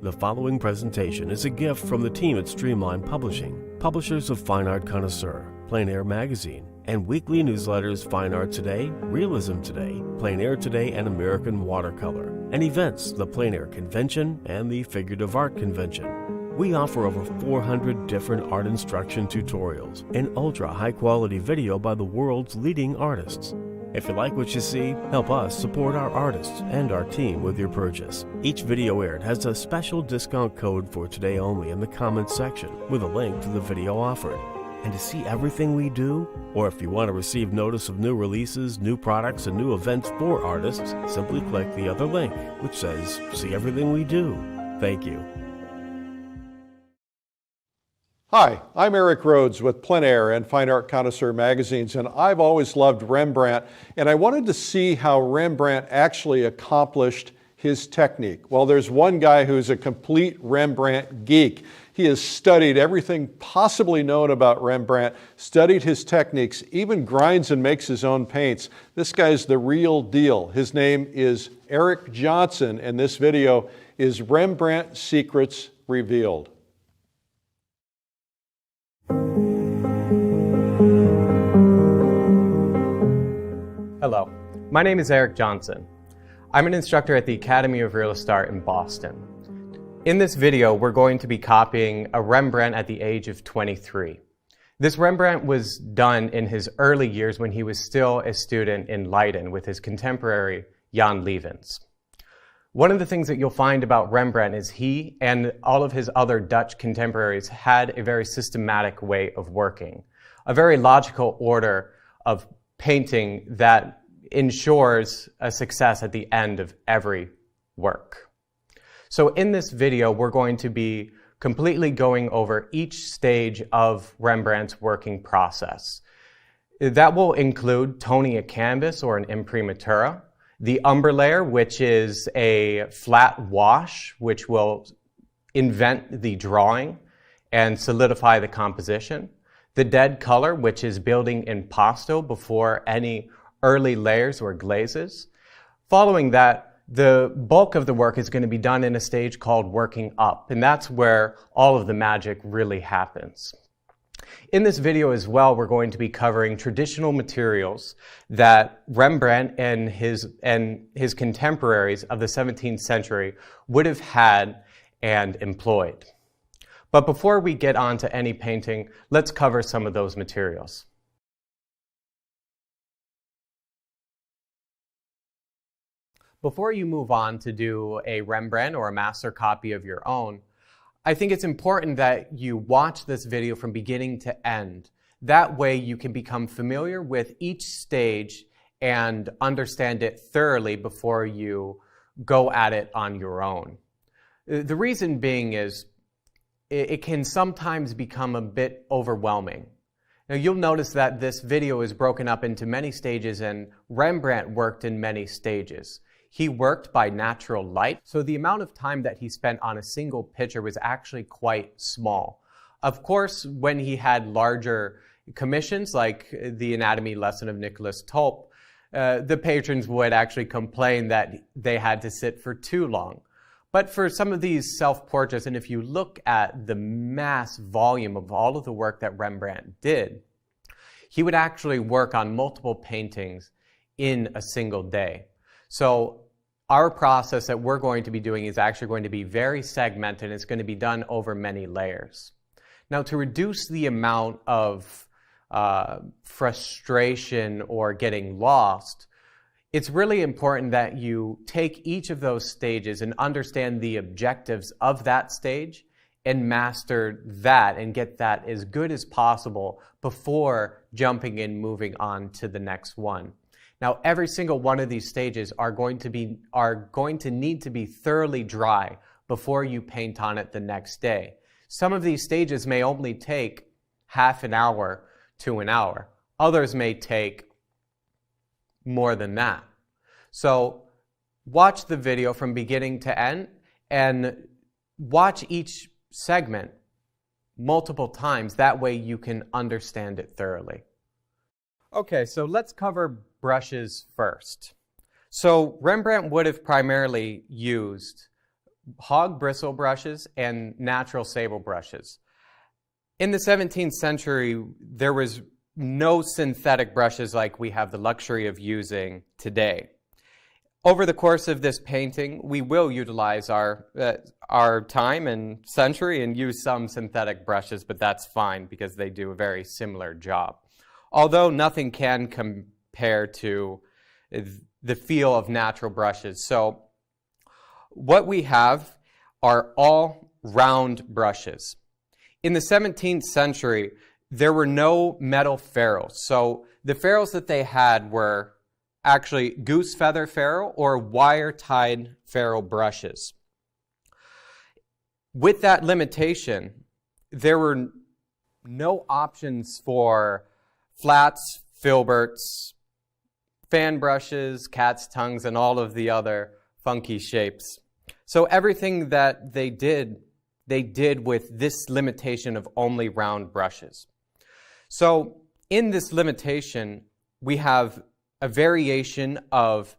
The following presentation is a gift from the team at Streamline Publishing, publishers of Fine Art Connoisseur, Plein Air Magazine, and weekly newsletters Fine Art Today, Realism Today, Plein Air Today, and American Watercolor, and events the Plein Air Convention and the Figurative Art Convention. We offer over 400 different art instruction tutorials and ultra high-quality video by the world's leading artists. If you like what you see, help us support our artists and our team with your purchase. Each video aired has a special discount code for today only in the comments section with a link to the video offered. And to see everything we do, or if you want to receive notice of new releases, new products, and new events for artists, simply click the other link, which says, "See everything we do." Thank you. Hi, I'm Eric Rhodes with Plein Air and Fine Art Connoisseur magazines, and I've always loved Rembrandt, and I wanted to see how Rembrandt actually accomplished his technique. Well, there's one guy who's a complete Rembrandt geek. He has studied everything possibly known about Rembrandt, studied his techniques, even grinds and makes his own paints. This guy's the real deal. His name is Eric Johnson, and this video is Rembrandt Secrets Revealed. Hello, my name is Eric Johnson. I'm an instructor at the Academy of Realist Art in Boston. In this video, we're going to be copying a Rembrandt at the age of 23. This Rembrandt was done in his early years when he was still a student in Leiden with his contemporary Jan Levens. One of the things that you'll find about Rembrandt is he and all of his other Dutch contemporaries had a very systematic way of working, a very logical order of painting that ensures a success at the end of every work. So in this video, we're going to be completely going over each stage of Rembrandt's working process. That will include toning a canvas or an imprimatura, the umber layer, which is a flat wash, which will invent the drawing and solidify the composition. The dead color, which is building impasto before any early layers or glazes. Following that, the bulk of the work is going to be done in a stage called working up, and that's where all of the magic really happens. In this video as well, we're going to be covering traditional materials that Rembrandt and his contemporaries of the 17th century would have had and employed. But before we get on to any painting, let's cover some of those materials. Before you move on to do a Rembrandt or a master copy of your own, I think it's important that you watch this video from beginning to end. That way you can become familiar with each stage and understand it thoroughly before you go at it on your own. The reason being is it can sometimes become a bit overwhelming. Now you'll notice that this video is broken up into many stages, and Rembrandt worked in many stages. He worked by natural light, so the amount of time that he spent on a single picture was actually quite small. Of course, when he had larger commissions, like the anatomy lesson of Nicholas Tulp, the patrons would actually complain that they had to sit for too long. But for some of these self-portraits, and if you look at the mass volume of all of the work that Rembrandt did, he would actually work on multiple paintings in a single day. So our process that we're going to be doing is actually going to be very segmented. It's going to be done over many layers. Now, to reduce the amount of frustration or getting lost, it's really important that you take each of those stages and understand the objectives of that stage and master that and get that as good as possible before jumping and moving on to the next one. Now, every single one of these stages are going to need to be thoroughly dry before you paint on it the next day. Some of these stages may only take half an hour to an hour. Others may take more than that. So watch the video from beginning to end and watch each segment multiple times. That way you can understand it thoroughly. Okay, so let's cover brushes first. So Rembrandt would have primarily used hog bristle brushes and natural sable brushes. In the 17th century, there was no synthetic brushes like we have the luxury of using today. Over the course of this painting, we will utilize our time and century and use some synthetic brushes, but that's fine because they do a very similar job. Although nothing can compare to the feel of natural brushes. So what we have are all round brushes. In the 17th century, there were no metal ferrules. So the ferrules that they had were actually goose feather ferrule or wire-tied ferrule brushes. With that limitation, there were no options for flats, filberts, fan brushes, cat's tongues, and all of the other funky shapes. So everything that they did with this limitation of only round brushes. So in this limitation, we have a variation of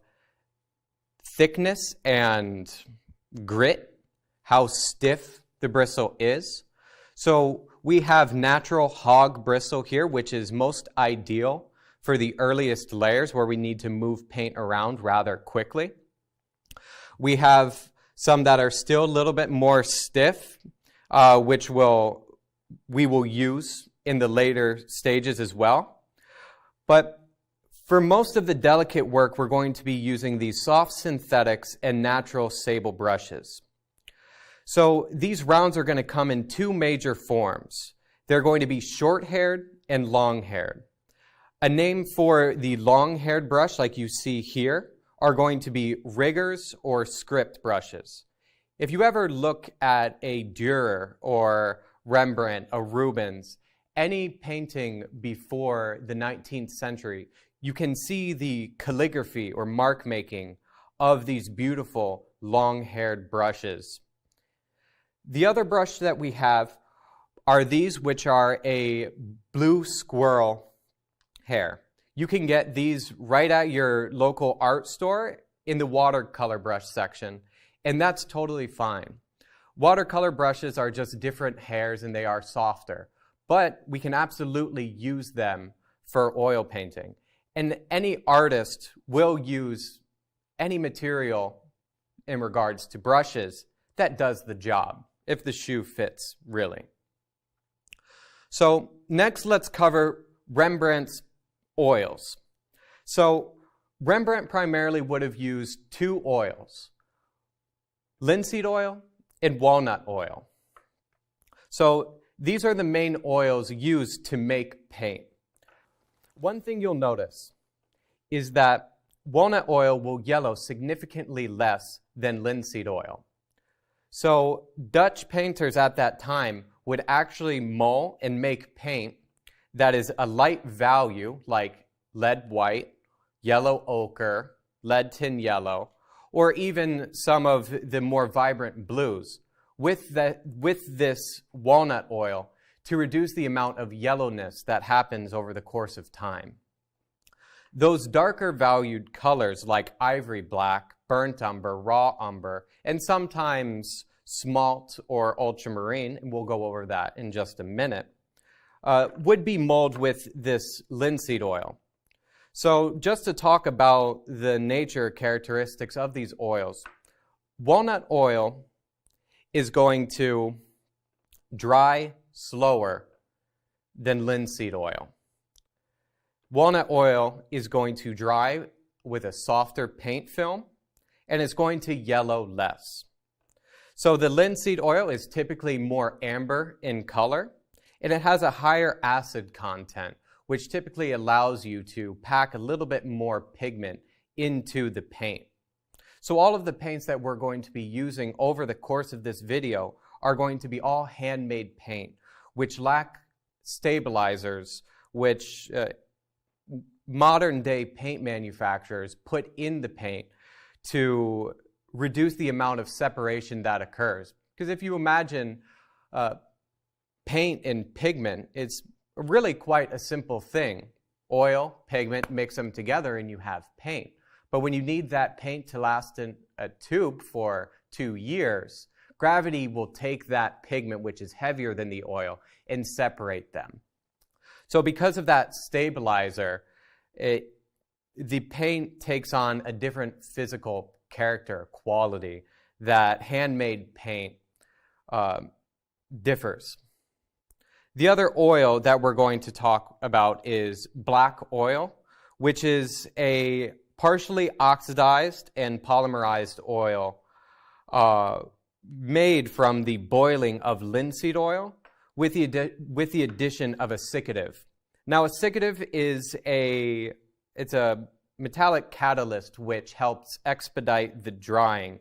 thickness and grit, how stiff the bristle is. So we have natural hog bristle here, which is most ideal for the earliest layers where we need to move paint around rather quickly. We have some that are still a little bit more stiff, which we will use in the later stages as well. But for most of the delicate work, we're going to be using these soft synthetics and natural sable brushes. So these rounds are going to come in two major forms. They're going to be short-haired and long-haired. A name for the long-haired brush, like you see here, are going to be riggers or script brushes. If you ever look at a Dürer or Rembrandt, a Rubens, any painting before the 19th century, you can see the calligraphy or mark making of these beautiful long-haired brushes. The other brush that we have are these, which are a blue squirrel hair. You can get these right at your local art store in the watercolor brush section, and that's totally fine. Watercolor brushes are just different hairs and they are softer, but we can absolutely use them for oil painting. And any artist will use any material in regards to brushes that does the job, if the shoe fits, really. So next, let's cover Rembrandt's oils. So Rembrandt primarily would have used two oils, linseed oil and walnut oil. So these are the main oils used to make paint. One thing you'll notice is that walnut oil will yellow significantly less than linseed oil. So Dutch painters at that time would actually mull and make paint that is a light value, like lead white, yellow ochre, lead tin yellow, or even some of the more vibrant blues with this walnut oil to reduce the amount of yellowness that happens over the course of time. Those darker valued colors like ivory black, burnt umber, raw umber, and sometimes smalt or ultramarine, and we'll go over that in just a minute, would be mulled with this linseed oil. So just to talk about the nature characteristics of these oils, walnut oil is going to dry slower than linseed oil. Walnut oil is going to dry with a softer paint film, and it's going to yellow less. So the linseed oil is typically more amber in color, and it has a higher acid content, which typically allows you to pack a little bit more pigment into the paint. So all of the paints that we're going to be using over the course of this video are going to be all handmade paint, which lack stabilizers, which modern day paint manufacturers put in the paint to reduce the amount of separation that occurs. Because if you imagine paint and pigment, it's really quite a simple thing. Oil, pigment, mix them together and you have paint. But when you need that paint to last in a tube for 2 years, gravity will take that pigment, which is heavier than the oil, and separate them. So because of that stabilizer, the paint takes on a different physical character, quality, that handmade paint differs. The other oil that we're going to talk about is black oil, which is a partially oxidized and polymerized oil made from the boiling of linseed oil with the addition of a seccative. Now, a seccative is a metallic catalyst which helps expedite the drying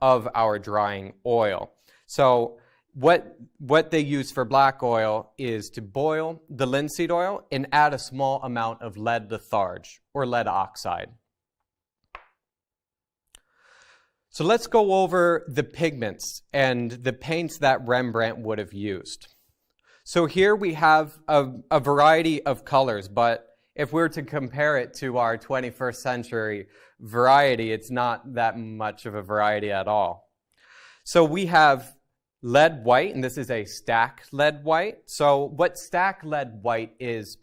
of our drying oil. So what they use for black oil is to boil the linseed oil and add a small amount of lead litharge or lead oxide. So let's go over the pigments and the paints that Rembrandt would have used. So here we have a variety of colors, but if we were to compare it to our 21st century variety, it's not that much of a variety at all. So we have lead white, and this is a stack lead white. So what stack lead white is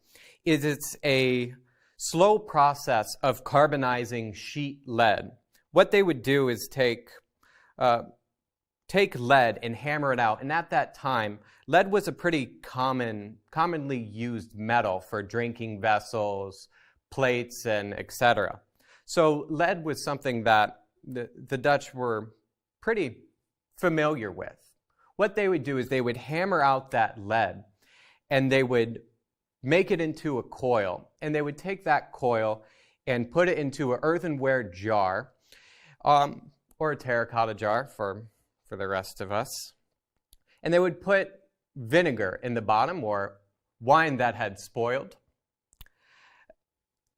it's a slow process of carbonizing sheet lead. What they would do is take lead and hammer it out. And at that time, lead was a pretty commonly used metal for drinking vessels, plates, and etc. So lead was something that the Dutch were pretty familiar with. What they would do is they would hammer out that lead and they would make it into a coil. And they would take that coil and put it into an earthenware jar, or a terracotta jar for the rest of us. And they would put vinegar in the bottom, or wine that had spoiled.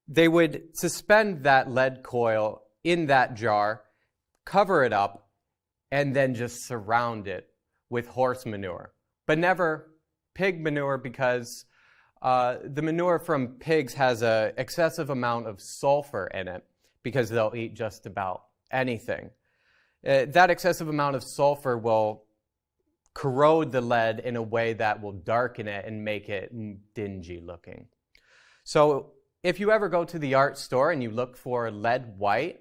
They would suspend that lead coil in that jar, cover it up, and then just surround it with horse manure. But never pig manure, because the manure from pigs has an excessive amount of sulfur in it, because they'll eat just about anything. That excessive amount of sulfur will corrode the lead in a way that will darken it and make it dingy looking. So if you ever go to the art store and you look for lead white,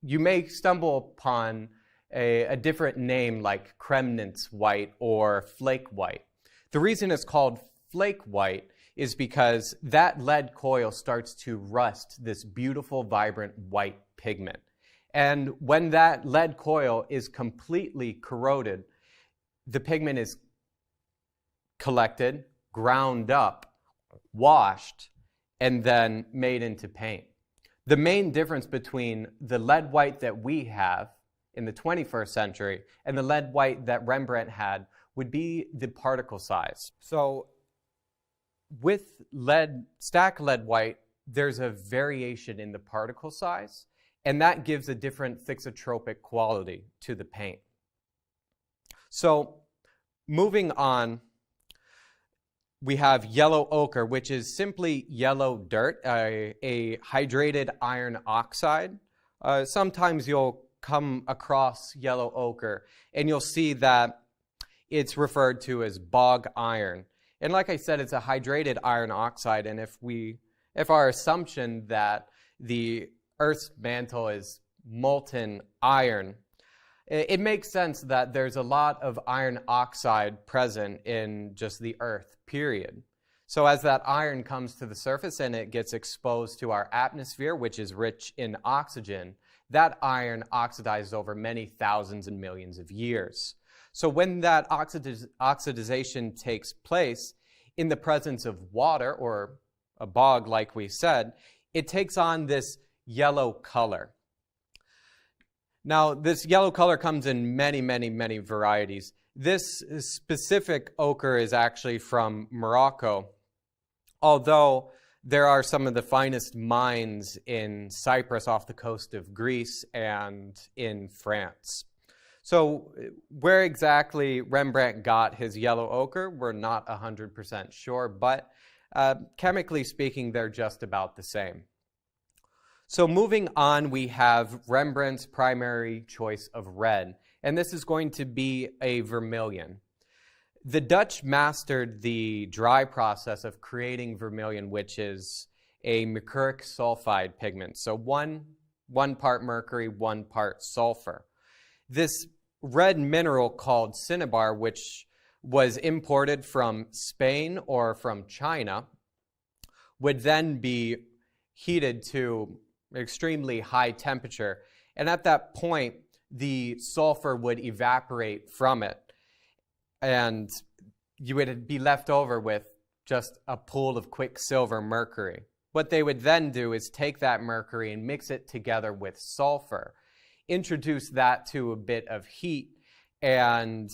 you may stumble upon a different name like Rembrandt white or flake white. The reason it's called flake white is because that lead coil starts to rust this beautiful, vibrant white pigment. And when that lead coil is completely corroded, the pigment is collected, ground up, washed, and then made into paint. The main difference between the lead white that we have in the 21st century and the lead white that Rembrandt had would be the particle size. So with stack lead white, there's a variation in the particle size, and that gives a different thixotropic quality to the paint. So moving on, we have yellow ochre, which is simply yellow dirt, a hydrated iron oxide. Sometimes you'll come across yellow ochre, and you'll see that it's referred to as bog iron. And like I said, it's a hydrated iron oxide, and if our assumption that the Earth's mantle is molten iron, it makes sense that there's a lot of iron oxide present in just the Earth, period. So as that iron comes to the surface and it gets exposed to our atmosphere, which is rich in oxygen, that iron oxidizes over many thousands and millions of years. So when that oxidization takes place in the presence of water, or a bog like we said, it takes on this yellow color. Now, this yellow color comes in many, many, many varieties. This specific ochre is actually from Morocco, although there are some of the finest mines in Cyprus off the coast of Greece and in France. So where exactly Rembrandt got his yellow ochre, we're not 100% sure, but chemically speaking, they're just about the same. So moving on, we have Rembrandt's primary choice of red. and this is going to be a vermilion. The Dutch mastered the dry process of creating vermilion, which is a mercuric sulfide pigment. So one part mercury, 1 part sulfur. This red mineral called cinnabar, which was imported from Spain or from China, would then be heated to extremely high temperature. And at that point, the sulfur would evaporate from it, and you would be left over with just a pool of quicksilver mercury. What they would then do is take that mercury and mix it together with sulfur, introduce that to a bit of heat, and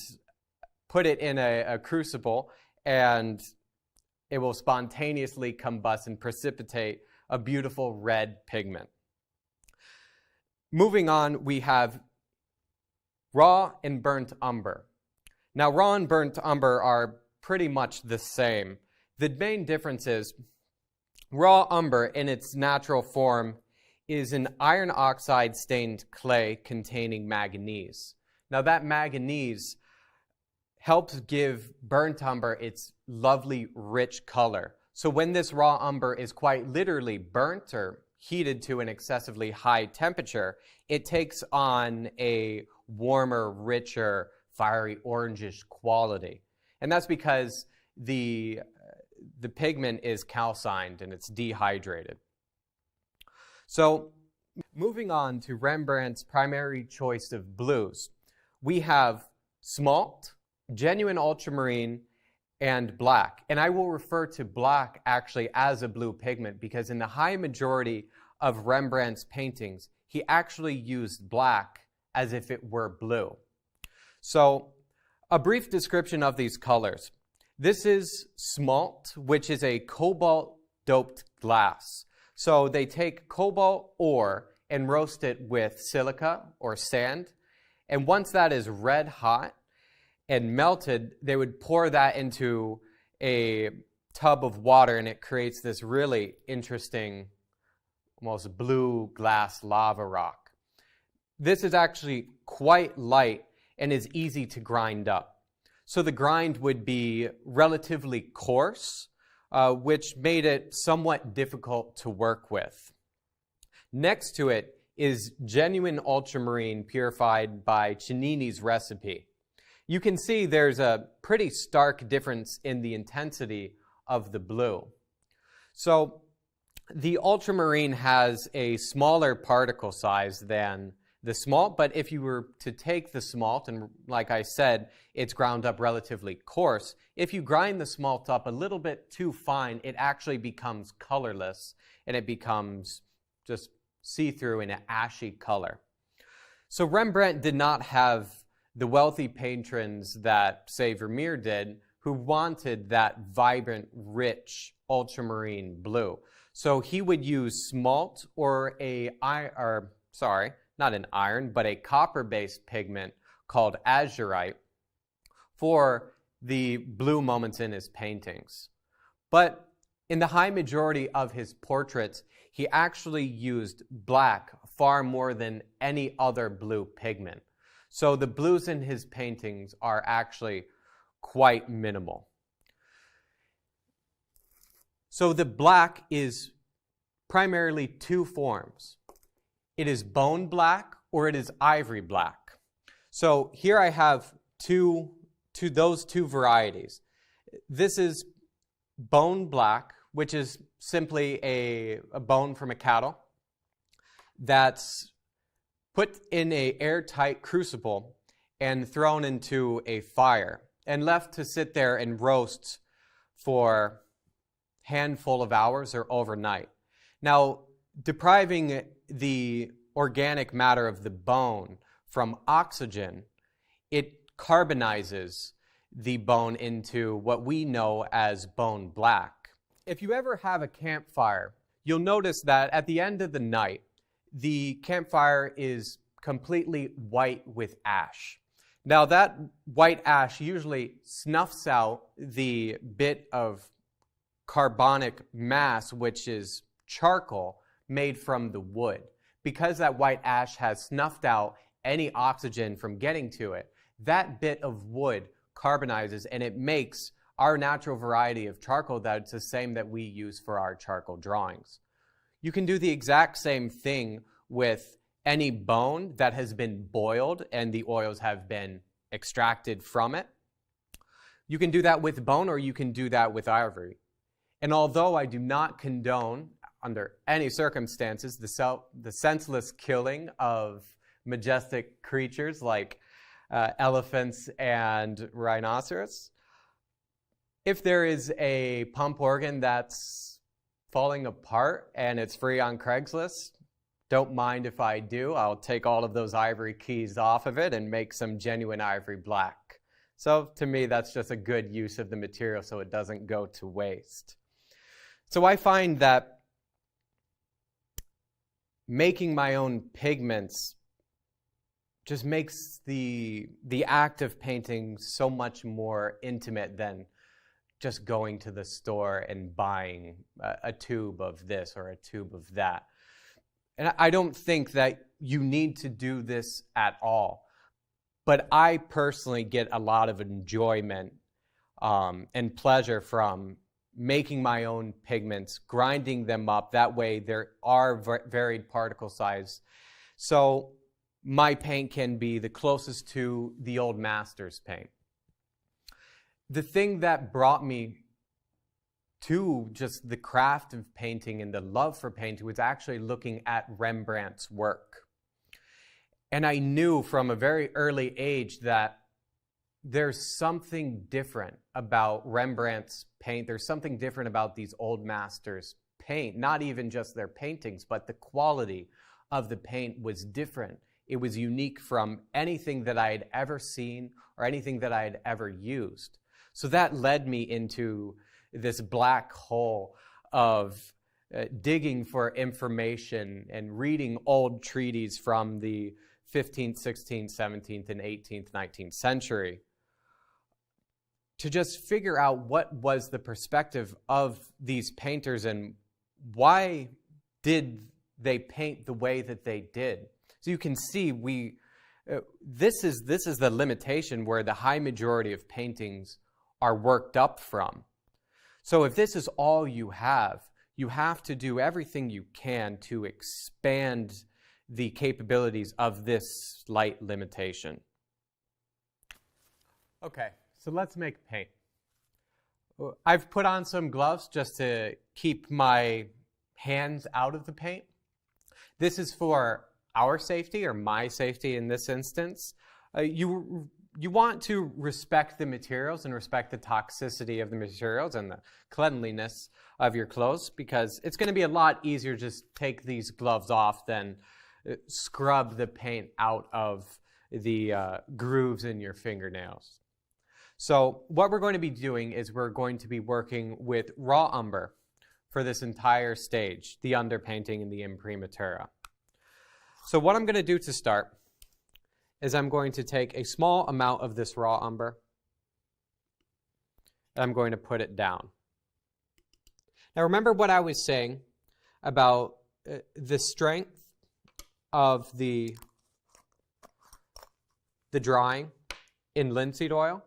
put it in a crucible, and it will spontaneously combust and precipitate a beautiful red pigment. Moving on, we have raw and burnt umber. Now, raw and burnt umber are pretty much the same. The main difference is raw umber in its natural form is an iron oxide stained clay containing manganese. Now, that manganese helps give burnt umber its lovely rich color. So when this raw umber is quite literally burnt or heated to an excessively high temperature, it takes on a warmer, richer, fiery orangish quality. And that's because the pigment is calcined and it's dehydrated. So moving on to Rembrandt's primary choice of blues, we have smalt, genuine ultramarine, and black. And I will refer to black actually as a blue pigment because in the high majority of Rembrandt's paintings, he actually used black as if it were blue. So a brief description of these colors. This is smalt, which is a cobalt-doped glass. So they take cobalt ore and roast it with silica or sand. And once that is red hot and melted, they would pour that into a tub of water, and it creates this really interesting, almost blue glass lava rock. This is actually quite light and is easy to grind up. So the grind would be relatively coarse, which made it somewhat difficult to work with. Next to it is genuine ultramarine purified by Cennini's recipe. You can see there's a pretty stark difference in the intensity of the blue. So the ultramarine has a smaller particle size than the smalt, but if you were to take the smalt, and like I said, it's ground up relatively coarse, if you grind the smalt up a little bit too fine, it actually becomes colorless, and it becomes just see-through in an ashy color. So Rembrandt did not have the wealthy patrons that, say, Vermeer did, who wanted that vibrant, rich ultramarine blue. So he would use smalt or not an iron, but a copper-based pigment called azurite for the blue moments in his paintings. But in the high majority of his portraits, he actually used black far more than any other blue pigment. So the blues in his paintings are actually quite minimal. So the black is primarily two forms. It is bone black or it is ivory black. So here I have those two varieties. This is bone black, which is simply a bone from a cattle that's put in an airtight crucible and thrown into a fire and left to sit there and roast for a handful of hours or overnight. Now, depriving the organic matter of the bone from oxygen, it carbonizes the bone into what we know as bone black. If you ever have a campfire, you'll notice that at the end of the night, the campfire is completely white with ash. Now that white ash usually snuffs out the bit of carbonic mass, which is charcoal made from the wood. Because that white ash has snuffed out any oxygen from getting to it, that bit of wood carbonizes and it makes our natural variety of charcoal that's the same that we use for our charcoal drawings. You can do the exact same thing with any bone that has been boiled and the oils have been extracted from it. You can do that with bone, or you can do that with ivory. And although I do not condone, under any circumstances, the senseless killing of majestic creatures like elephants and rhinoceros, if there is a pump organ that's falling apart and it's free on Craigslist, don't mind if I do. I'll take all of those ivory keys off of it and make some genuine ivory black. So to me, that's just a good use of the material so it doesn't go to waste. So I find that making my own pigments just makes the act of painting so much more intimate than just going to the store and buying a tube of this or a tube of that. And I don't think that you need to do this at all. But I personally get a lot of enjoyment and pleasure from making my own pigments, grinding them up. That way there are varied particle size. So my paint can be the closest to the old master's paint. The thing that brought me to just the craft of painting and the love for painting was actually looking at Rembrandt's work. And I knew from a very early age that there's something different about Rembrandt's paint. There's something different about these old masters' paint. Not even just their paintings, but the quality of the paint was different. It was unique from anything that I had ever seen or anything that I had ever used. So that led me into this black hole of digging for information and reading old treatises from the 15th, 16th, 17th, and 18th, 19th century to just figure out what was the perspective of these painters and why did they paint the way that they did. So you can see this is the limitation where the high majority of paintings are worked up from. So if this is all you have to do everything you can to expand the capabilities of this slight limitation. Okay, so let's make paint. I've put on some gloves just to keep my hands out of the paint. This is for our safety, or my safety in this instance. You want to respect the materials and respect the toxicity of the materials and the cleanliness of your clothes, because it's going to be a lot easier to just take these gloves off than scrub the paint out of the grooves in your fingernails. So what we're going to be doing is we're going to be working with raw umber for this entire stage, the underpainting and the imprimatura. So what I'm going to do to start is I'm going to take a small amount of this raw umber and I'm going to put it down. Now remember what I was saying about the strength of the drawing in linseed oil,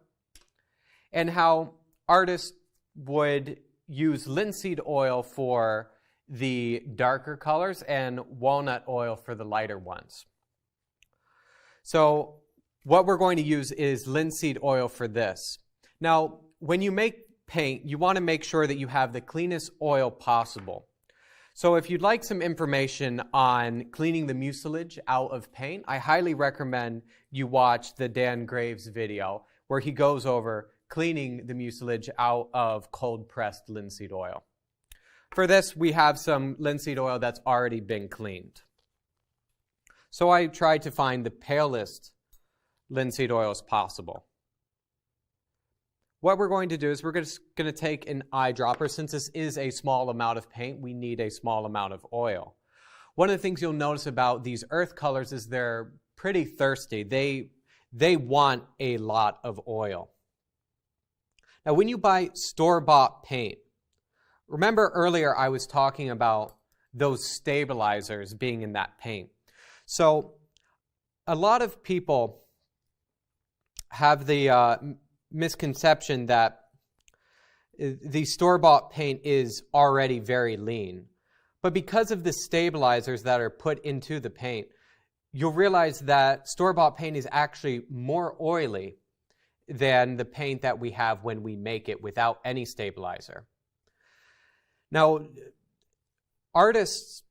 and how artists would use linseed oil for the darker colors and walnut oil for the lighter ones. So what we're going to use is linseed oil for this. Now, when you make paint, you want to make sure that you have the cleanest oil possible. So if you'd like some information on cleaning the mucilage out of paint, I highly recommend you watch the Dan Graves video where he goes over cleaning the mucilage out of cold-pressed linseed oil. For this, we have some linseed oil that's already been cleaned. So I tried to find the palest linseed oil as possible. What we're going to do is we're just going to take an eyedropper. Since this is a small amount of paint, we need a small amount of oil. One of the things you'll notice about these earth colors is they're pretty thirsty. They want a lot of oil. Now, when you buy store-bought paint, remember earlier I was talking about those stabilizers being in that paint. So a lot of people have the misconception that the store-bought paint is already very lean. But because of the stabilizers that are put into the paint, you'll realize that store-bought paint is actually more oily than the paint that we have when we make it without any stabilizer. Now, artists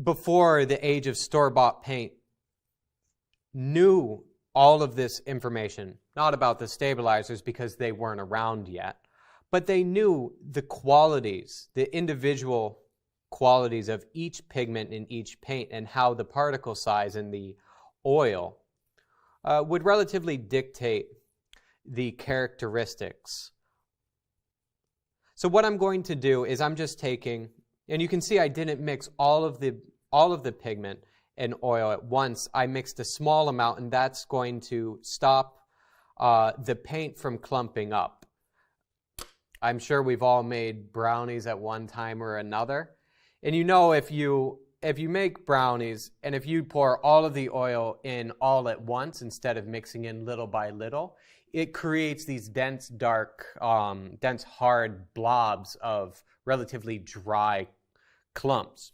before the age of store-bought paint knew all of this information, not about the stabilizers because they weren't around yet, but they knew the qualities, the individual qualities of each pigment in each paint and how the particle size in the oil would relatively dictate the characteristics. So what I'm going to do is I'm just taking, and you can see I didn't mix all of the pigment and oil at once. I mixed a small amount, and that's going to stop the paint from clumping up. I'm sure we've all made brownies at one time or another. And you know, if you make brownies and if you pour all of the oil in all at once instead of mixing in little by little, it creates these dense, dark, dense, hard blobs of relatively dry clumps.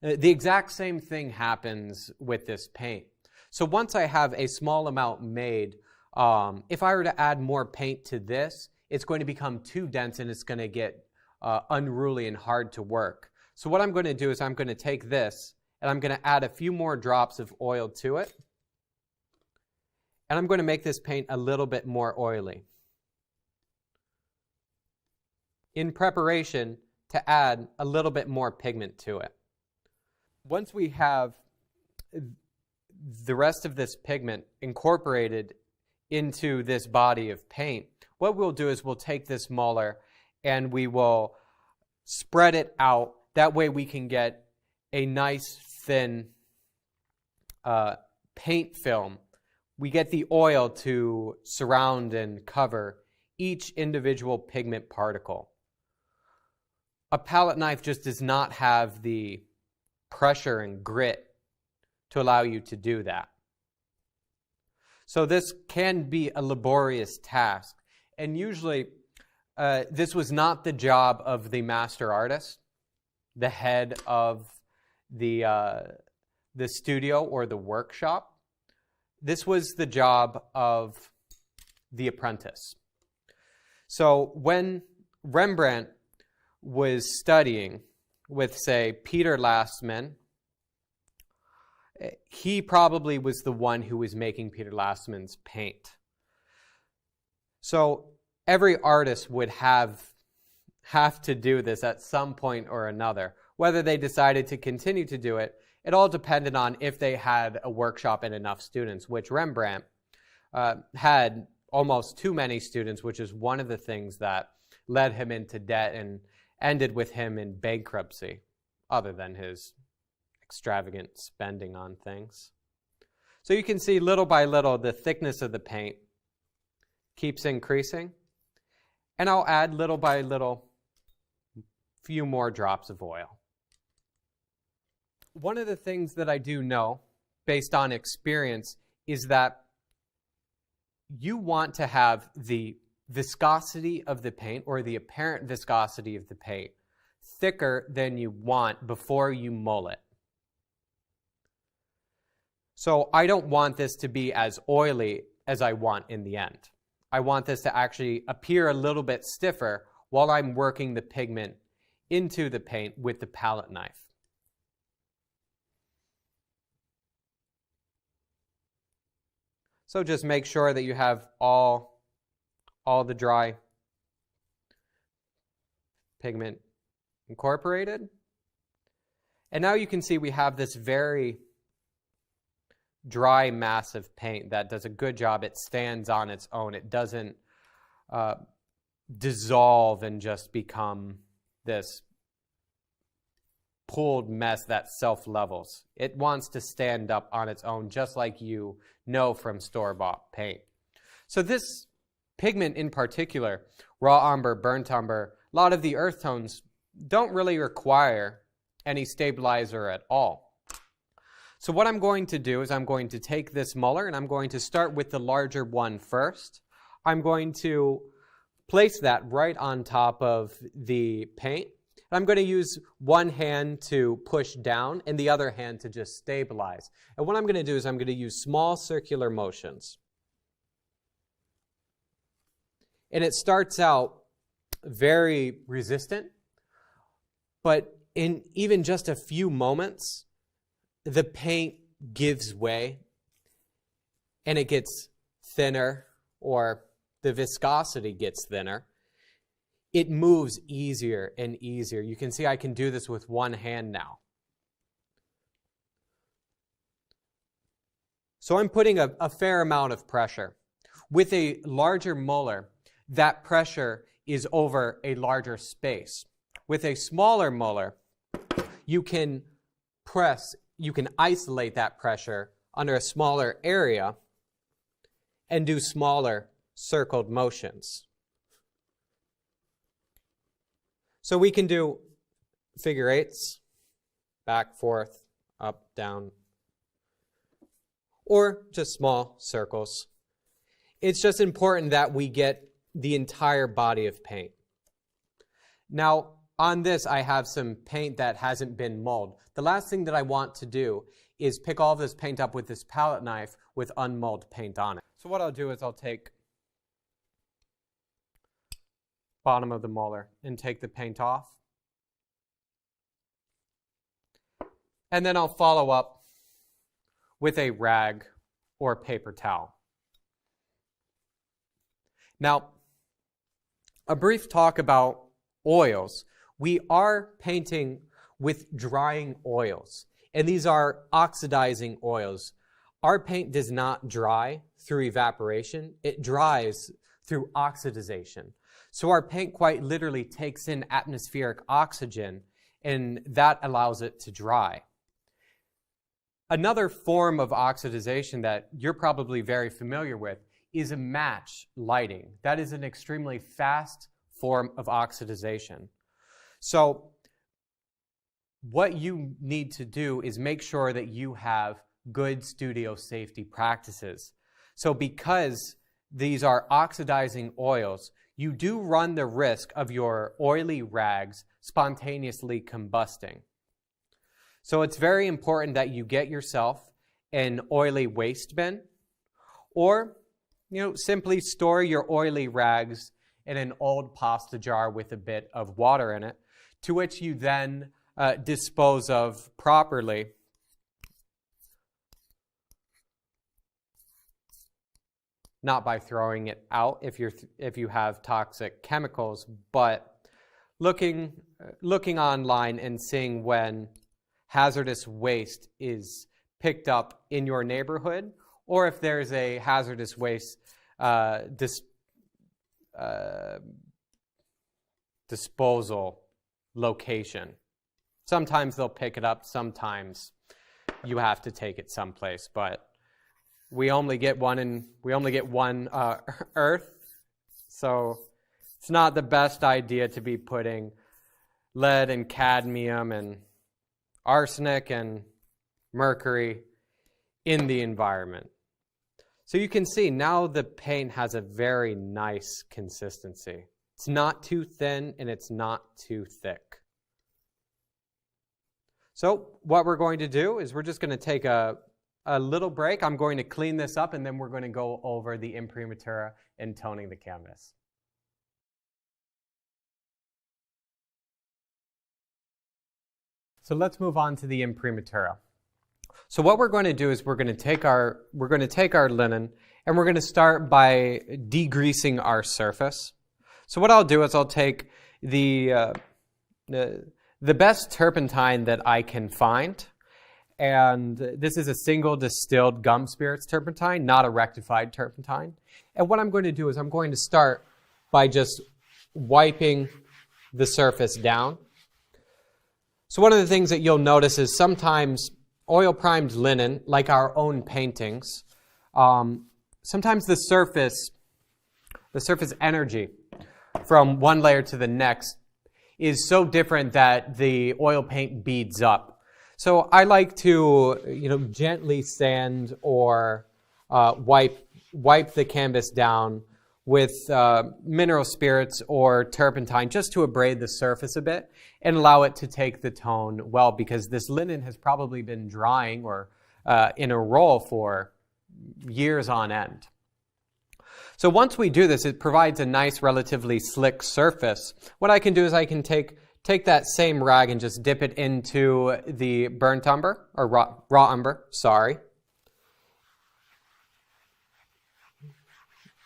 The exact same thing happens with this paint. So once I have a small amount made, if I were to add more paint to this, it's going to become too dense and it's going to get unruly and hard to work. So what I'm going to do is I'm going to take this and I'm going to add a few more drops of oil to it. And I'm going to make this paint a little bit more oily in preparation to add a little bit more pigment to it. Once we have the rest of this pigment incorporated into this body of paint, what we'll do is we'll take this muller and we will spread it out. That way we can get a nice thin paint film. We get the oil to surround and cover each individual pigment particle. A palette knife just does not have the pressure and grit to allow you to do that. So this can be a laborious task. And usually this was not the job of the master artist, the head of the studio or the workshop. This was the job of the apprentice. So when Rembrandt was studying with, say, Peter Lastman, he probably was the one who was making Peter Lastman's paint. So every artist would have to do this at some point or another. Whether they decided to continue to do it, it all depended on if they had a workshop and enough students, which Rembrandt had almost too many students, which is one of the things that led him into debt and ended with him in bankruptcy, other than his extravagant spending on things. So you can see little by little the thickness of the paint keeps increasing, and I'll add little by little few more drops of oil. One of the things that I do know, based on experience, is that you want to have the viscosity of the paint, or the apparent viscosity of the paint, thicker than you want before you mull it. So I don't want this to be as oily as I want in the end. I want this to actually appear a little bit stiffer while I'm working the pigment into the paint with the palette knife. So just make sure that you have all the dry pigment incorporated. And now you can see we have this very dry mass of paint that does a good job. It stands on its own. It doesn't dissolve and just become this pooled mess that self-levels. It wants to stand up on its own, just like you know from store-bought paint. So this pigment in particular, raw umber, burnt umber, a lot of the earth tones don't really require any stabilizer at all. So what I'm going to do is I'm going to take this muller and I'm going to start with the larger one first. I'm going to place that right on top of the paint. I'm going to use one hand to push down and the other hand to just stabilize. And what I'm going to do is I'm going to use small circular motions. And it starts out very resistant, but in even just a few moments, the paint gives way and it gets thinner, or the viscosity gets thinner. It moves easier and easier. You can see I can do this with one hand now. So I'm putting a fair amount of pressure. With a larger muller, that pressure is over a larger space. With a smaller muller, you can isolate that pressure under a smaller area and do smaller circled motions. So we can do figure eights, back, forth, up, down, or just small circles. It's just important that we get the entire body of paint. Now, on this, I have some paint that hasn't been mulled. The last thing that I want to do is pick all of this paint up with this palette knife with unmulled paint on it. So what I'll do is I'll take bottom of the muller and take the paint off. And then I'll follow up with a rag or paper towel. Now, a brief talk about oils. We are painting with drying oils, and these are oxidizing oils. Our paint does not dry through evaporation. It dries through oxidization. So our paint quite literally takes in atmospheric oxygen, and that allows it to dry. Another form of oxidization that you're probably very familiar with is a match lighting. That is an extremely fast form of oxidization. So what you need to do is make sure that you have good studio safety practices. So because these are oxidizing oils, you do run the risk of your oily rags spontaneously combusting. So it's very important that you get yourself an oily waste bin, or simply store your oily rags in an old pasta jar with a bit of water in it, to which you then dispose of properly. Not by throwing it out if you have toxic chemicals, but looking online and seeing when hazardous waste is picked up in your neighborhood, or if there's a hazardous waste disposal location. Sometimes they'll pick it up, sometimes you have to take it someplace, but we only get one Earth, so it's not the best idea to be putting lead and cadmium and arsenic and mercury in the environment. So you can see now the paint has a very nice consistency. It's not too thin and it's not too thick. So what we're going to do is we're just going to take a little break. I'm going to clean this up and then we're going to go over the imprimatura and toning the canvas. So let's move on to the imprimatura. So what we're going to do is we're going to take our linen and we're going to start by degreasing our surface. So what I'll do is I'll take the best turpentine that I can find, and this is a single distilled gum spirits turpentine, not a rectified turpentine. And what I'm going to do is I'm going to start by just wiping the surface down. So one of the things that you'll notice is sometimes oil-primed linen, like our own paintings, sometimes the surface energy from one layer to the next is so different that the oil paint beads up. So I like to, gently sand or wipe the canvas down with mineral spirits or turpentine just to abrade the surface a bit and allow it to take the tone well, because this linen has probably been drying or in a roll for years on end. So once we do this, it provides a nice, relatively slick surface. What I can do is I can take that same rag and just dip it into the burnt umber, or raw umber, sorry,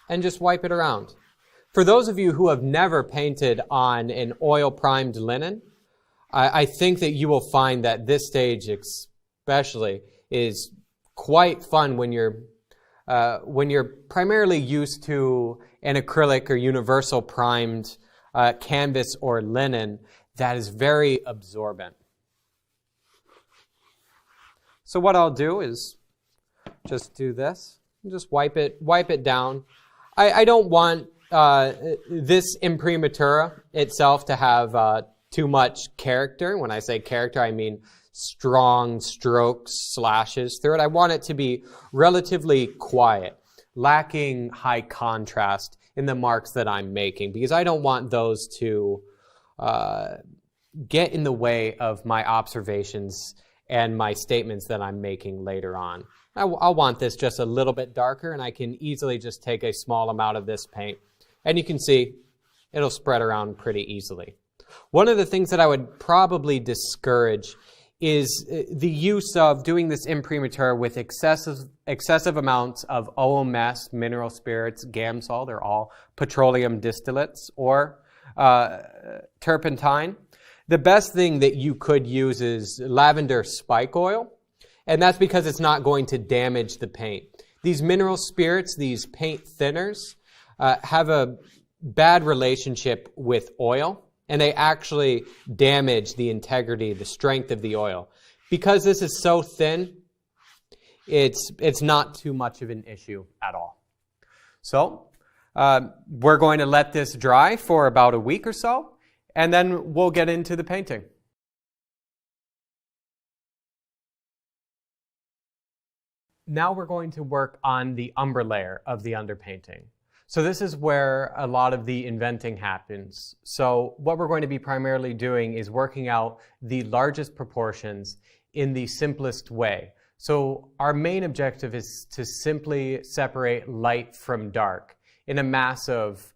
and just wipe it around. For those of you who have never painted on an oil-primed linen, I think that you will find that this stage especially is quite fun when you're primarily used to an acrylic or universal primed canvas or linen that is very absorbent. So what I'll do is just do this, just wipe it down. I don't want this imprimatura itself to have too much character. When I say character, I mean strong strokes, slashes through it. I want it to be relatively quiet, lacking high contrast in the marks that I'm making, because I don't want those to get in the way of my observations and my statements that I'm making later on. I'll want this just a little bit darker, and I can easily just take a small amount of this paint, and you can see it'll spread around pretty easily. One of the things that I would probably discourage is the use of doing this imprimatur with excessive amounts of OMS, mineral spirits, Gamsol, they're all petroleum distillates, or turpentine. The best thing that you could use is lavender spike oil, and that's because it's not going to damage the paint. These mineral spirits, these paint thinners, have a bad relationship with oil, and they actually damage the integrity, the strength of the oil. Because this is so thin, it's not too much of an issue at all. So we're going to let this dry for about a week or so, and then we'll get into the painting. Now we're going to work on the umber layer of the underpainting. So this is where a lot of the inventing happens. So what we're going to be primarily doing is working out the largest proportions in the simplest way. So our main objective is to simply separate light from dark in a mass of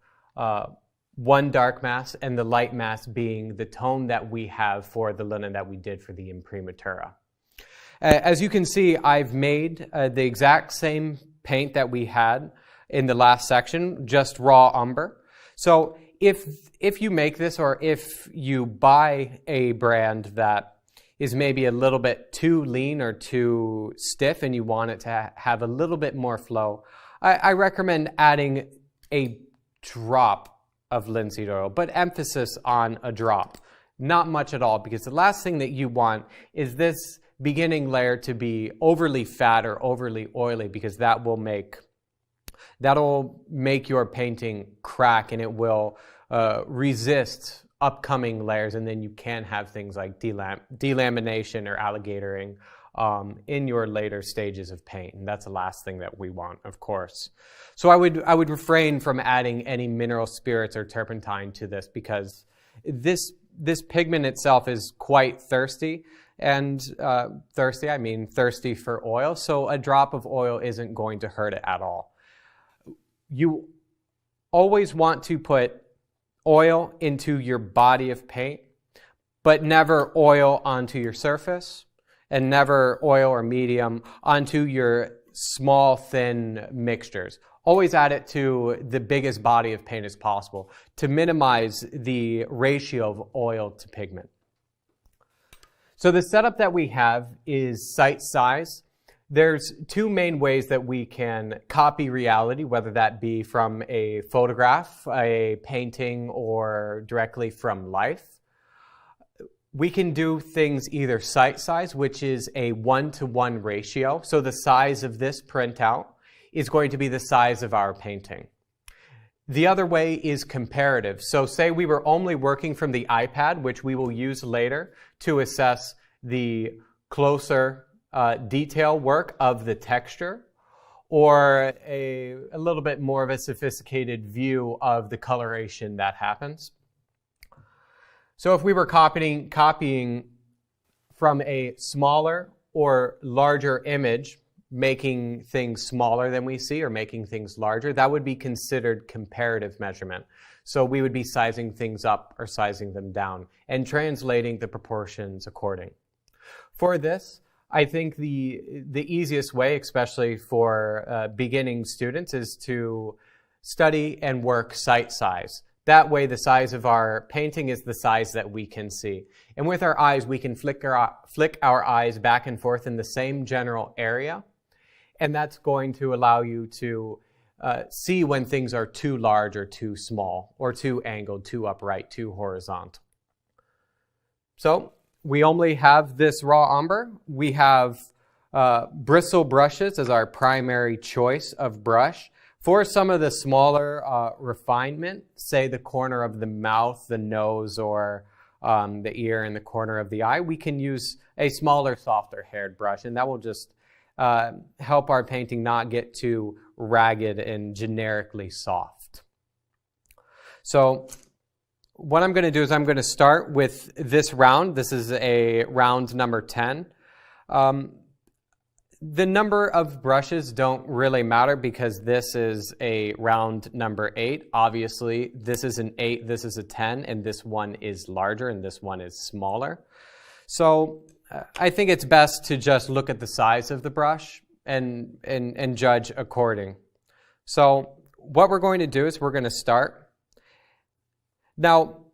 one dark mass, and the light mass being the tone that we have for the linen that we did for the imprimatura. As you can see, I've made the exact same paint that we had in the last section, just raw umber. So if you make this, or if you buy a brand that is maybe a little bit too lean or too stiff and you want it to have a little bit more flow, I recommend adding a drop of linseed oil, but emphasis on a drop. Not much at all, because the last thing that you want is this beginning layer to be overly fat or overly oily, because that'll make your painting crack, and it will resist upcoming layers, and then you can have things like delamination or alligatoring in your later stages of paint, and that's the last thing that we want, of course. So I would refrain from adding any mineral spirits or turpentine to this, because this pigment itself is quite thirsty, and thirsty, I mean thirsty for oil, so a drop of oil isn't going to hurt it at all. You always want to put oil into your body of paint, but never oil onto your surface, and never oil or medium onto your small, thin mixtures. Always add it to the biggest body of paint as possible to minimize the ratio of oil to pigment. So the setup that we have is sight size. There's two main ways that we can copy reality, whether that be from a photograph, a painting, or directly from life. We can do things either sight size, which is a 1-to-1 ratio. So the size of this printout is going to be the size of our painting. The other way is comparative. So say we were only working from the iPad, which we will use later to assess the closer detail work of the texture, or a little bit more of a sophisticated view of the coloration that happens. So if we were copying from a smaller or larger image, making things smaller than we see or making things larger, that would be considered comparative measurement. So we would be sizing things up or sizing them down and translating the proportions according. For this, I think the easiest way, especially for beginning students, is to study and work site size. That way the size of our painting is the size that we can see. And with our eyes, we can flick our eyes back and forth in the same general area. And that's going to allow you to see when things are too large or too small, or too angled, too upright, too horizontal. So we only have this raw umber. We have bristle brushes as our primary choice of brush. For some of the smaller refinement, say the corner of the mouth, the nose, or the ear and the corner of the eye, we can use a smaller, softer haired brush, and that will just help our painting not get too ragged and generically soft. So what I'm going to do is I'm going to start with this round. This is a round number 10. The number of brushes don't really matter because this is a round number 8. Obviously, this is an 8, this is a 10, and this one is larger and this one is smaller. So I think it's best to just look at the size of the brush and judge according. So what we're going to do is we're going to start. Now,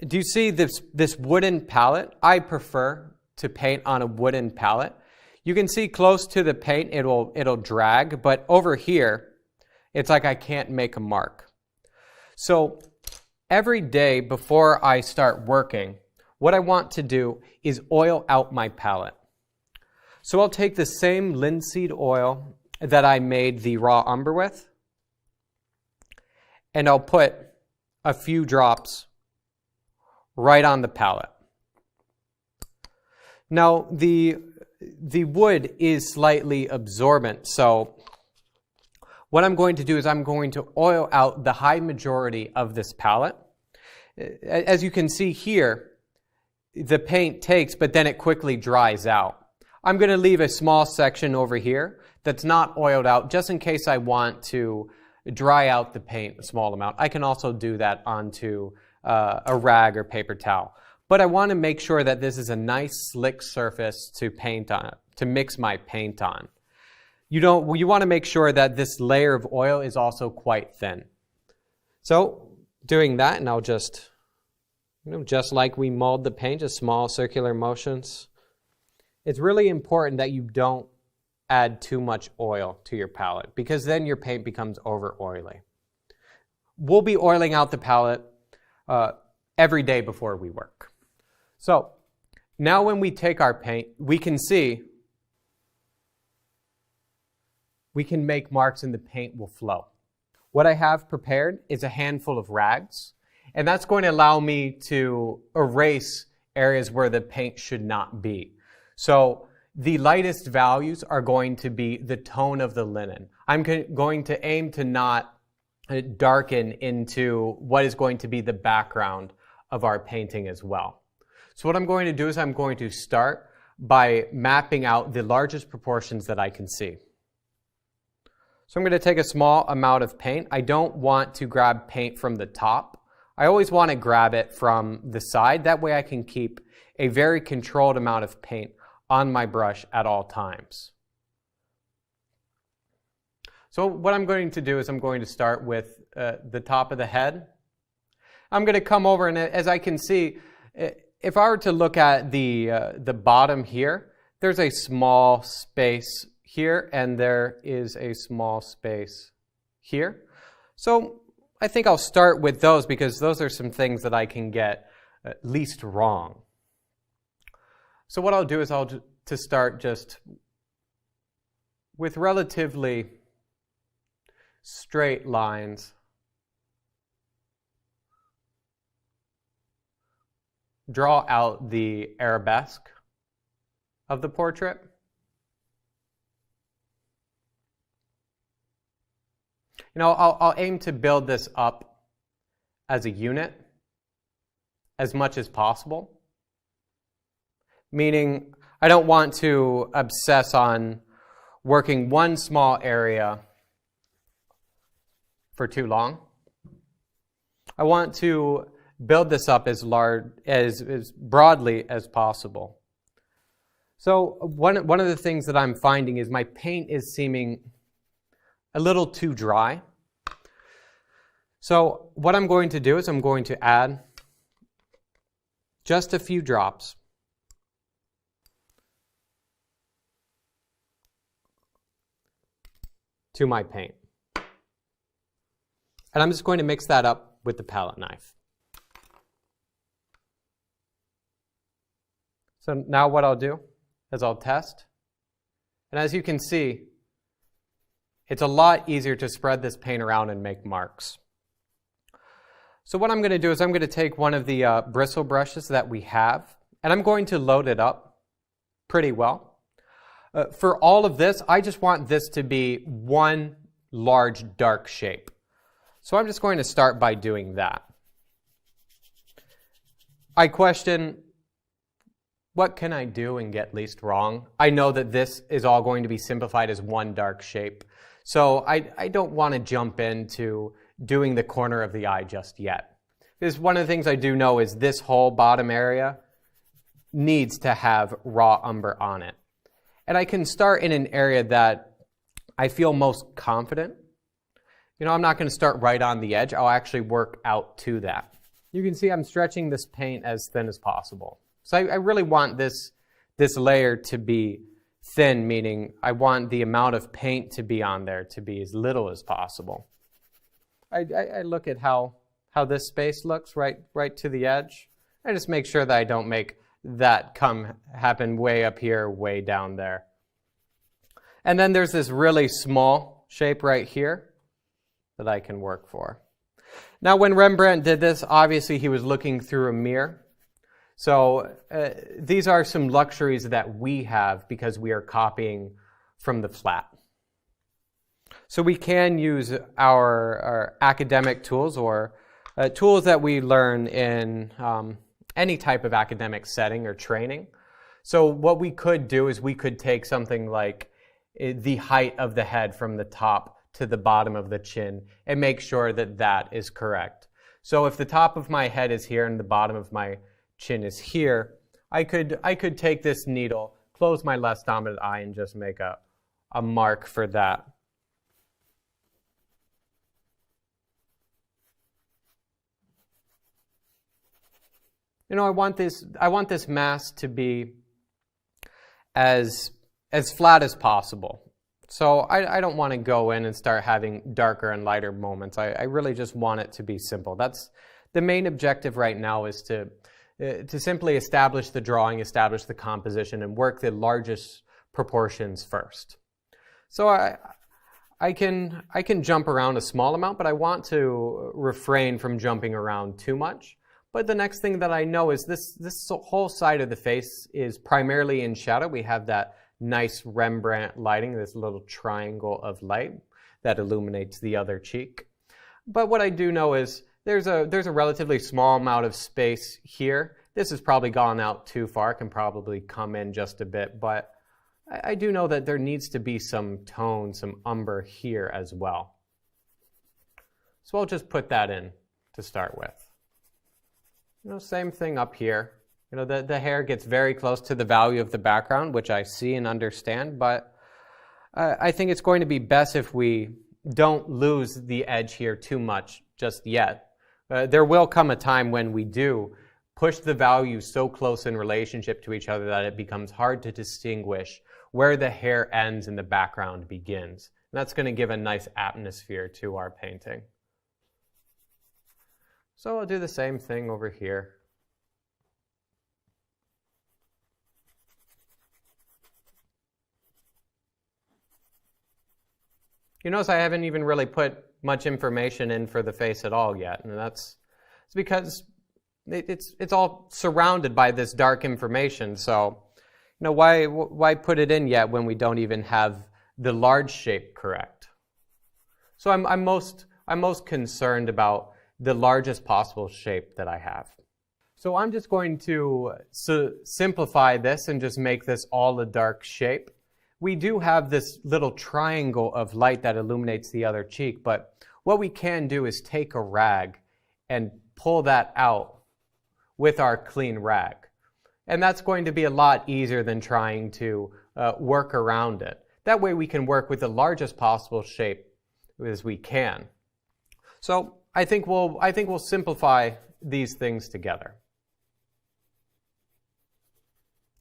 do you see this wooden palette? I prefer to paint on a wooden palette. You can see close to the paint, it'll drag, but over here, it's like I can't make a mark. So every day before I start working, what I want to do is oil out my palette. So I'll take the same linseed oil that I made the raw umber with, and I'll put a few drops right on the palette. Now, the wood is slightly absorbent, so what I'm going to do is I'm going to oil out the high majority of this palette. As you can see here, the paint takes, but then it quickly dries out. I'm going to leave a small section over here that's not oiled out, just in case I want to dry out the paint a small amount. I can also do that onto a rag or paper towel. But I want to make sure that this is a nice slick surface to paint on, to mix my paint on. You want to make sure that this layer of oil is also quite thin. So doing that, and I'll just, just like we mold the paint, just small circular motions. It's really important that you don't add too much oil to your palette because then your paint becomes over oily. We'll be oiling out the palette every day before we work. So now when we take our paint, we can see we can make marks and the paint will flow. What I have prepared is a handful of rags, and that's going to allow me to erase areas where the paint should not be. So the lightest values are going to be the tone of the linen. I'm going to aim to not darken into what is going to be the background of our painting as well. So what I'm going to do is I'm going to start by mapping out the largest proportions that I can see. So I'm going to take a small amount of paint. I don't want to grab paint from the top. I always want to grab it from the side. That way I can keep a very controlled amount of paint on my brush at all times. So what I'm going to do is I'm going to start with the top of the head. I'm going to come over, and as I can see, if I were to look at the bottom here, there's a small space here, and there is a small space here. So I think I'll start with those because those are some things that I can get at least wrong. So what I'll do is to start just with relatively straight lines. Draw out the arabesque. of the portrait. I'll aim to build this up as a unit as much as possible. Meaning, I don't want to obsess on working one small area for too long. I want to build this up as broadly as possible. So one of the things that I'm finding is my paint is seeming a little too dry. So what I'm going to do is I'm going to add just a few drops to my paint. And I'm just going to mix that up with the palette knife. So now what I'll do is I'll test. And as you can see, it's a lot easier to spread this paint around and make marks. So what I'm going to do is I'm going to take one of the bristle brushes that we have, and I'm going to load it up pretty well. For all of this, I just want this to be one large dark shape. So I'm just going to start by doing that. I question, what can I do and get least wrong? I know that this is all going to be simplified as one dark shape. So I don't want to jump into doing the corner of the eye just yet. Because one of the things I do know is this whole bottom area needs to have raw umber on it. And I can start in an area that I feel most confident. I'm not going to start right on the edge. I'll actually work out to that. You can see I'm stretching this paint as thin as possible. So I really want this layer to be thin, meaning I want the amount of paint to be on there to be as little as possible. I look at how this space looks right to the edge. I just make sure that I don't make that happen way up here, way down there. And then there's this really small shape right here that I can work for. Now when Rembrandt did this, obviously he was looking through a mirror. So these are some luxuries that we have because we are copying from the flat. So we can use our academic tools or tools that we learn in any type of academic setting or training. So what we could do is we could take something like the height of the head from the top to the bottom of the chin and make sure that that is correct. So if the top of my head is here and the bottom of my chin is here, I could take this needle, close my less dominant eye, and just make a mark for that. I want this mask to be as flat as possible. So I don't want to go in and start having darker and lighter moments. I really just want it to be simple. That's the main objective right now, is to simply establish the drawing, establish the composition, and work the largest proportions first. So I can jump around a small amount, but I want to refrain from jumping around too much. But the next thing that I know is this whole side of the face is primarily in shadow. We have that nice Rembrandt lighting, this little triangle of light that illuminates the other cheek. But what I do know is there's a relatively small amount of space here. This has probably gone out too far, can probably come in just a bit, but I do know that there needs to be some tone, some umber here as well. So I'll just put that in to start with. Same thing up here. The hair gets very close to the value of the background, which I see and understand, but I think it's going to be best if we don't lose the edge here too much just yet. There will come a time when we do push the values so close in relationship to each other that it becomes hard to distinguish where the hair ends and the background begins. And that's going to give a nice atmosphere to our painting. So I'll do the same thing over here. You notice I haven't even really put much information in for the face at all yet, and it's because it's all surrounded by this dark information. So, why put it in yet when we don't even have the large shape correct? So I'm most concerned about the largest possible shape that I have. So I'm just going to simplify this and just make this all a dark shape. We do have this little triangle of light that illuminates the other cheek, but what we can do is take a rag and pull that out with our clean rag. And that's going to be a lot easier than trying to work around it. That way we can work with the largest possible shape as we can. So I think we'll simplify these things together.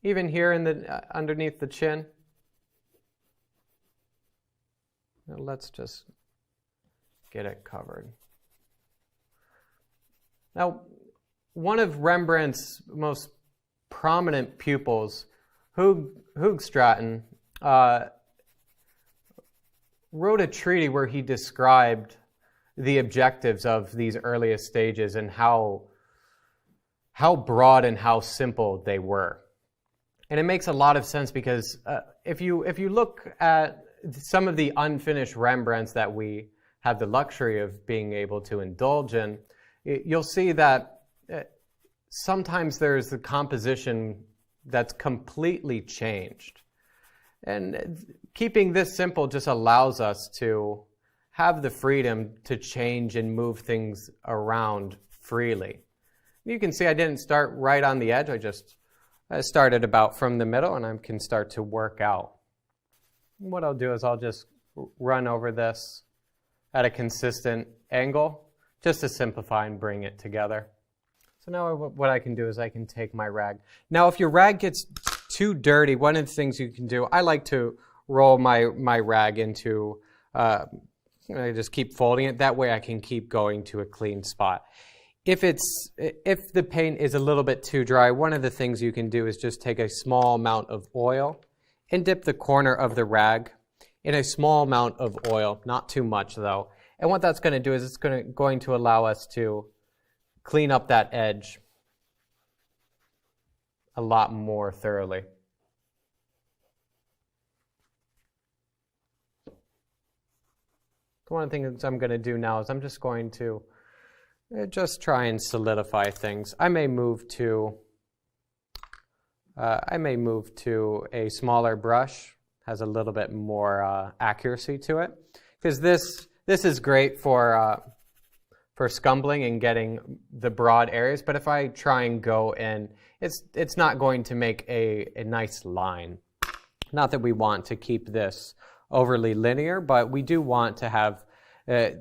Even here in the underneath the chin. Now let's just get it covered. Now, one of Rembrandt's most prominent pupils, Hoogstraten, wrote a treatise where he described the objectives of these earliest stages and how broad and how simple they were. And it makes a lot of sense because if you look at some of the unfinished Rembrandts that we have the luxury of being able to indulge in, you'll see that sometimes there's the composition that's completely changed. And keeping this simple just allows us to have the freedom to change and move things around freely. You can see I didn't start right on the edge. I started about from the middle, and I can start to work out. What I'll do is I'll just run over this at a consistent angle just to simplify and bring it together. So now what I can do is I can take my rag. Now if your rag gets too dirty, one of the things you can do, I like to roll my rag into, I just keep folding it. That way I can keep going to a clean spot. If the paint is a little bit too dry, one of the things you can do is just take a small amount of oil and dip the corner of the rag in a small amount of oil, not too much though. And what that's going to do is it's going to allow us to clean up that edge a lot more thoroughly. One of the things I'm going to do now is I'm just going to just try and solidify things. I may move to a smaller brush, has a little bit more accuracy to it, because this is great for scumbling and getting the broad areas. But if I try and go in, it's not going to make a nice line. Not that we want to keep this overly linear, but we do want to have a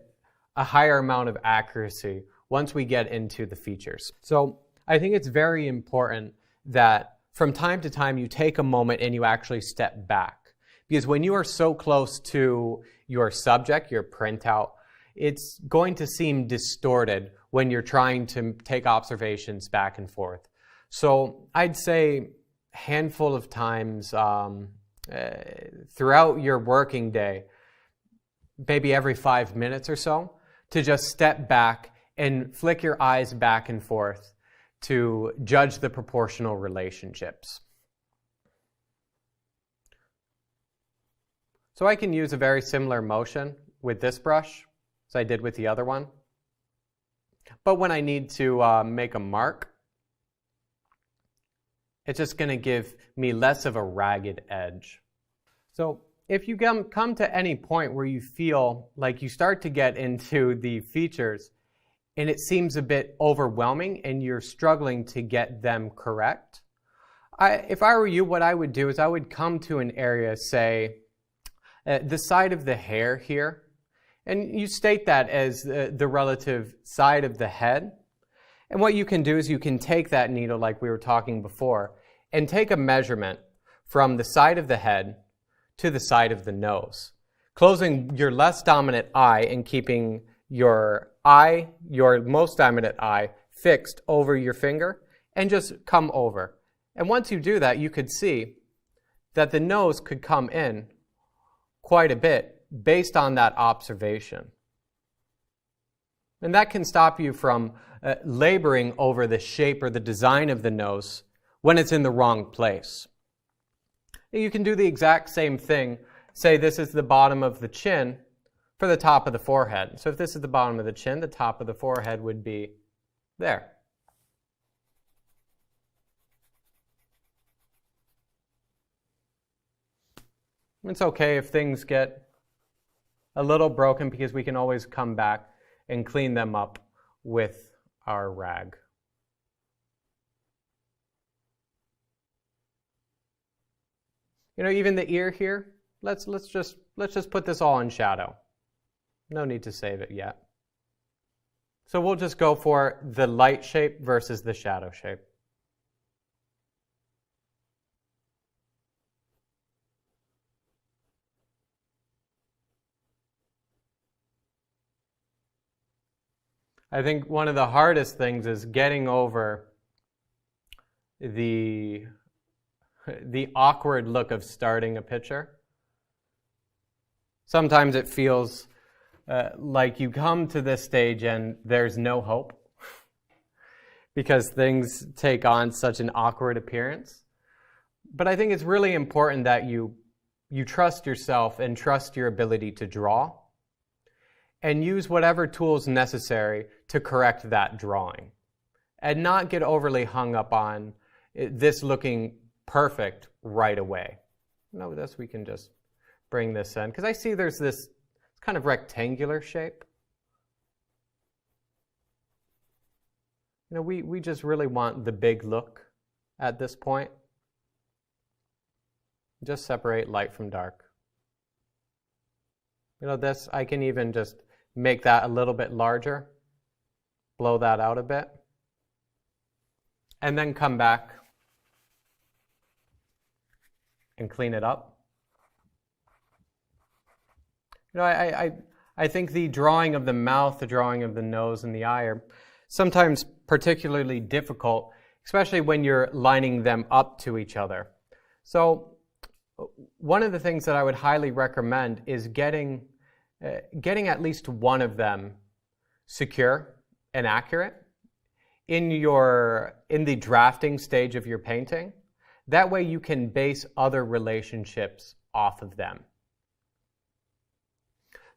higher amount of accuracy once we get into the features. So I think it's very important that from time to time you take a moment and you actually step back. Because when you are so close to your subject, your printout, it's going to seem distorted when you're trying to take observations back and forth. So I'd say a handful of times throughout your working day, maybe every 5 minutes or so, to just step back and flick your eyes back and forth to judge the proportional relationships. So I can use a very similar motion with this brush as I did with the other one. But when I need to make a mark, it's just going to give me less of a ragged edge. So if you come to any point where you feel like you start to get into the features and it seems a bit overwhelming and you're struggling to get them correct, if I were you, what I would do is I would come to an area, say, the side of the hair here, and you state that as the relative side of the head. And what you can do is you can take that needle like we were talking before and take a measurement from the side of the head to the side of the nose, closing your less dominant eye and keeping your most dominant eye, fixed over your finger, and just come over. And once you do that, you could see that the nose could come in quite a bit based on that observation. And that can stop you from laboring over the shape or the design of the nose when it's in the wrong place. You can do the exact same thing. Say this is the bottom of the chin for the top of the forehead. So if this is the bottom of the chin, the top of the forehead would be there. It's okay if things get a little broken because we can always come back and clean them up with our rag. You know, even the ear here, let's just put this all in shadow. No need to save it yet. So we'll just go for the light shape versus the shadow shape. I think one of the hardest things is getting over the awkward look of starting a picture. Sometimes it feels like you come to this stage and there's no hope because things take on such an awkward appearance. But I think it's really important that you trust yourself and trust your ability to draw and use whatever tools necessary to correct that drawing and not get overly hung up on this looking perfect right away. No, this we can just bring this in because I see there's this kind of rectangular shape. You know, we just really want the big look at this point. Just separate light from dark. You know, this, I can even just make that a little bit larger, blow that out a bit, and then come back and clean it up. You know, I think the drawing of the mouth, the drawing of the nose and the eye are sometimes particularly difficult, especially when you're lining them up to each other. So one of the things that I would highly recommend is getting at least one of them secure and accurate in the drafting stage of your painting. That way you can base other relationships off of them.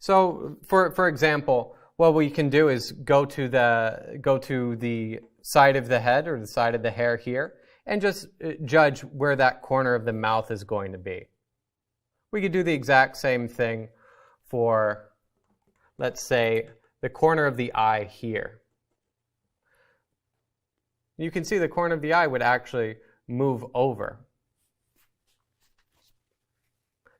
So for example, what we can do is go to the side of the head or the side of the hair here and just judge where that corner of the mouth is going to be. We could do the exact same thing for, let's say, the corner of the eye here. You can see the corner of the eye would actually move over.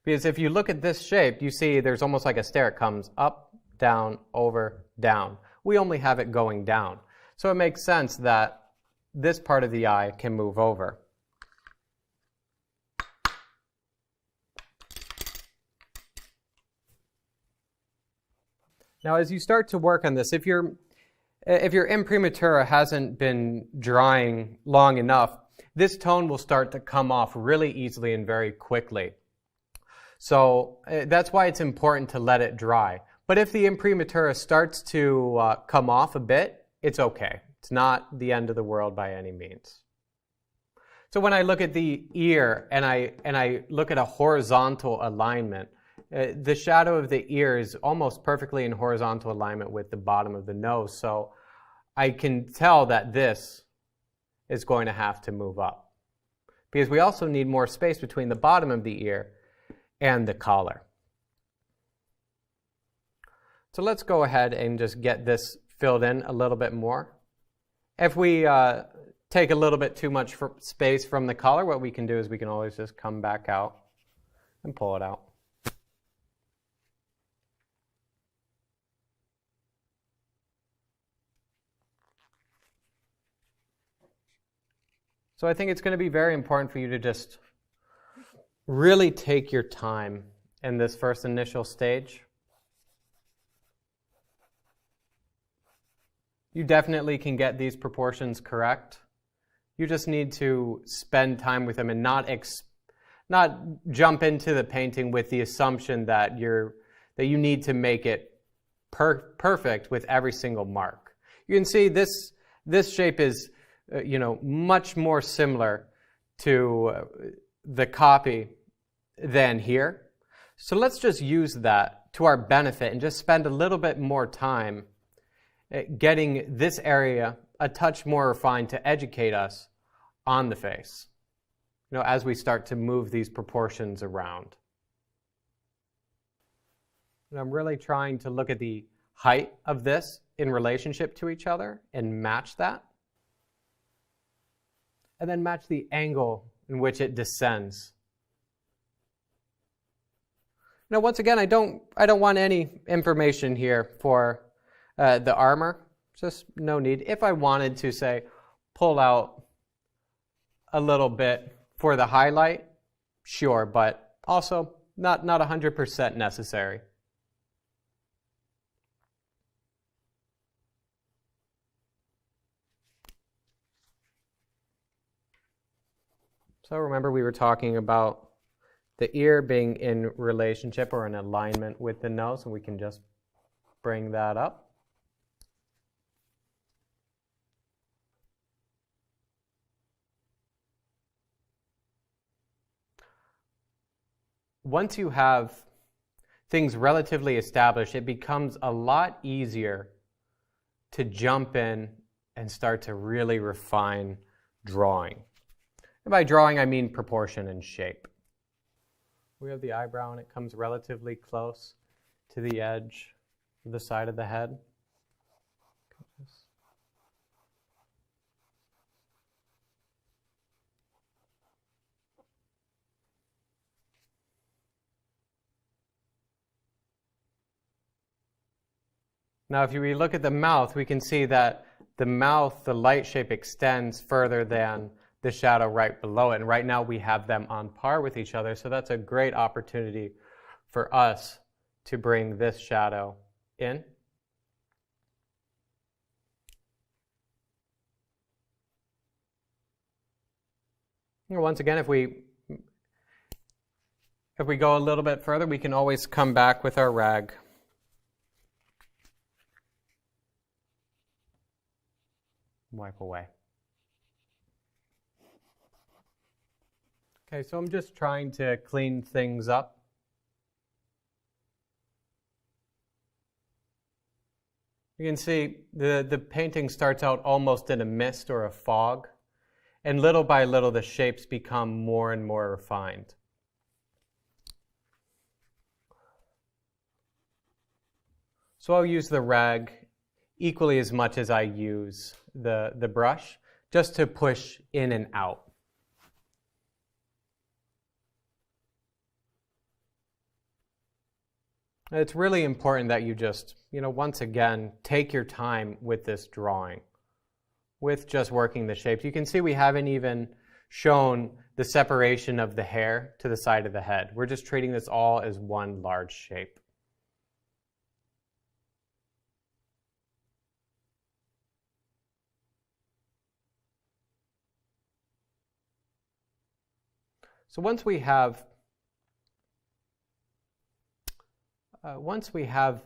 Because if you look at this shape, you see there's almost like a stair. It comes up, down, over, down. We only have it going down. So it makes sense that this part of the eye can move over. Now, as you start to work on this, if your imprimatura hasn't been drying long enough, this tone will start to come off really easily and very quickly. So that's why it's important to let it dry. But if the imprimatura starts to come off a bit, it's okay. It's not the end of the world by any means. So when I look at the ear and I look at a horizontal alignment, the shadow of the ear is almost perfectly in horizontal alignment with the bottom of the nose. So I can tell that this is going to have to move up. Because we also need more space between the bottom of the ear and the collar. So let's go ahead and just get this filled in a little bit more. If we take a little bit too much space from the collar, what we can do is we can always just come back out and pull it out. So I think it's going to be very important for you to just really take your time in this first initial stage. You definitely can get these proportions correct. You just need to spend time with them and not jump into the painting with the assumption that you need to make it perfect with every single mark. You can see this shape is much more similar to the copy than here. So let's just use that to our benefit and just spend a little bit more time getting this area a touch more refined to educate us on the face, as we start to move these proportions around. And I'm really trying to look at the height of this in relationship to each other and match that. And then match the angle in which it descends. Now, once again, I don't want any information here for the armor. Just no need. If I wanted to, say, pull out a little bit for the highlight, sure, but also not 100% necessary. So remember, we were talking about the ear being in relationship or in alignment with the nose, and we can just bring that up. Once you have things relatively established, it becomes a lot easier to jump in and start to really refine drawing. And by drawing, I mean proportion and shape. We have the eyebrow, and it comes relatively close to the edge of the side of the head. Now, if we look at the mouth, we can see that the mouth, the light shape extends further than the shadow right below it. And right now we have them on par with each other. So that's a great opportunity for us to bring this shadow in. And once again, if we go a little bit further, we can always come back with our rag. Wipe away. Okay, so I'm just trying to clean things up. You can see the painting starts out almost in a mist or a fog, and little by little the shapes become more and more refined. So I'll use the rag equally as much as I use the brush, just to push in and out. It's really important that you just, once again, take your time with this drawing, with just working the shapes. You can see we haven't even shown the separation of the hair to the side of the head. We're just treating this all as one large shape. So once we have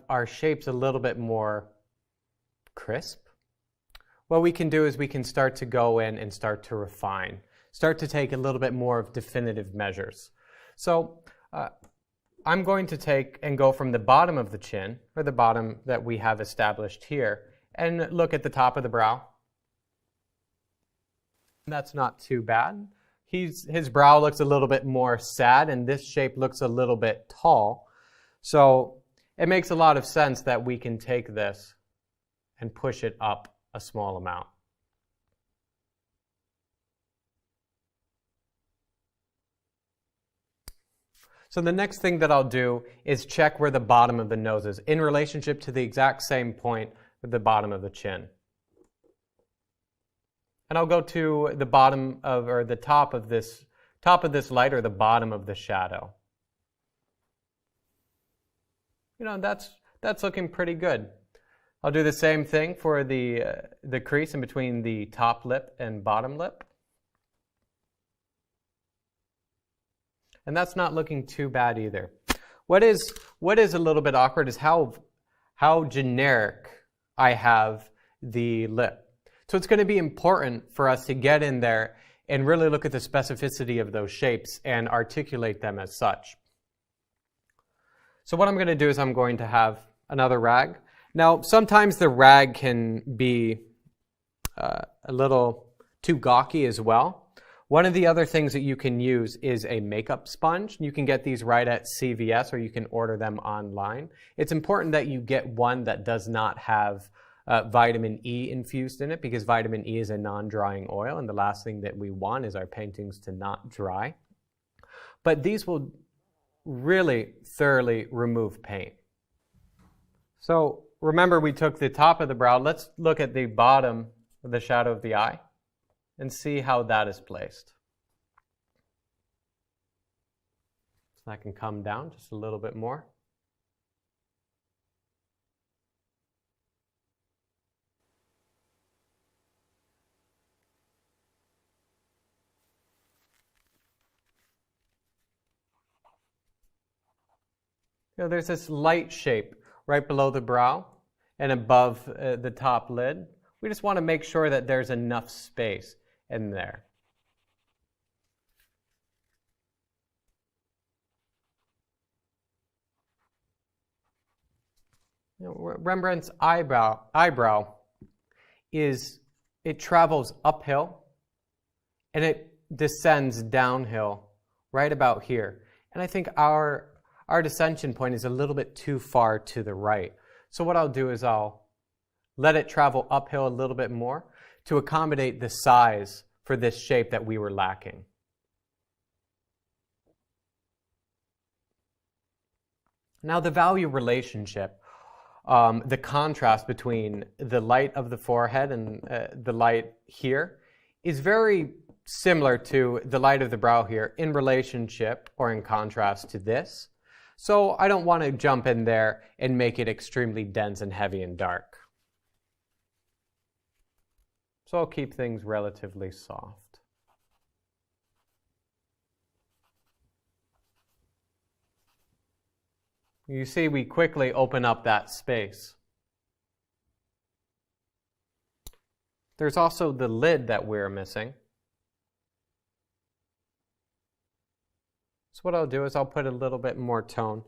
our shapes a little bit more crisp, what we can do is we can start to go in and start to refine, start to take a little bit more of definitive measures. So I'm going to take and go from the bottom of the chin, or the bottom that we have established here, and look at the top of the brow. That's not too bad. His brow looks a little bit more sad, and this shape looks a little bit tall. So it makes a lot of sense that we can take this and push it up a small amount. So the next thing that I'll do is check where the bottom of the nose is in relationship to the exact same point with the bottom of the chin. And I'll go to the bottom of, or the top of this light, or the bottom of the shadow. That's looking pretty good. I'll do the same thing for the crease in between the top lip and bottom lip. And that's not looking too bad either. What is a little bit awkward is how generic I have the lip. So it's going to be important for us to get in there and really look at the specificity of those shapes and articulate them as such. So what I'm going to do is I'm going to have another rag. Now, sometimes the rag can be a little too gawky as well. One of the other things that you can use is a makeup sponge. You can get these right at CVS, or you can order them online. It's important that you get one that does not have vitamin E infused in it, because vitamin E is a non-drying oil, and the last thing that we want is our paintings to not dry. But these will really thoroughly remove paint. So remember, we took the top of the brow. Let's look at the bottom of the shadow of the eye and see how that is placed. So that can come down just a little bit more. You know, there's this light shape right below the brow and above the top lid. We just want to make sure that there's enough space in there. You know, Rembrandt's eyebrow it travels uphill and it descends downhill right about here. And I think our descension point is a little bit too far to the right. So what I'll do is I'll let it travel uphill a little bit more to accommodate the size for this shape that we were lacking. Now the value relationship, the contrast between the light of the forehead and the light here is very similar to the light of the brow here in relationship or in contrast to this. So I don't want to jump in there and make it extremely dense and heavy and dark. So I'll keep things relatively soft. You see, we quickly open up that space. There's also the lid that we're missing. So what I'll do is I'll put a little bit more tone.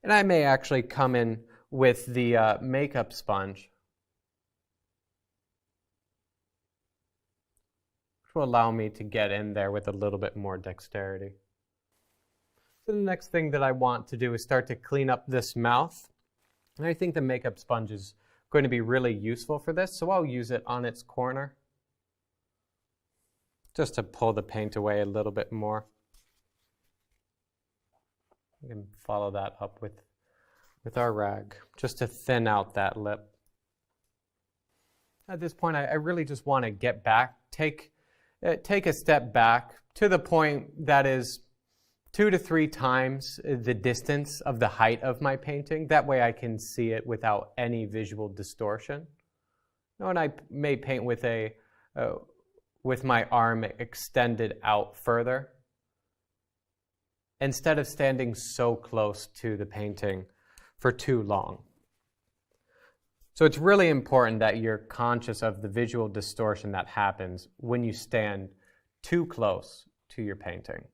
And I may actually come in with the makeup sponge, which will allow me to get in there with a little bit more dexterity. So the next thing that I want to do is start to clean up this mouth. And I think the makeup sponge is going to be really useful for this, so I'll use it on its corner just to pull the paint away a little bit more. We can follow that up with our rag just to thin out that lip. At this point, I really just want to get back, take a step back to the point that is 2 to 3 times the distance of the height of my painting. That way I can see it without any visual distortion. And I may paint with my arm extended out further, instead of standing so close to the painting for too long. So it's really important that you're conscious of the visual distortion that happens when you stand too close to your painting.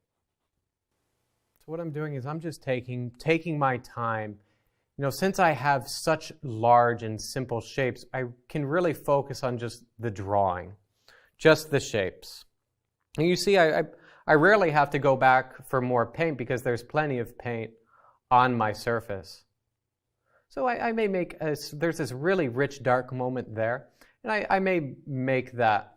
So what I'm doing is I'm just taking my time. You know, since I have such large and simple shapes, I can really focus on just the drawing, just the shapes. And you see, I rarely have to go back for more paint because there's plenty of paint on my surface. So I may make, there's this really rich dark moment there, and I may make that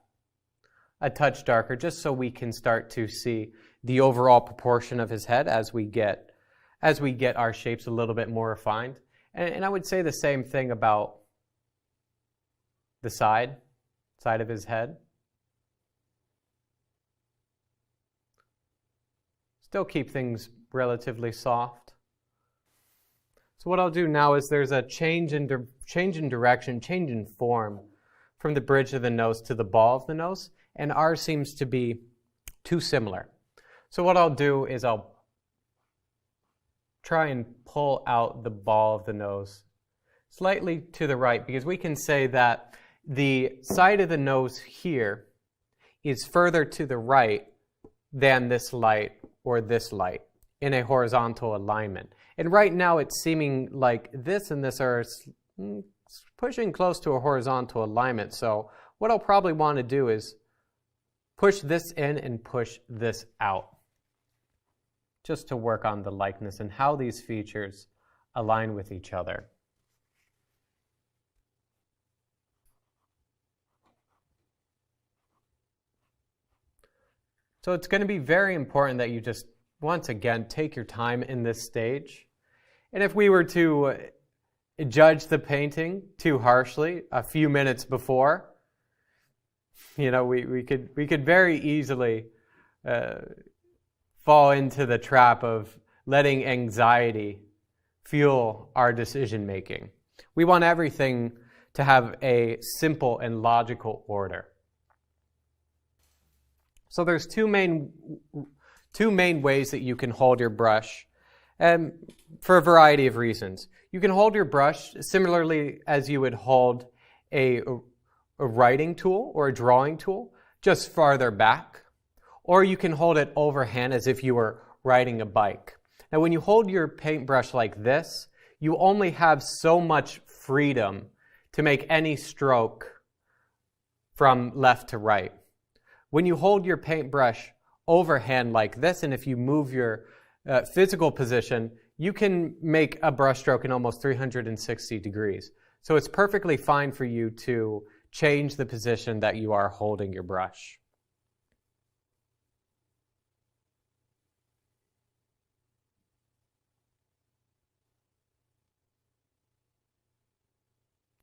a touch darker just so we can start to see the overall proportion of his head as we get our shapes a little bit more refined. And I would say the same thing about the side of his head. Still keep things relatively soft. So what I'll do now is there's a change in direction, change in form from the bridge of the nose to the ball of the nose, and ours seems to be too similar. So what I'll do is I'll try and pull out the ball of the nose slightly to the right, because we can say that the side of the nose here is further to the right than this light or this light in a horizontal alignment. And right now it's seeming like this and this are pushing close to a horizontal alignment. So what I'll probably want to do is push this in and push this out, just to work on the likeness and how these features align with each other. So it's going to be very important that you just, once again, take your time in this stage. And if we were to judge the painting too harshly a few minutes before, we could very easily fall into the trap of letting anxiety fuel our decision making. We want everything to have a simple and logical order. So there's two main ways that you can hold your brush, and for a variety of reasons. You can hold your brush similarly as you would hold a writing tool or a drawing tool, just farther back. Or you can hold it overhand as if you were riding a bike. Now when you hold your paintbrush like this, you only have so much freedom to make any stroke from left to right. When you hold your paintbrush overhand like this, and if you move your physical position, you can make a brush stroke in almost 360 degrees. So it's perfectly fine for you to change the position that you are holding your brush.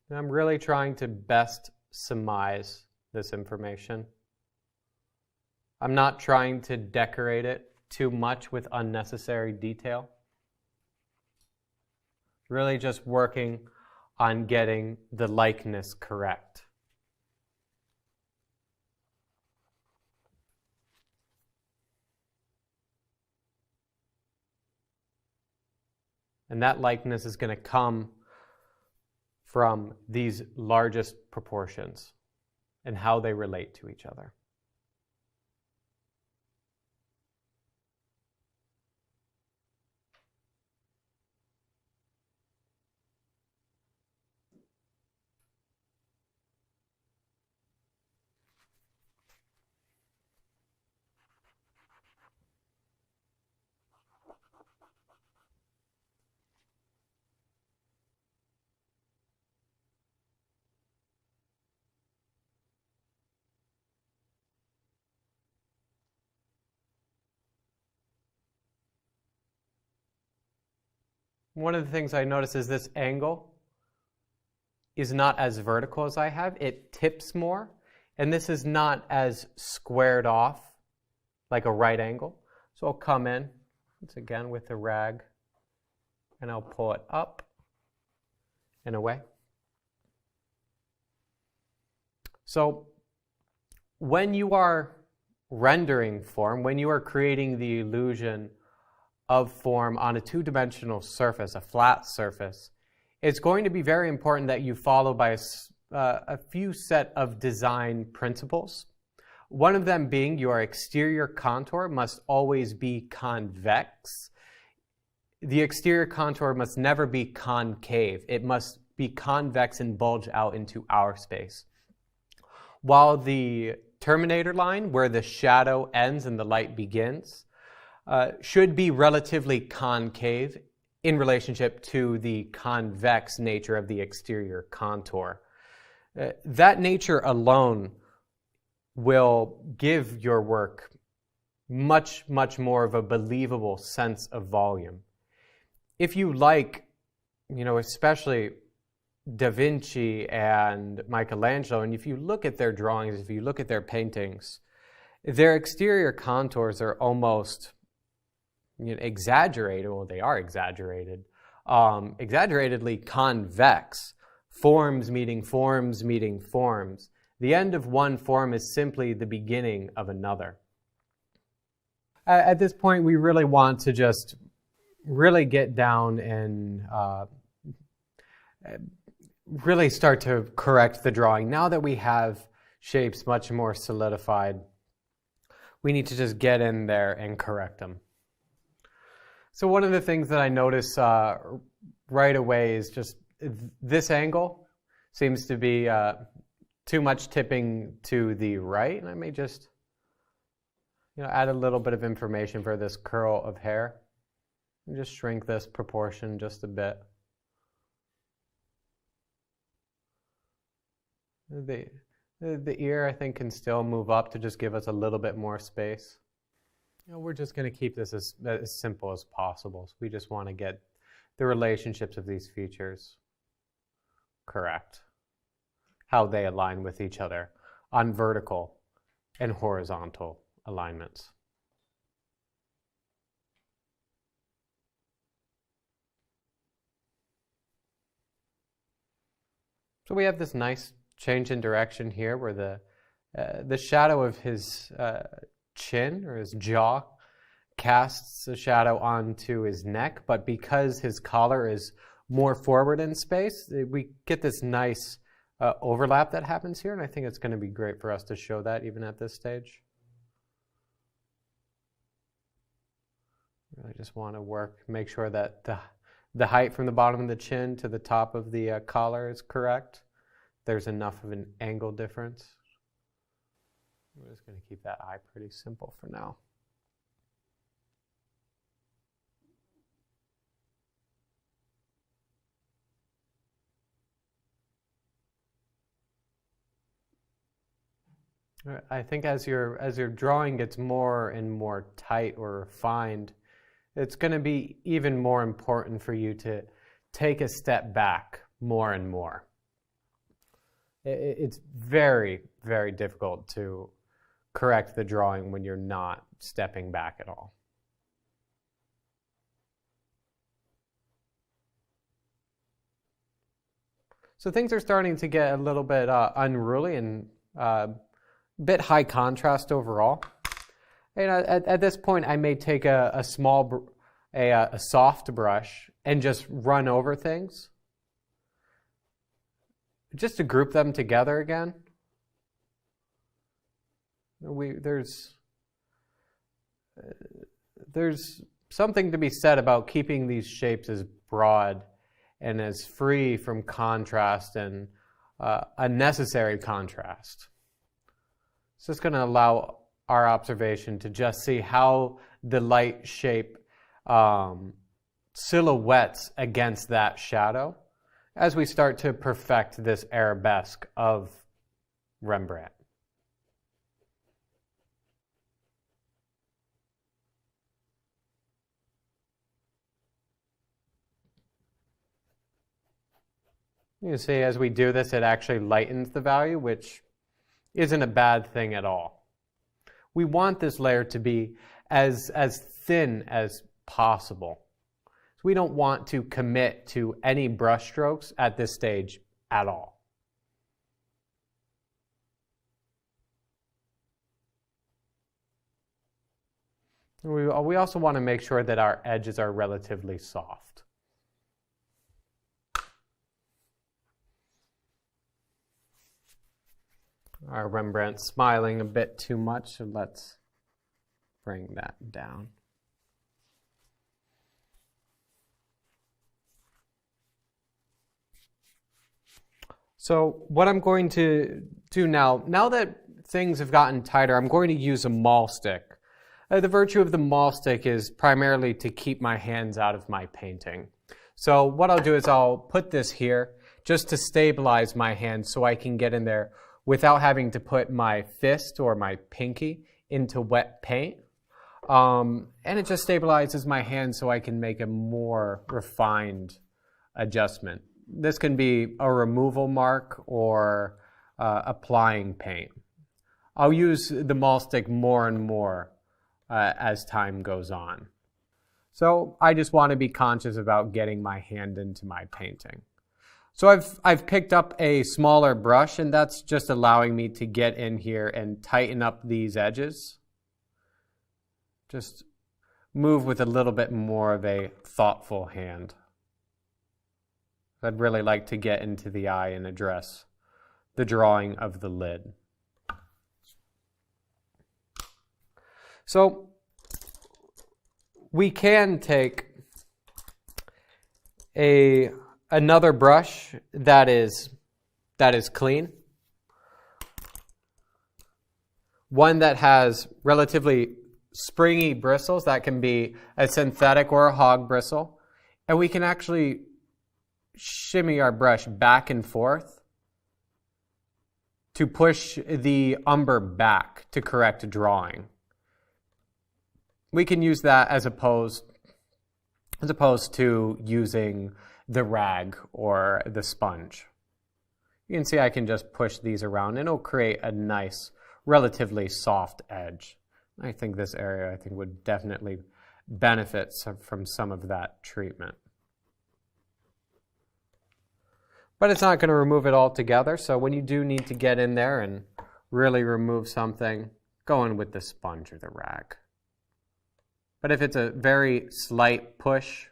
And I'm really trying to best surmise this information. I'm not trying to decorate it too much with unnecessary detail. Really just working on getting the likeness correct. And that likeness is going to come from these largest proportions and how they relate to each other. One of the things I notice is this angle is not as vertical as I have. It tips more, and this is not as squared off like a right angle. So I'll come in, once again, with the rag, and I'll pull it up and away. So when you are rendering form, when you are creating the illusion of form on a two-dimensional surface, a flat surface, it's going to be very important that you follow by a few set of design principles. One of them being your exterior contour must always be convex. The exterior contour must never be concave. It must be convex and bulge out into our space. While the terminator line, where the shadow ends and the light begins, should be relatively concave in relationship to the convex nature of the exterior contour. That nature alone will give your work much, much more of a believable sense of volume. If you like, especially Da Vinci and Michelangelo, and if you look at their drawings, if you look at their paintings, their exterior contours are almost exaggerated. Well, they are exaggeted. Exaggeratedly convex. Forms meeting forms meeting forms. The end of one form is simply the beginning of another. At this point, we really want to just really get down and really start to correct the drawing. Now that we have shapes much more solidified, we need to just get in there and correct them. So one of the things that I notice right away is just this angle seems to be too much tipping to the right, and I may just add a little bit of information for this curl of hair and just shrink this proportion just a bit. The ear, I think, can still move up to just give us a little bit more space. We're just going to keep this as simple as possible. So we just want to get the relationships of these features correct, how they align with each other on vertical and horizontal alignments. So we have this nice change in direction here where the shadow of his chin or his jaw casts a shadow onto his neck, but because his collar is more forward in space, we get this nice overlap that happens here, and I think it's going to be great for us to show that even at this stage. I just want to make sure that the height from the bottom of the chin to the top of the collar is correct. There's enough of an angle difference. We're just going to keep that eye pretty simple for now. I think as your drawing gets more and more tight or refined, it's going to be even more important for you to take a step back more and more. It's very, very difficult to correct the drawing when you're not stepping back at all. So things are starting to get a little bit unruly and a bit high contrast overall. And at this point, I may take a soft brush and just run over things, just to group them together again. There's something to be said about keeping these shapes as broad and as free from contrast and unnecessary contrast. It's just going to allow our observation to just see how the light shape silhouettes against that shadow as we start to perfect this arabesque of Rembrandt. You see, as we do this, it actually lightens the value, which isn't a bad thing at all. We want this layer to be as thin as possible. So we don't want to commit to any brush strokes at this stage at all. We also want to make sure that our edges are relatively soft. Our Rembrandt's smiling a bit too much, so let's bring that down. So what I'm going to do now that things have gotten tighter, I'm going to use a maul stick. The virtue of the maul stick is primarily to keep my hands out of my painting. So what I'll do is I'll put this here just to stabilize my hand so I can get in there without having to put my fist or my pinky into wet paint. And it just stabilizes my hand so I can make a more refined adjustment. This can be a removal mark or applying paint. I'll use the maul stick more and more as time goes on. So I just want to be conscious about getting my hand into my painting. So I've picked up a smaller brush, and that's just allowing me to get in here and tighten up these edges. Just move with a little bit more of a thoughtful hand. I'd really like to get into the eye and address the drawing of the lid. So we can take another brush that is clean, one that has relatively springy bristles. That can be a synthetic or a hog bristle, and we can actually shimmy our brush back and forth to push the umber back to correct drawing. We can use that as opposed to using the rag or the sponge. You can see I can just push these around and it'll create a nice, relatively soft edge. I think this area would definitely benefit from some of that treatment. But it's not going to remove it altogether, so when you do need to get in there and really remove something, go in with the sponge or the rag. But if it's a very slight push,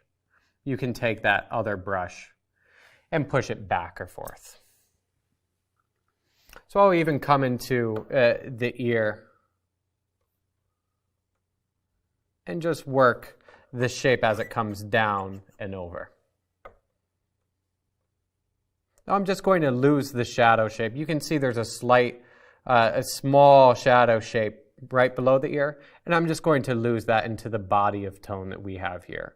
you can take that other brush and push it back or forth. So I'll even come into the ear and just work the shape as it comes down and over. Now I'm just going to lose the shadow shape. You can see there's a small shadow shape right below the ear, and I'm just going to lose that into the body of tone that we have here.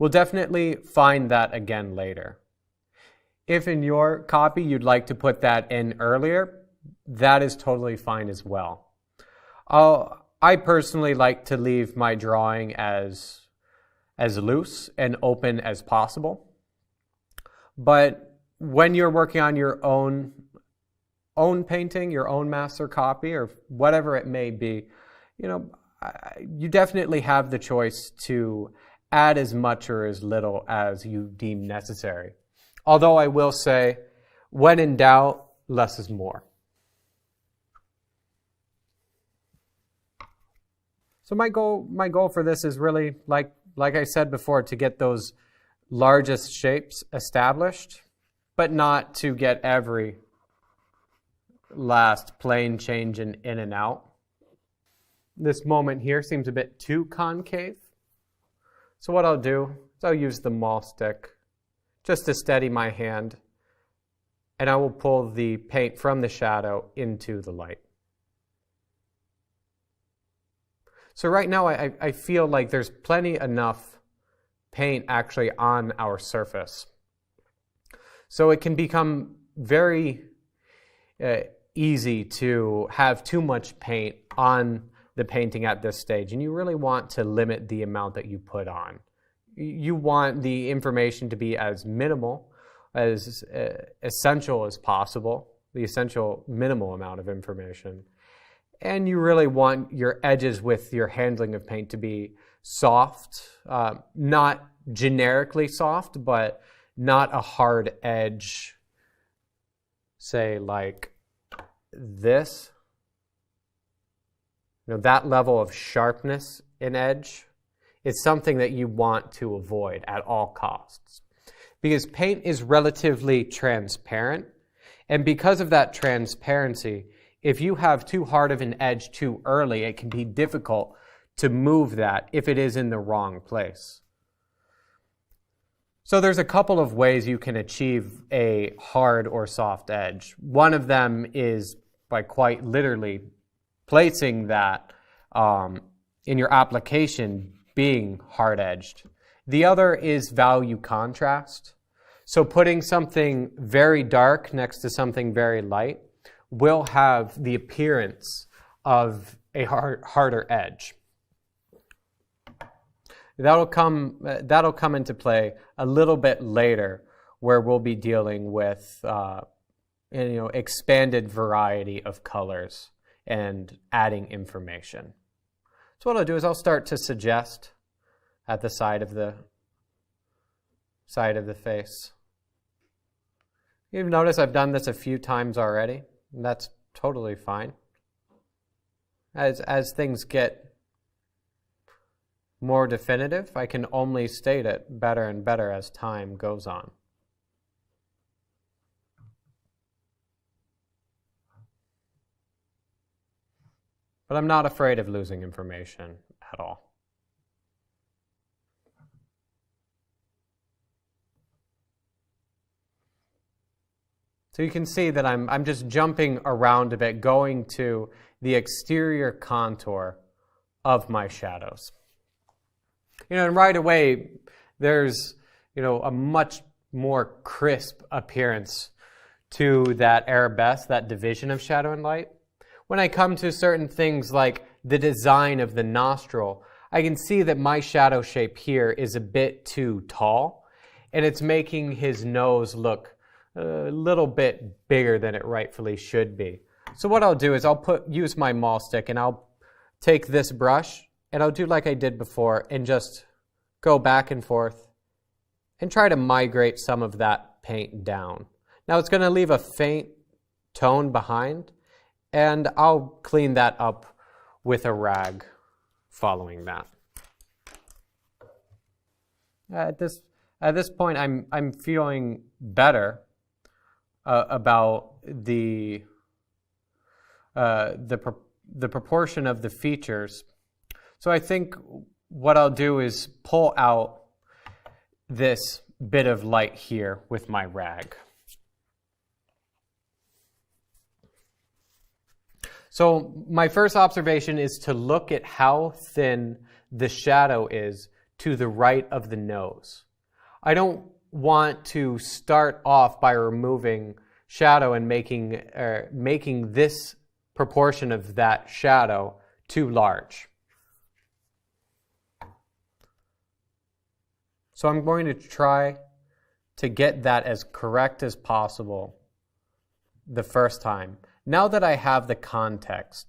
We'll definitely find that again later. If in your copy you'd like to put that in earlier, that is totally fine as well. I personally like to leave my drawing as loose and open as possible. But when you're working on your own painting, your own master copy, or whatever it may be, you definitely have the choice to add as much or as little as you deem necessary. Although I will say, when in doubt, less is more. So my goal for this is really, like I said before, to get those largest shapes established, but not to get every last plane change in and out. This moment here seems a bit too concave. So what I'll do is I'll use the maul stick just to steady my hand, and I will pull the paint from the shadow into the light. So right now I feel like there's plenty enough paint actually on our surface. So it can become very easy to have too much paint on the painting at this stage, and you really want to limit the amount that you put on. You want the information to be as minimal, as essential as possible, the essential minimal amount of information. And you really want your edges with your handling of paint to be soft, not generically soft, but not a hard edge, say like this. That level of sharpness in edge is something that you want to avoid at all costs. Because paint is relatively transparent, and because of that transparency, if you have too hard of an edge too early, it can be difficult to move that if it is in the wrong place. So there's a couple of ways you can achieve a hard or soft edge. One of them is by quite literally placing that in your application being hard-edged. The other is value contrast. So putting something very dark next to something very light will have the appearance of a harder edge. That'll come into play a little bit later, where we'll be dealing with expanded variety of colors and adding information. So what I'll do is I'll start to suggest at the side of the face. You've noticed I've done this a few times already. And that's totally fine. As things get more definitive, I can only state it better and better as time goes on. but I'm not afraid of losing information at all. So you can see that I'm just jumping around a bit, going to the exterior contour of my shadows. And right away, there's, a much more crisp appearance to that arabesque, that division of shadow and light. When I come to certain things like the design of the nostril, I can see that my shadow shape here is a bit too tall, and it's making his nose look a little bit bigger than it rightfully should be. So what I'll do is use my maul stick, and I'll take this brush and I'll do like I did before and just go back and forth and try to migrate some of that paint down. Now it's going to leave a faint tone behind, and I'll clean that up with a rag following that. At this point, I'm feeling better about the proportion of the features. So I think what I'll do is pull out this bit of light here with my rag. So my first observation is to look at how thin the shadow is to the right of the nose. I don't want to start off by removing shadow and making this proportion of that shadow too large. So I'm going to try to get that as correct as possible the first time, now that I have the context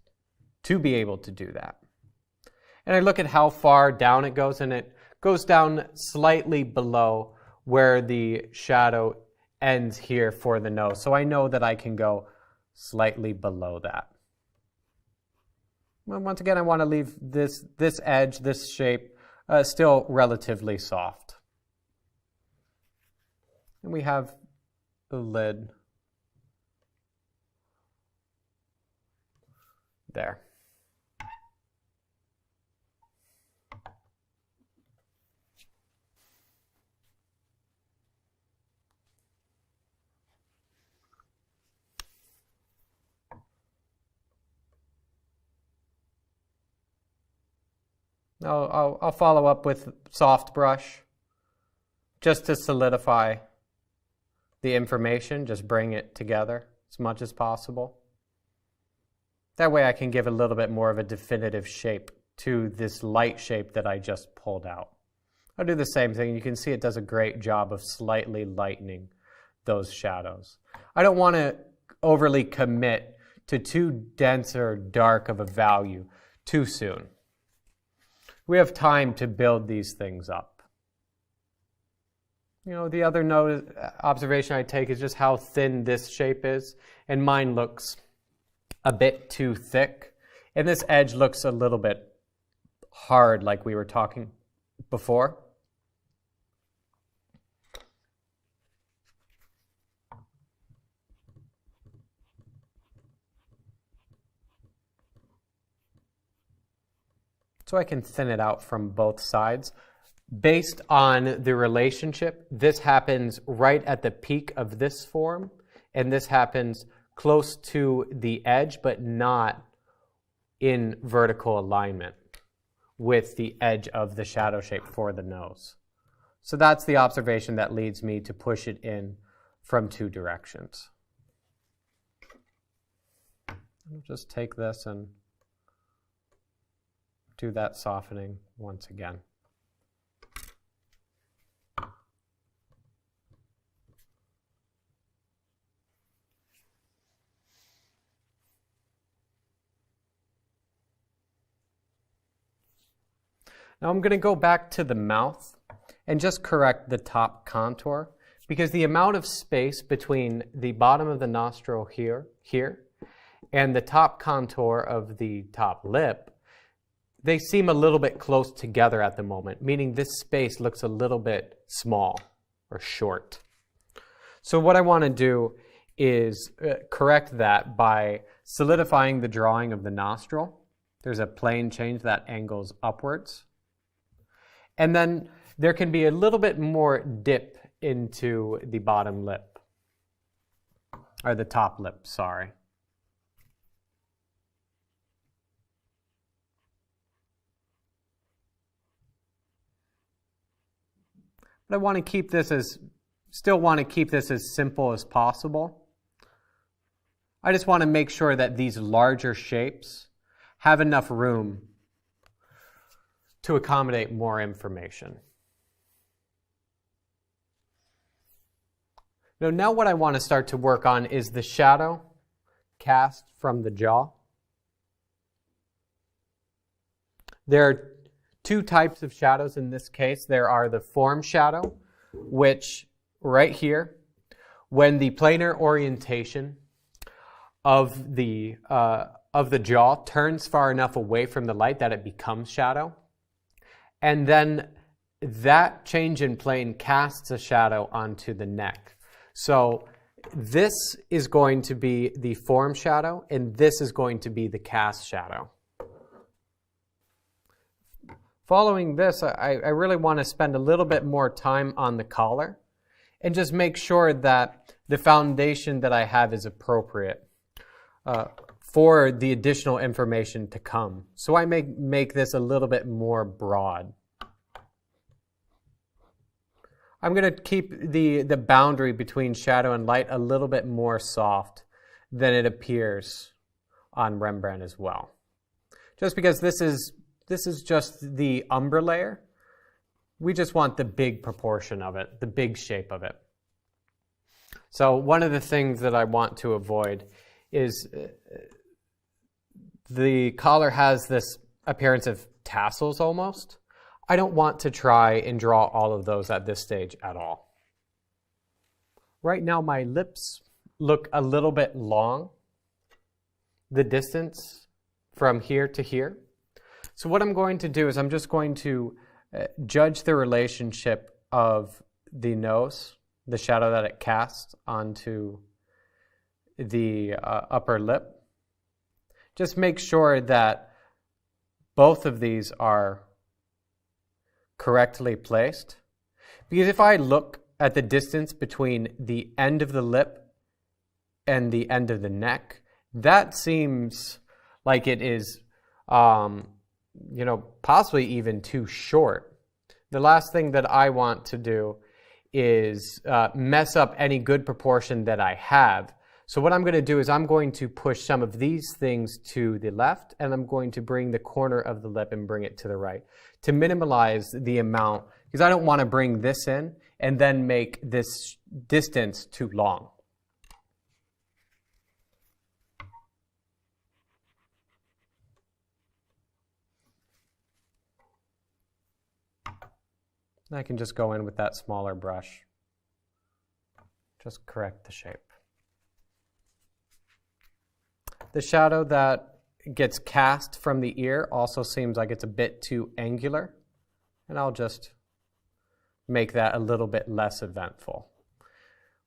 to be able to do that. And I look at how far down it goes, and it goes down slightly below where the shadow ends here for the nose. So I know that I can go slightly below that. Well, once again, I want to leave this edge, this shape, still relatively soft. And we have the lid there. Now I'll follow up with soft brush just to solidify the information, just bring it together as much as possible. That way I can give a little bit more of a definitive shape to this light shape that I just pulled out. I'll do the same thing. You can see it does a great job of slightly lightening those shadows. I don't want to overly commit to too dense or dark of a value too soon. We have time to build these things up. The other observation I take is just how thin this shape is, and mine looks a bit too thick, and this edge looks a little bit hard like we were talking before. So I can thin it out from both sides. Based on the relationship, this happens right at the peak of this form, and this happens close to the edge, but not in vertical alignment with the edge of the shadow shape for the nose. So that's the observation that leads me to push it in from two directions. I'll just take this and do that softening once again. Now I'm going to go back to the mouth and just correct the top contour, because the amount of space between the bottom of the nostril here, and the top contour of the top lip, they seem a little bit close together at the moment, meaning this space looks a little bit small or short. So what I want to do is correct that by solidifying the drawing of the nostril There's a plane change that angles upwards. And then there can be a little bit more dip into the bottom lip, or the top lip, sorry. But I want to keep this still want to keep this as simple as possible. I just want to make sure that these larger shapes have enough room to accommodate more information. Now what I want to start to work on is the shadow cast from the jaw. There are two types of shadows in this case. There are the form shadow, which right here, when the planar orientation of the jaw turns far enough away from the light that it becomes shadow. And then that change in plane casts a shadow onto the neck. So this is going to be the form shadow, and this is going to be the cast shadow. Following this, I really want to spend a little bit more time on the collar and just make sure that the foundation that I have is appropriate for the additional information to come. So I make this a little bit more broad. I'm going to keep the boundary between shadow and light a little bit more soft than it appears on Rembrandt as well. Just because this is just the umber layer, we just want the big proportion of it, the big shape of it. So one of the things that I want to avoid is the collar has this appearance of tassels almost. I don't want to try and draw all of those at this stage at all. Right now my lips look a little bit long, the distance from here to here. So what I'm going to do is I'm just going to judge the relationship of the nose, the shadow that it casts onto the upper lip. Just make sure that both of these are correctly placed. Because if I look at the distance between the end of the lip and the end of the neck, that seems like it is possibly even too short. The last thing that I want to do is mess up any good proportion that I have. So what I'm going to do is I'm going to push some of these things to the left, and I'm going to bring the corner of the lip and bring it to the right to minimize the amount, because I don't want to bring this in and then make this distance too long. I can just go in with that smaller brush. Just correct the shape. The shadow that gets cast from the ear also seems like it's a bit too angular, and I'll just make that a little bit less eventful.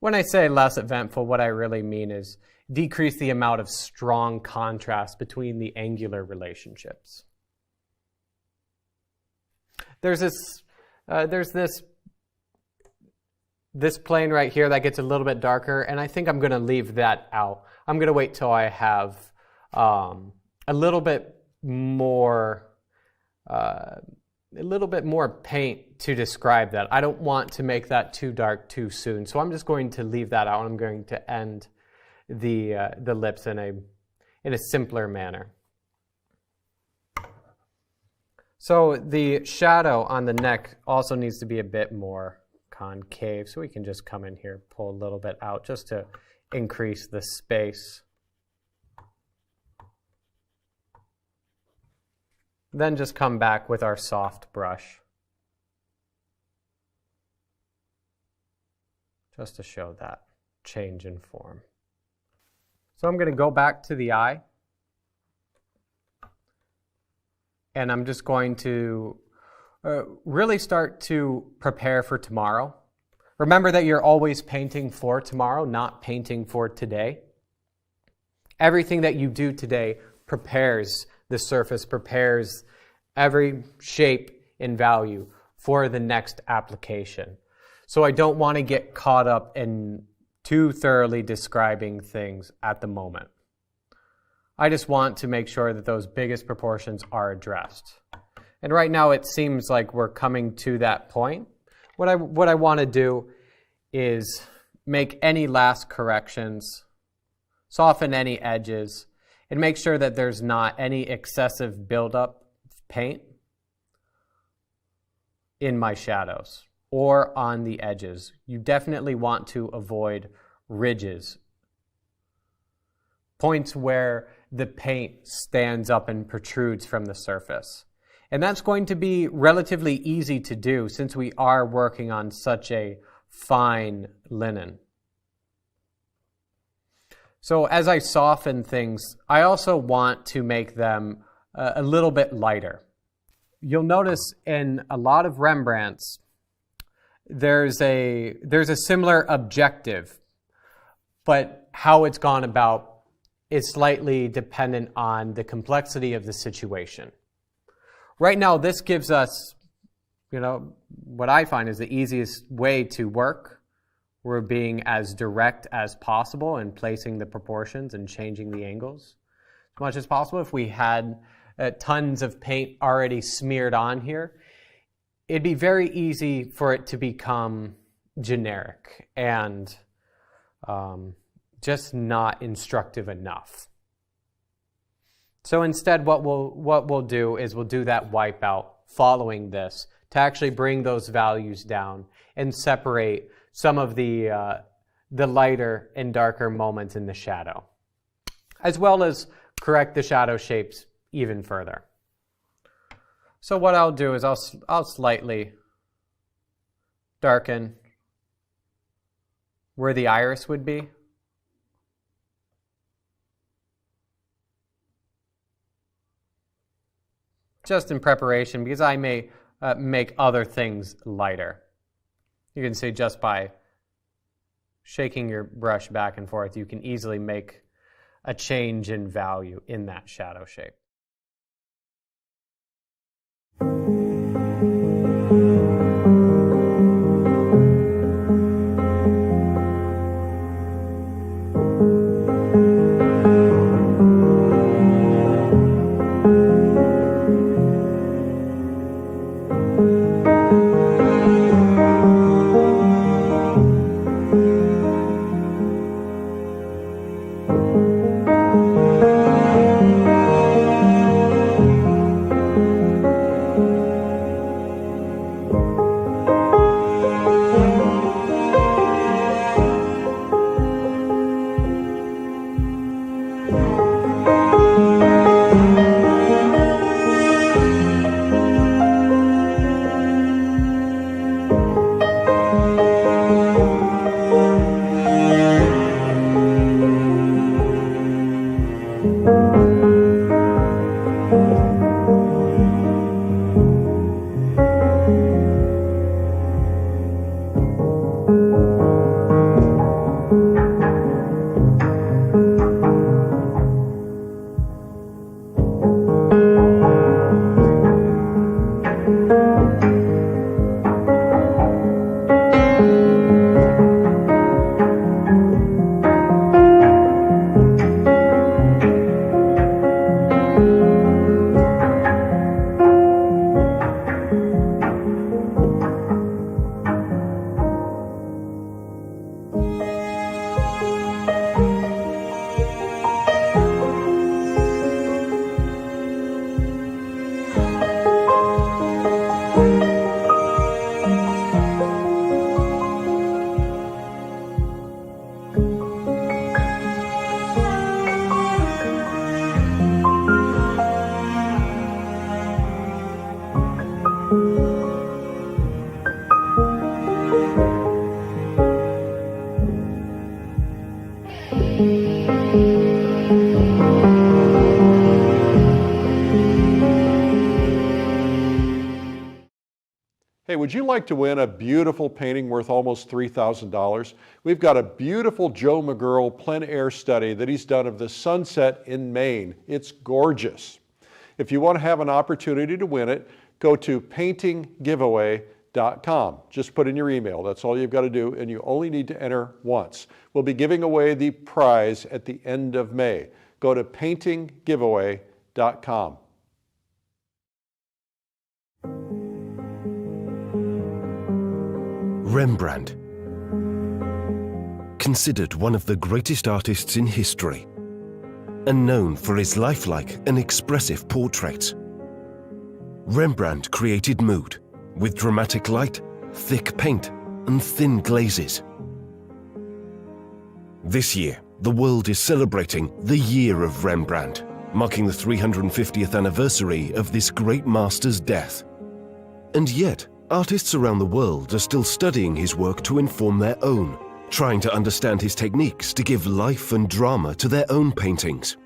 When I say less eventful, what I really mean is decrease the amount of strong contrast between the angular relationships. There's this plane right here that gets a little bit darker, and I think I'm going to leave that out. I'm going to wait till I have a little bit more paint to describe that. I don't want to make that too dark too soon, so I'm just going to leave that out. I'm going to end the lips in a simpler manner. So the shadow on the neck also needs to be a bit more concave, so we can just come in here, pull a little bit out just to increase the space. Then just come back with our soft brush just to show that change in form. So I'm going to go back to the eye, and I'm just going to really start to prepare for tomorrow. Remember that you're always painting for tomorrow, not painting for today. Everything that you do today prepares the surface prepares every shape and value for the next application. So I don't want to get caught up in too thoroughly describing things at the moment. I just want to make sure that those biggest proportions are addressed. And right now it seems like we're coming to that point. What I want to do is make any last corrections, soften any edges, and make sure that there's not any excessive buildup of paint in my shadows or on the edges. You definitely want to avoid ridges, points where the paint stands up and protrudes from the surface. And that's going to be relatively easy to do since we are working on such a fine linen. So as I soften things, I also want to make them a little bit lighter. You'll notice in a lot of Rembrandts, there's a similar objective, but how it's gone about is slightly dependent on the complexity of the situation. Right now, this gives us, what I find is the easiest way to work. We're being as direct as possible in placing the proportions and changing the angles as much as possible. If we had tons of paint already smeared on here, it'd be very easy for it to become generic and just not instructive enough. So instead, what we'll do is we'll do that wipeout following this to actually bring those values down and separate some of the lighter and darker moments in the shadow, as well as correct the shadow shapes even further. So what I'll do is I'll slightly darken where the iris would be. Just in preparation, because I may make other things lighter. You can see just by shaking your brush back and forth, you can easily make a change in value in that shadow shape. Hey, would you like to win a beautiful painting worth almost $3,000? We've got a beautiful Joe McGurl plein air study that he's done of the sunset in Maine. It's gorgeous. If you want to have an opportunity to win it, go to paintinggiveaway.com. Just put in your email. That's all you've got to do, and you only need to enter once. We'll be giving away the prize at the end of May. Go to paintinggiveaway.com. Rembrandt, considered one of the greatest artists in history, and known for his lifelike and expressive portraits. Rembrandt created mood with dramatic light, thick paint, and thin glazes. This year, the world is celebrating the Year of Rembrandt, marking the 350th anniversary of this great master's death. And yet, artists around the world are still studying his work to inform their own, trying to understand his techniques to give life and drama to their own paintings.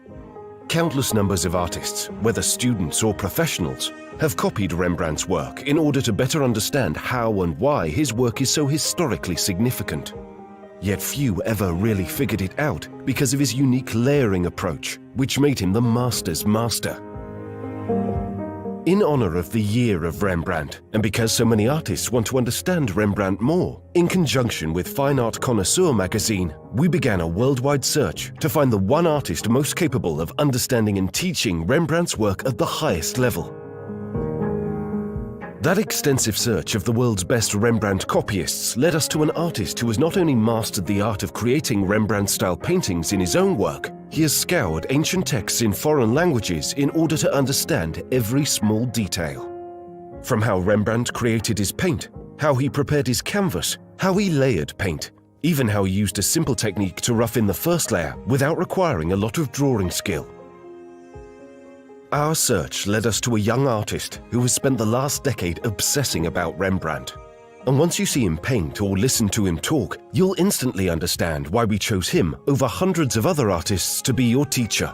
Countless numbers of artists, whether students or professionals, have copied Rembrandt's work in order to better understand how and why his work is so historically significant. Yet few ever really figured it out because of his unique layering approach, which made him the master's master. In honor of the Year of Rembrandt, and because so many artists want to understand Rembrandt more, in conjunction with Fine Art Connoisseur magazine, we began a worldwide search to find the one artist most capable of understanding and teaching Rembrandt's work at the highest level. That extensive search of the world's best Rembrandt copyists led us to an artist who has not only mastered the art of creating Rembrandt-style paintings in his own work, he has scoured ancient texts in foreign languages in order to understand every small detail. From how Rembrandt created his paint, how he prepared his canvas, how he layered paint, even how he used a simple technique to rough in the first layer without requiring a lot of drawing skill. Our search led us to a young artist who has spent the last decade obsessing about Rembrandt. And once you see him paint or listen to him talk, you'll instantly understand why we chose him over hundreds of other artists to be your teacher.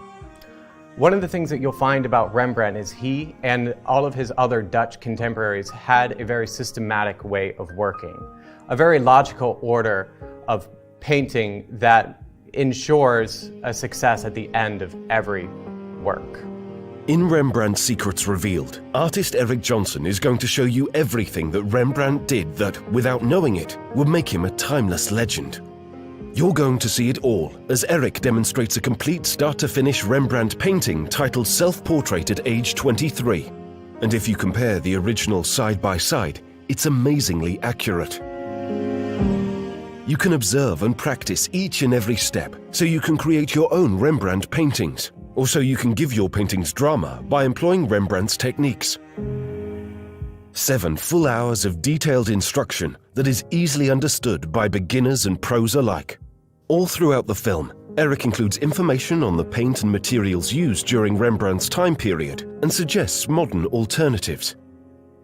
One of the things that you'll find about Rembrandt is he and all of his other Dutch contemporaries had a very systematic way of working, a very logical order of painting that ensures a success at the end of every work. In Rembrandt Secrets Revealed, artist Erik Johnson is going to show you everything that Rembrandt did that, without knowing it, would make him a timeless legend. You're going to see it all as Erik demonstrates a complete start-to-finish Rembrandt painting titled Self-Portrait at age 23. And if you compare the original side by side, it's amazingly accurate. You can observe and practice each and every step so you can create your own Rembrandt paintings. Or so you can give your paintings drama by employing Rembrandt's techniques. 7 full hours of detailed instruction that is easily understood by beginners and pros alike. All throughout the film, Erik includes information on the paint and materials used during Rembrandt's time period and suggests modern alternatives.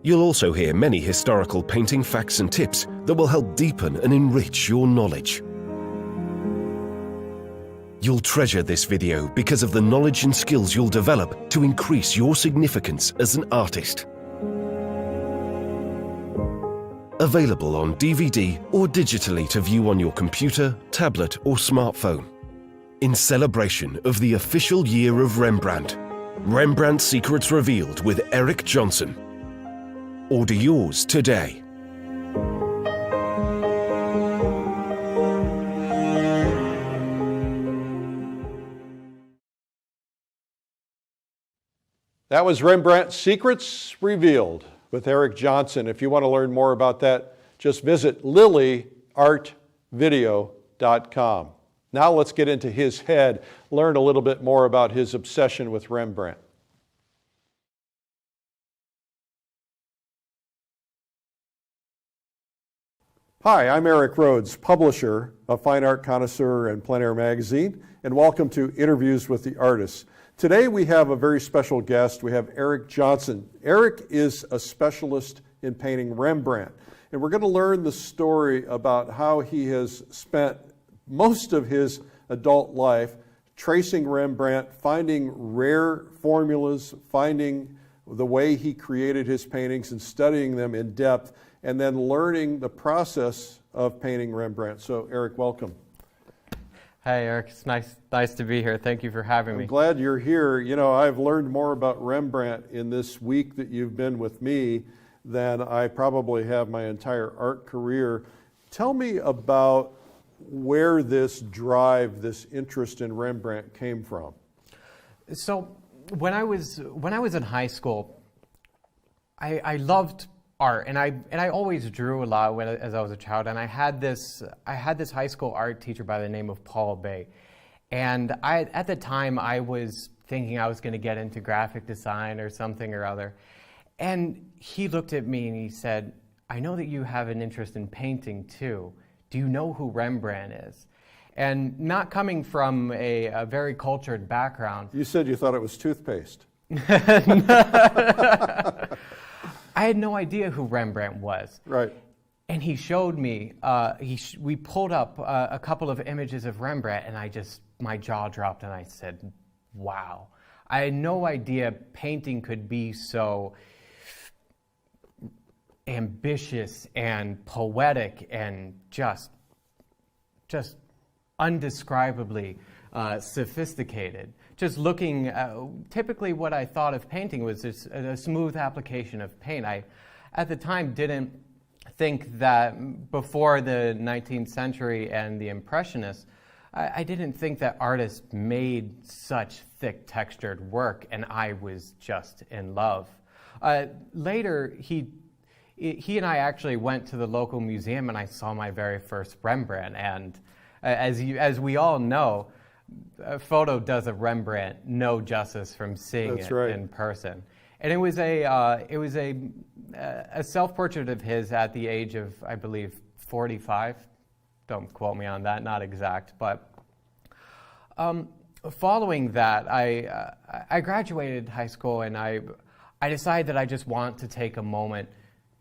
You'll also hear many historical painting facts and tips that will help deepen and enrich your knowledge. You'll treasure this video because of the knowledge and skills you'll develop to increase your significance as an artist. Available on DVD or digitally to view on your computer, tablet or smartphone. In celebration of the official Year of Rembrandt, Rembrandt Secrets Revealed with Erik Johnson. Order yours today. That was Rembrandt Secrets Revealed with Erik Johnson. If you want to learn more about that, just visit lilyartvideo.com. Now let's get into his head, learn a little bit more about his obsession with Rembrandt. Hi, I'm Eric Rhodes, publisher of Fine Art Connoisseur and Plein Air magazine, and welcome to Interviews with the Artists. Today we have a very special guest. We have Erik Johnson. Erik is a specialist in painting Rembrandt, and we're going to learn the story about how he has spent most of his adult life tracing Rembrandt, finding rare formulas, finding the way he created his paintings and studying them in depth, and then learning the process of painting Rembrandt. So Erik, welcome. Hey, Eric, it's nice to be here. Thank you for having me. I'm glad you're here. You know, I've learned more about Rembrandt in this week that you've been with me than I probably have my entire art career. Tell me about where this drive, this interest in Rembrandt came from. So when I was in high school, I loved art, and I always drew a lot as I was a child. And I had this high school art teacher by the name of Paul Bay, and at the time I was thinking I was going to get into graphic design or something or other. And he looked at me and he said, "I know that you have an interest in painting too. Do you know who Rembrandt is?" And not coming from a very cultured background. You said you thought it was toothpaste. I had no idea who Rembrandt was. Right. And he showed me, we pulled up a couple of images of Rembrandt, and my jaw dropped, and I said, wow. I had no idea painting could be so ambitious and poetic and just undescribably sophisticated. Just looking, typically what I thought of painting was just a smooth application of paint. I, at the time, didn't think that before the 19th century and the Impressionists, I didn't think that artists made such thick textured work, and I was just in love. Later, he and I actually went to the local museum, and I saw my very first Rembrandt. And as we all know, a photo does a Rembrandt no justice from seeing That's it right. in person. And it was a self-portrait of his at the age of, I believe, 45. Don't quote me on that, not exact. But following that, I graduated high school, and I decided that I just want to take a moment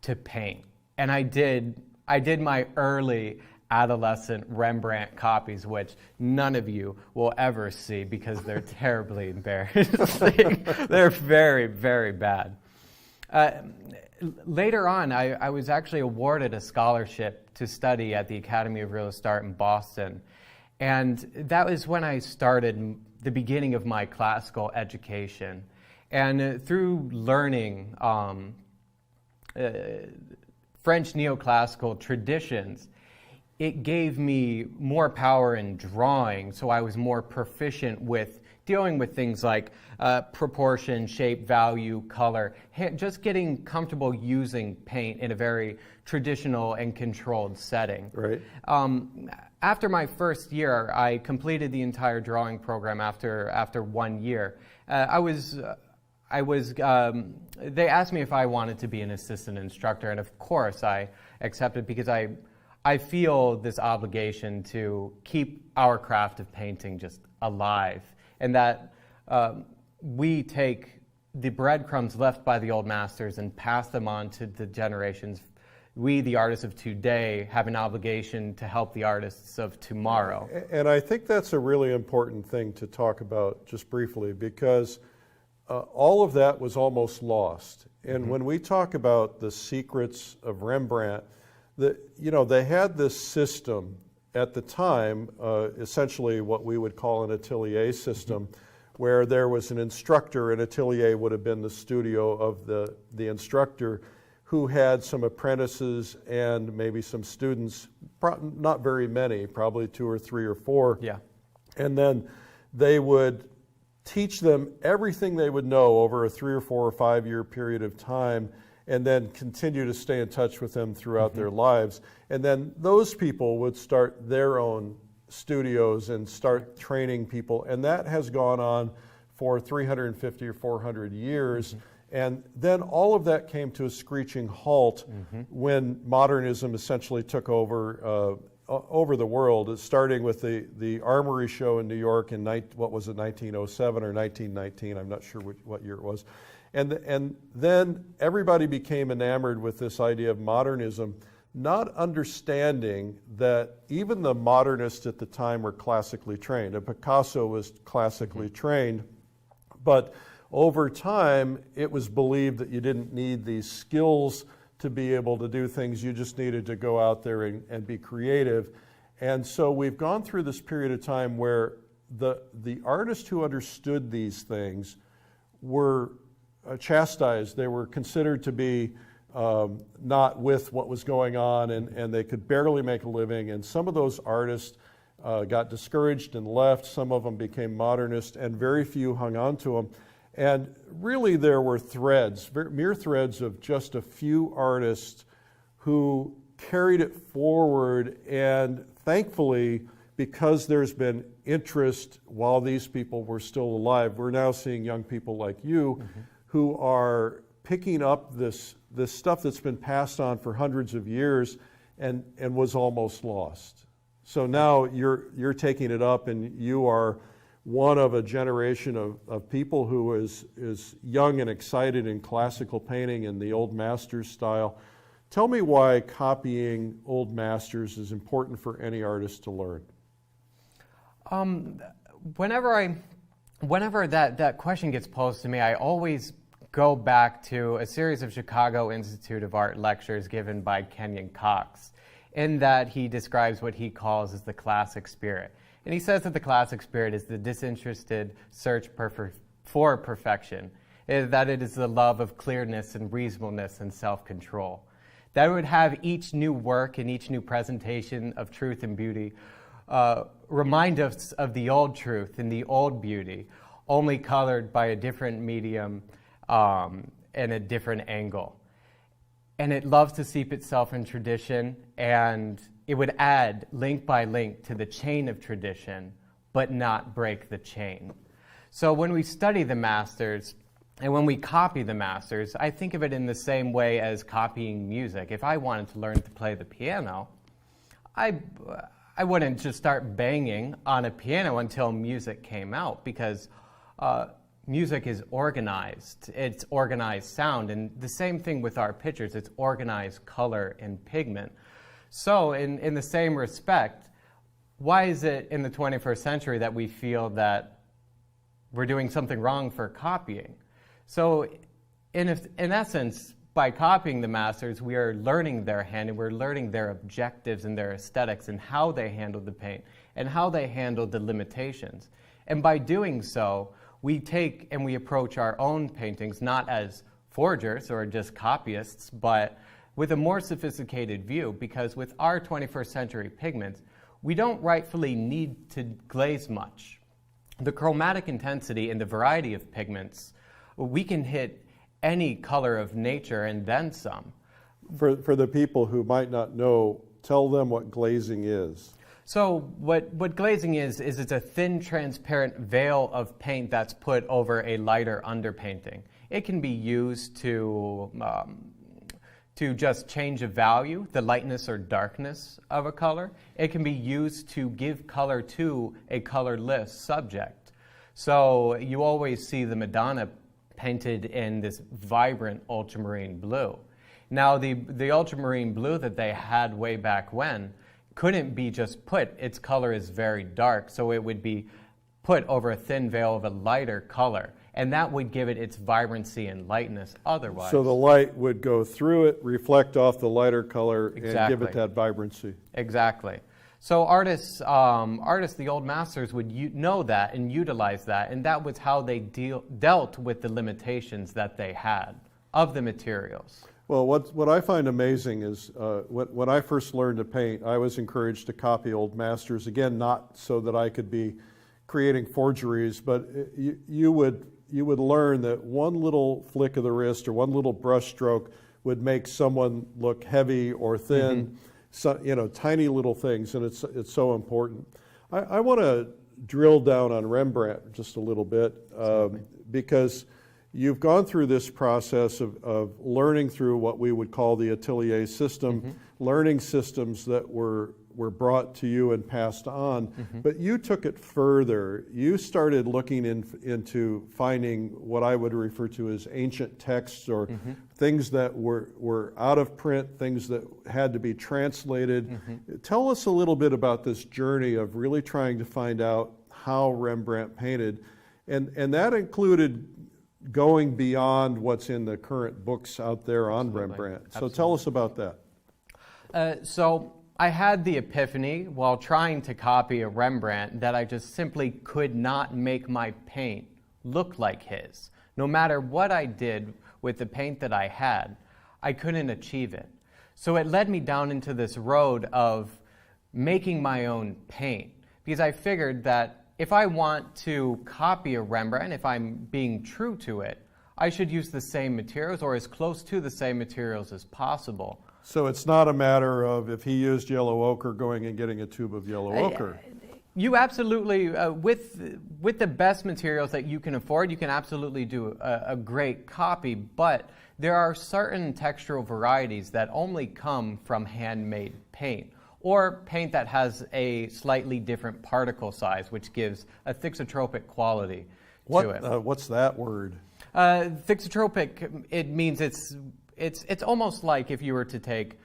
to paint. And I did my early adolescent Rembrandt copies, which none of you will ever see because they're terribly embarrassing. They're very, very bad. Later on, I was actually awarded a scholarship to study at the Academy of Realist Art in Boston. And that was when I started the beginning of my classical education. And through learning French neoclassical traditions, it gave me more power in drawing, so I was more proficient with dealing with things like proportion, shape, value, color, just getting comfortable using paint in a very traditional and controlled setting. Right. After my first year, I completed the entire drawing program after 1 year. They asked me if I wanted to be an assistant instructor, and of course I accepted because I feel this obligation to keep our craft of painting just alive, and that we take the breadcrumbs left by the old masters and pass them on to the generations. We, the artists of today, have an obligation to help the artists of tomorrow. And I think that's a really important thing to talk about just briefly, because all of that was almost lost. And when we talk about the secrets of Rembrandt, they had this system at the time, essentially what we would call an atelier system, where there was an instructor. An atelier would have been the studio of the instructor, who had some apprentices and maybe some students, not very many, probably 2 or 3 or 4. Yeah. And then they would teach them everything they would know over a 3 or 4 or 5 year period of time, and then continue to stay in touch with them throughout their lives. And then those people would start their own studios and start training people. And that has gone on for 350 or 400 years. And then all of that came to a screeching halt when modernism essentially took over the world, starting with the Armory Show in New York in 1907 or 1919, I'm not sure what year it was. And then everybody became enamored with this idea of modernism, not understanding that even the modernists at the time were classically trained. And Picasso was classically trained, but over time it was believed that you didn't need these skills to be able to do things. You just needed to go out there and be creative. And so we've gone through this period of time where the artists who understood these things were chastised. They were considered to be not with what was going on, and they could barely make a living. And some of those artists got discouraged and left. Some of them became modernist, and very few hung on to them. And really there were threads, mere threads of just a few artists who carried it forward. And thankfully, because there's been interest while these people were still alive, we're now seeing young people like you who are picking up this stuff that's been passed on for hundreds of years and was almost lost. So now you're taking it up, and you are one of a generation of people who is young and excited in classical painting and the old masters style. Tell me why copying old masters is important for any artist to learn. Whenever that question gets posed to me, I always go back to a series of Chicago Institute of Art lectures given by Kenyon Cox, in that he describes what he calls as the classic spirit. And he says that the classic spirit is the disinterested search for perfection, that it is the love of clearness and reasonableness and self-control. That it would have each new work and each new presentation of truth and beauty remind us of the old truth and the old beauty, only colored by a different medium and a different angle. And it loves to steep itself in tradition, and it would add link by link to the chain of tradition, but not break the chain. So when we study the masters, and when we copy the masters, I think of it in the same way as copying music. If I wanted to learn to play the piano, I wouldn't just start banging on a piano until music came out, because music is organized. It's organized sound, and the same thing with our pictures. It's organized color and pigment. So in the same respect, why is it in the 21st century that we feel that we're doing something wrong for copying? So in essence, by copying the masters, we are learning their hand, and we're learning their objectives and their aesthetics and how they handled the paint and how they handled the limitations. And by doing so, we take and we approach our own paintings not as forgers or just copyists, but with a more sophisticated view, because with our 21st century pigments, we don't rightfully need to glaze much. The chromatic intensity and the variety of pigments, we can hit any color of nature and then some. For the people who might not know, tell them what glazing is. So what glazing is it's a thin, transparent veil of paint that's put over a lighter underpainting. It can be used to just change a value, the lightness or darkness of a color. It can be used to give color to a colorless subject. So you always see the Madonna painted in this vibrant ultramarine blue. Now the ultramarine blue that they had way back when couldn't be just put, its color is very dark, so it would be put over a thin veil of a lighter color, and that would give it its vibrancy and lightness otherwise. So the light would go through it, reflect off the lighter color, and give it that vibrancy. Exactly. So artists, the old masters would know that and utilize that, and that was how they dealt with the limitations that they had of the materials. Well, what I find amazing is when I first learned to paint, I was encouraged to copy old masters. Again, not so that I could be creating forgeries, but you would learn that one little flick of the wrist or one little brush stroke would make someone look heavy or thin. Mm-hmm. So, tiny little things, and it's so important. I want to drill down on Rembrandt just a little bit because you've gone through this process of learning through what we would call the atelier system, learning systems that were brought to you and passed on, but you took it further. You started looking into finding what I would refer to as ancient texts or things that were out of print, things that had to be translated. Tell us a little bit about this journey of really trying to find out how Rembrandt painted, and that included going beyond what's in the current books out there on Rembrandt. So tell us about that. So I had the epiphany while trying to copy a Rembrandt that I just simply could not make my paint look like his. No matter what I did with the paint that I had, I couldn't achieve it. So it led me down into this road of making my own paint, because I figured that if I want to copy a Rembrandt, if I'm being true to it, I should use the same materials or as close to the same materials as possible. So it's not a matter of if he used yellow ochre going and getting a tube of yellow ochre. You absolutely, with the best materials that you can afford, you can absolutely do a great copy, but there are certain textural varieties that only come from handmade paint, or paint that has a slightly different particle size, which gives a thixotropic quality to it. What's that word? Thixotropic, it means it's almost like if you were to take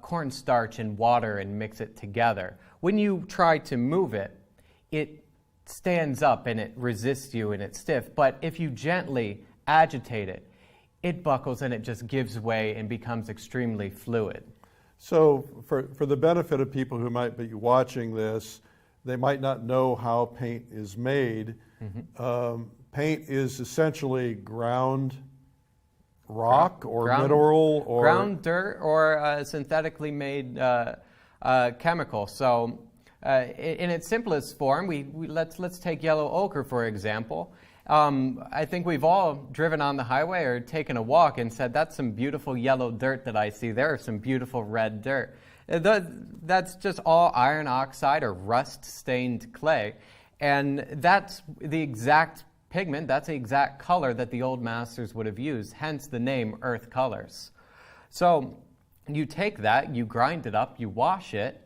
cornstarch and water and mix it together. When you try to move it, it stands up and it resists you and it's stiff. But if you gently agitate it, it buckles and it just gives way and becomes extremely fluid. So for the benefit of people who might be watching this, they might not know how paint is made. Mm-hmm. Paint is essentially ground rock or mineral or ground dirt or synthetically made chemical. So in its simplest form, let's take yellow ochre for example. I think we've all driven on the highway or taken a walk and said, that's some beautiful yellow dirt that I see there, or some beautiful red dirt. That's just all iron oxide or rust-stained clay. And that's the exact pigment, that's the exact color that the old masters would have used, hence the name earth colors. So you take that, you grind it up, you wash it,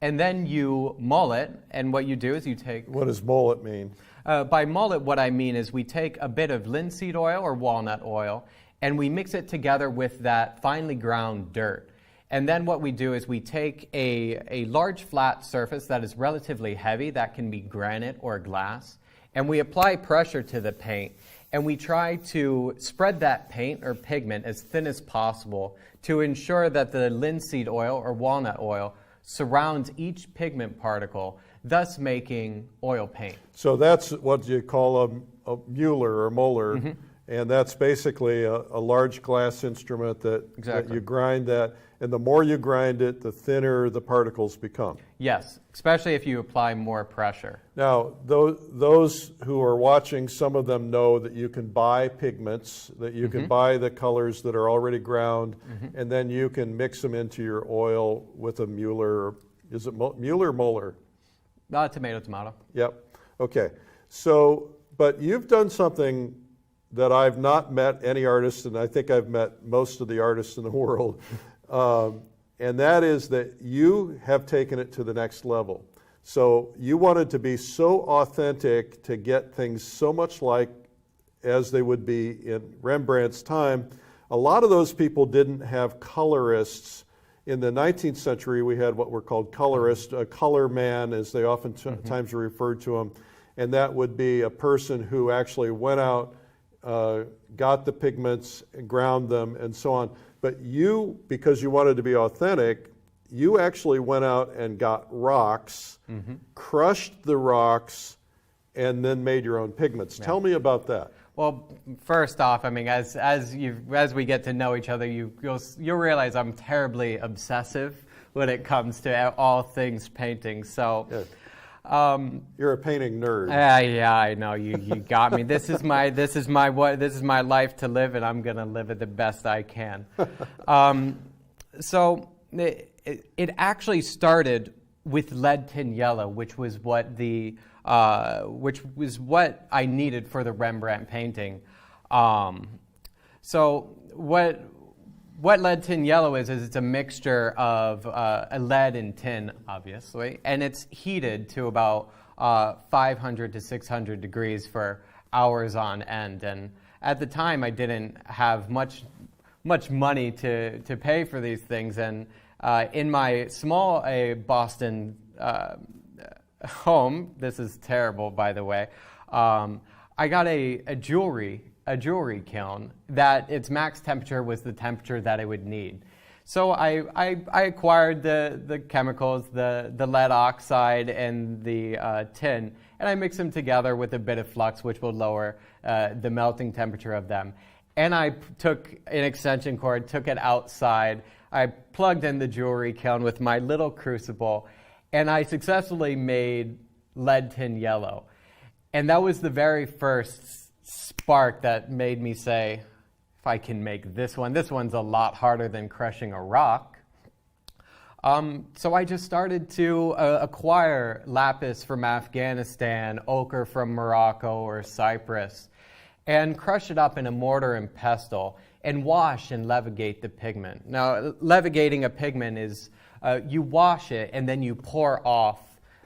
and then you mull it, and what you do is you take... What does mullet mean? By mullet, what I mean is we take a bit of linseed oil or walnut oil, and we mix it together with that finely ground dirt. And then what we do is we take a large flat surface that is relatively heavy, that can be granite or glass, and we apply pressure to the paint, and we try to spread that paint or pigment as thin as possible to ensure that the linseed oil or walnut oil surrounds each pigment particle, thus making oil paint. So that's what you call a Mueller or Moeller, mm-hmm. And that's basically a large glass instrument that you grind that, and the more you grind it, the thinner the particles become. Yes, especially if you apply more pressure. Now, those who are watching, some of them know that you can buy pigments, that you mm-hmm. can buy the colors that are already ground, mm-hmm. and then you can mix them into your oil with a Mueller. Is it Mueller or Moeller? Tomato. Yep. Okay. So, but you've done something that I've not met any artist, and I think I've met most of the artists in the world, and that is that you have taken it to the next level. So you wanted to be so authentic to get things so much like as they would be in Rembrandt's time. A lot of those people didn't have colorists. In the 19th century, we had what were called colorists, a color man, as they oftentimes mm-hmm. referred to them, and that would be a person who actually went out, got the pigments, ground them, and so on. But you, because you wanted to be authentic, you actually went out and got rocks, mm-hmm. crushed the rocks, and then made your own pigments. Yeah. Tell me about that. Well, first off, I mean, as we get to know each other, you'll realize I'm terribly obsessive when it comes to all things painting. So. Yeah. You're a painting nerd. Yeah, I know. You got me. This is my life to live, and I'm gonna live it the best I can. So it actually started with lead tin yellow, which was what I needed for the Rembrandt painting. So what lead tin yellow is it's a mixture of a lead and tin, obviously, and it's heated to about 500 to 600 degrees for hours on end. And at the time, I didn't have much money to pay for these things. And in my small Boston home, this is terrible, by the way, I got a jewelry kiln that its max temperature was the temperature that it would need. So I acquired the chemicals, the lead oxide and the tin, and I mixed them together with a bit of flux, which will lower the melting temperature of them. And I took an extension cord, took it outside. I plugged in the jewelry kiln with my little crucible, and I successfully made lead tin yellow. And that was the very first spark that made me say, if I can make this one's a lot harder than crushing a rock. So I just started to acquire lapis from Afghanistan, ochre from Morocco or Cyprus, and crush it up in a mortar and pestle and wash and levigate the pigment. Now, levigating a pigment is you wash it and then you pour off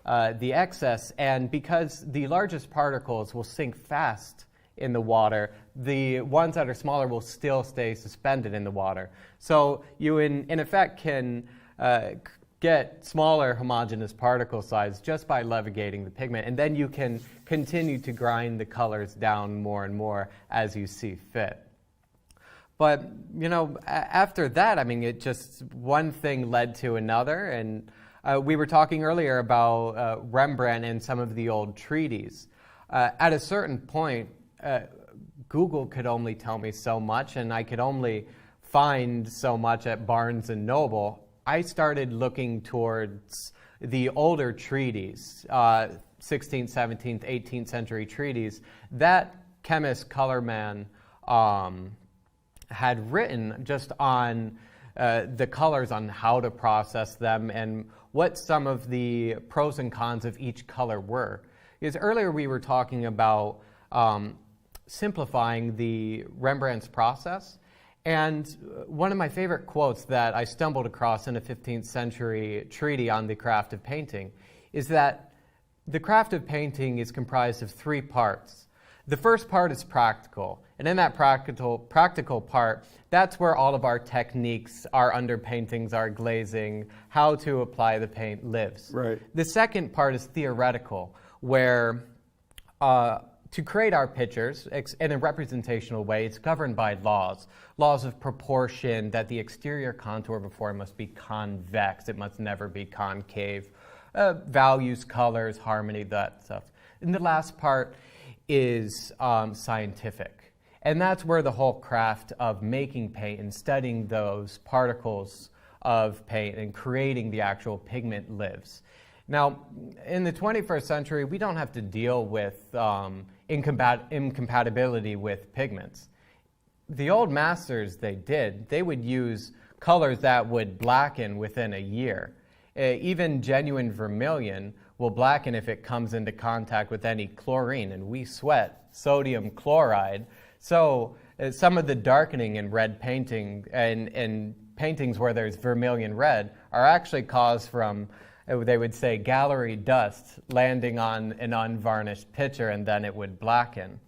the excess, and because the largest particles will sink fast in the water, the ones that are smaller will still stay suspended in the water. So you, in effect, can get smaller homogeneous particle size just by levigating the pigment, and then you can continue to grind the colors down more and more as you see fit. But, you know, after that, I mean, it just, one thing led to another, and we were talking earlier about Rembrandt and some of the old treaties. At a certain point, Google could only tell me so much, and I could only find so much at Barnes & Noble. I started looking towards the older treaties, 16th, 17th, 18th century treaties that chemist Colorman had written just on the colors, on how to process them and what some of the pros and cons of each color were. Because earlier we were talking about simplifying the Rembrandt's process, and one of my favorite quotes that I stumbled across in a 15th century treatise on the craft of painting is that the craft of painting is comprised of three parts. The first part is practical, and in that practical part, that's where all of our techniques, our underpaintings, our glazing, how to apply the paint lives. Right. The second part is theoretical, where to create our pictures in a representational way, it's governed by laws of proportion, that the exterior contour of a form must be convex, it must never be concave, values, colors, harmony, that stuff. And the last part is scientific. And that's where the whole craft of making paint and studying those particles of paint and creating the actual pigment lives. Now, in the 21st century, we don't have to deal with incompatibility with pigments. The old masters, they would use colors that would blacken within a year. Even genuine vermilion will blacken if it comes into contact with any chlorine, and we sweat sodium chloride. So some of the darkening in red painting and paintings where there's vermilion red are actually caused from, they would say, gallery dust landing on an unvarnished picture, and then it would blacken.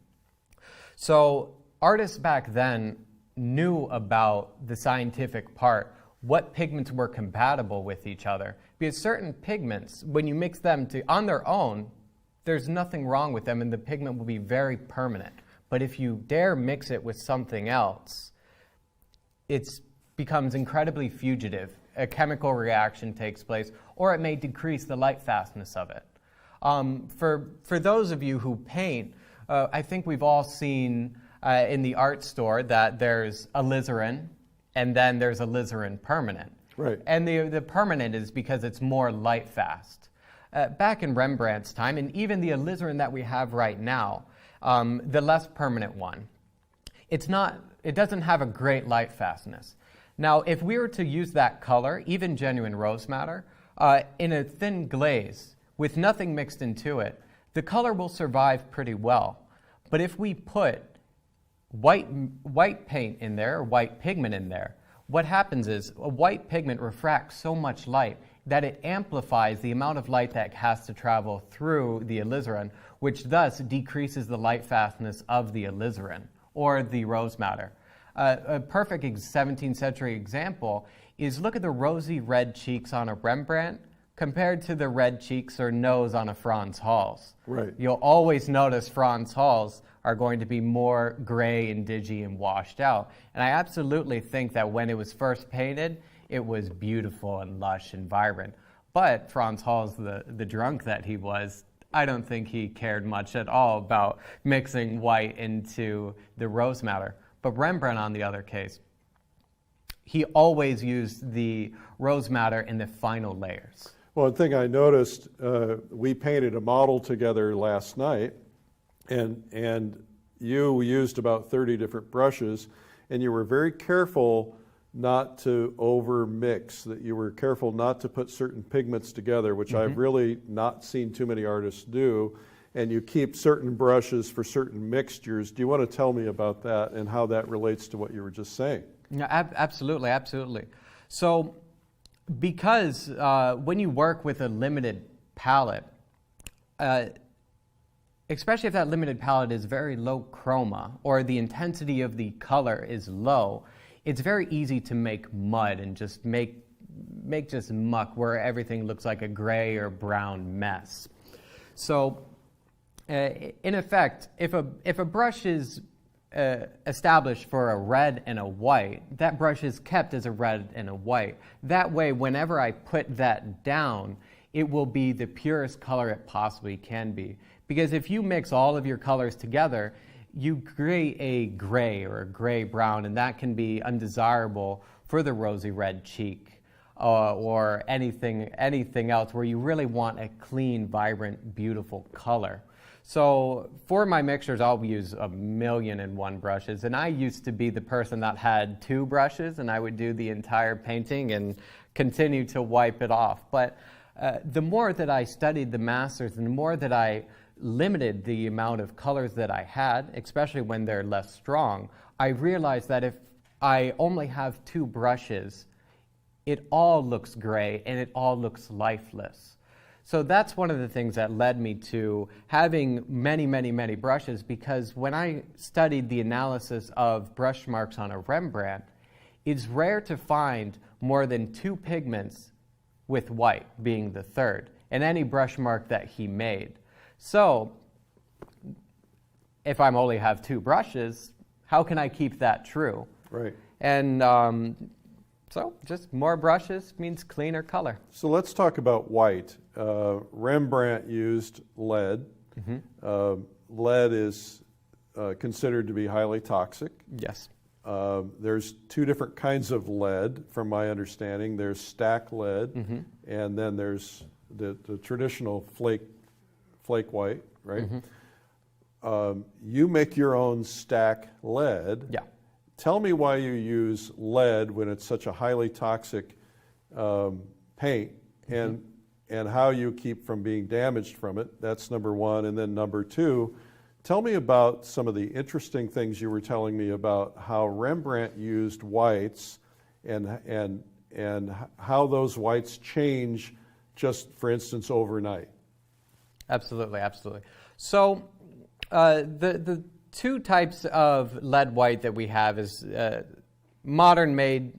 So artists back then knew about the scientific part, what pigments were compatible with each other. Because certain pigments, when you mix them on their own, there's nothing wrong with them and the pigment will be very permanent. But if you dare mix it with something else, it becomes incredibly fugitive. A chemical reaction takes place, or it may decrease the light fastness of it. For those of you who paint, I think we've all seen in the art store that there's alizarin, and then there's alizarin permanent. Right. And the permanent is because it's more light fast. Back in Rembrandt's time, and even the alizarin that we have right now, the less permanent one, it doesn't have a great light fastness. Now, if we were to use that color, even genuine rose madder, in a thin glaze with nothing mixed into it, the color will survive pretty well. But if we put white paint in there, or white pigment in there, what happens is a white pigment refracts so much light that it amplifies the amount of light that has to travel through the alizarin, which thus decreases the light fastness of the alizarin or the rose madder. A perfect 17th century example is look at the rosy red cheeks on a Rembrandt compared to the red cheeks or nose on a Frans Hals. Right. You'll always notice Frans Hals are going to be more gray and dingy and washed out. And I absolutely think that when it was first painted, it was beautiful and lush and vibrant. But Frans Hals, the drunk that he was, I don't think he cared much at all about mixing white into the rose madder. But Rembrandt, on the other case, he always used the rose madder in the final layers. One thing I noticed, we painted a model together last night, and you used about 30 different brushes, and you were very careful not to over mix, that you were careful not to put certain pigments together, which I've really not seen too many artists do, and you keep certain brushes for certain mixtures. Do you want to tell me about that and how that relates to what you were just saying? Yeah, absolutely, absolutely. So because when you work with a limited palette, especially if that limited palette is very low chroma or the intensity of the color is low, it's very easy to make mud and just make just muck where everything looks like a gray or brown mess. So in effect, if a brush is established for a red and a white, that brush is kept as a red and a white. That way, whenever I put that down, it will be the purest color it possibly can be. Because if you mix all of your colors together, you create a gray or a gray-brown, and that can be undesirable for the rosy red cheek or anything else where you really want a clean, vibrant, beautiful color. So for my mixtures, I'll use 1,000,001 brushes, and I used to be the person that had 2 brushes, and I would do the entire painting and continue to wipe it off. But the more that I studied the masters and the more that I limited the amount of colors that I had, especially when they're less strong, I realized that if I only have 2 brushes, it all looks gray and it all looks lifeless. So that's one of the things that led me to having many, many, many brushes, because when I studied the analysis of brush marks on a Rembrandt, it's rare to find more than 2 pigments, with white being the third, in any brush mark that he made. So if I only have 2 brushes, how can I keep that true? Right. And so just more brushes means cleaner color. So let's talk about white. Rembrandt used lead. Lead is considered to be highly toxic. Yes. There's 2 different kinds of lead, from my understanding. There's stack lead, and then there's the traditional flake white, right? You make your own stack lead. Yeah. Tell me why you use lead when it's such a highly toxic paint, and how you keep from being damaged from it. That's number 1. And then number 2, tell me about some of the interesting things you were telling me about how Rembrandt used whites and how those whites change just, for instance, overnight. Absolutely, absolutely. So the 2 types of lead white that we have is modern made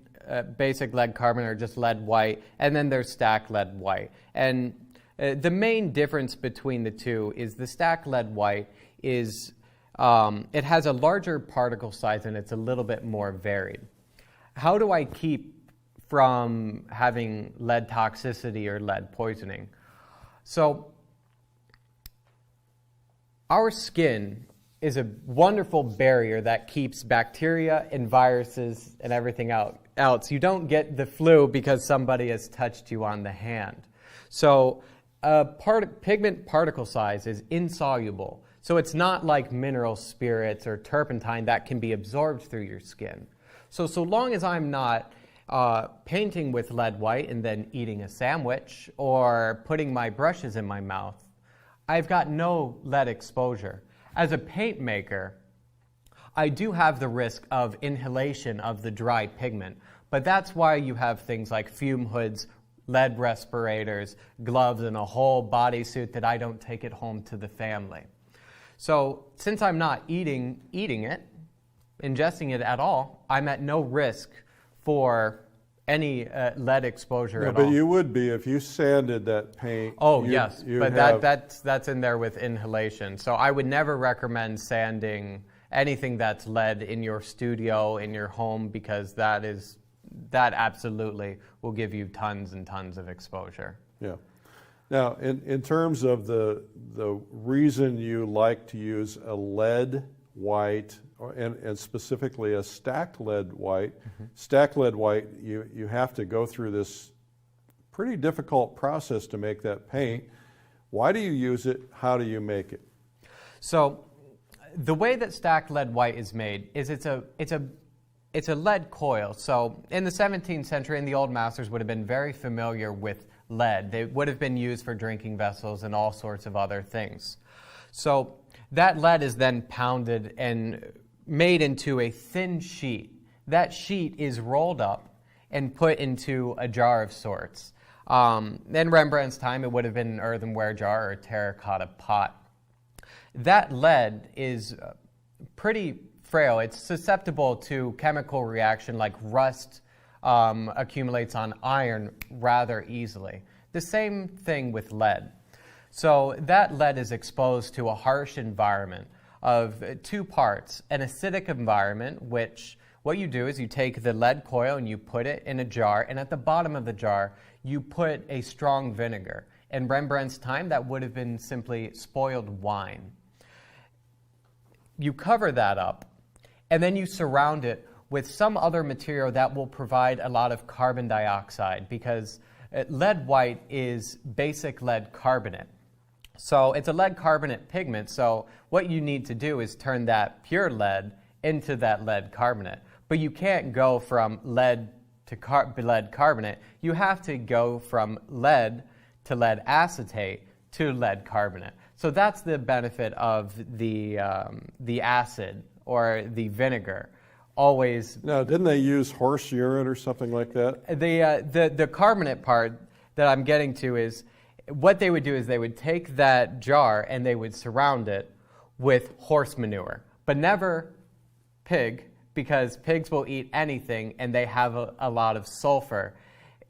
basic lead carbon, or just lead white, and then there's stack lead white. And the main difference between the 2 is the stack lead white is it has a larger particle size and it's a little bit more varied. How do I keep from having lead toxicity or lead poisoning? So our skin is a wonderful barrier that keeps bacteria and viruses and everything else. You don't get the flu because somebody has touched you on the hand. So pigment particle size is insoluble. So it's not like mineral spirits or turpentine that can be absorbed through your skin. So long as I'm not painting with lead white and then eating a sandwich or putting my brushes in my mouth, I've got no lead exposure. As a paint maker, I do have the risk of inhalation of the dry pigment, but that's why you have things like fume hoods, lead respirators, gloves, and a whole bodysuit that I don't take it home to the family. So since I'm not eating it, ingesting it at all, I'm at no risk for any lead exposure at all. But you would be if you sanded that paint. Oh, yes, but that's in there with inhalation. So I would never recommend sanding anything that's lead in your studio, in your home, because that is that absolutely will give you tons and tons of exposure. Yeah. Now, in terms of the reason you like to use a lead white, and specifically a stacked lead white, stacked lead white, you have to go through this pretty difficult process to make that paint. Why do you use it? How do you make it? So the way that stacked lead white is made is it's a lead coil. So in the 17th century, and the old masters would have been very familiar with lead. They would have been used for drinking vessels and all sorts of other things. So that lead is then pounded and made into a thin sheet. That sheet is rolled up and put into a jar of sorts. In Rembrandt's time, it would have been an earthenware jar or a terracotta pot. That lead is pretty frail. It's susceptible to chemical reaction like rust accumulates on iron rather easily. The same thing with lead. So that lead is exposed to a harsh environment of two parts. An acidic environment, which what you do is you take the lead coil and you put it in a jar, and at the bottom of the jar you put a strong vinegar. In Rembrandt's time, that would have been simply spoiled wine. You cover that up, and then you surround it with some other material that will provide a lot of carbon dioxide, because lead white is basic lead carbonate. So it's a lead carbonate pigment, so what you need to do is turn that pure lead into that lead carbonate. But you can't go from lead to lead carbonate. You have to go from lead to lead acetate to lead carbonate. So that's the benefit of the acid or the vinegar. Always. Now, didn't they use horse urine or something like that? The carbonate part that I'm getting to is what they would do is they would take that jar and they would surround it with horse manure, but never pig, because pigs will eat anything and they have a lot of sulfur,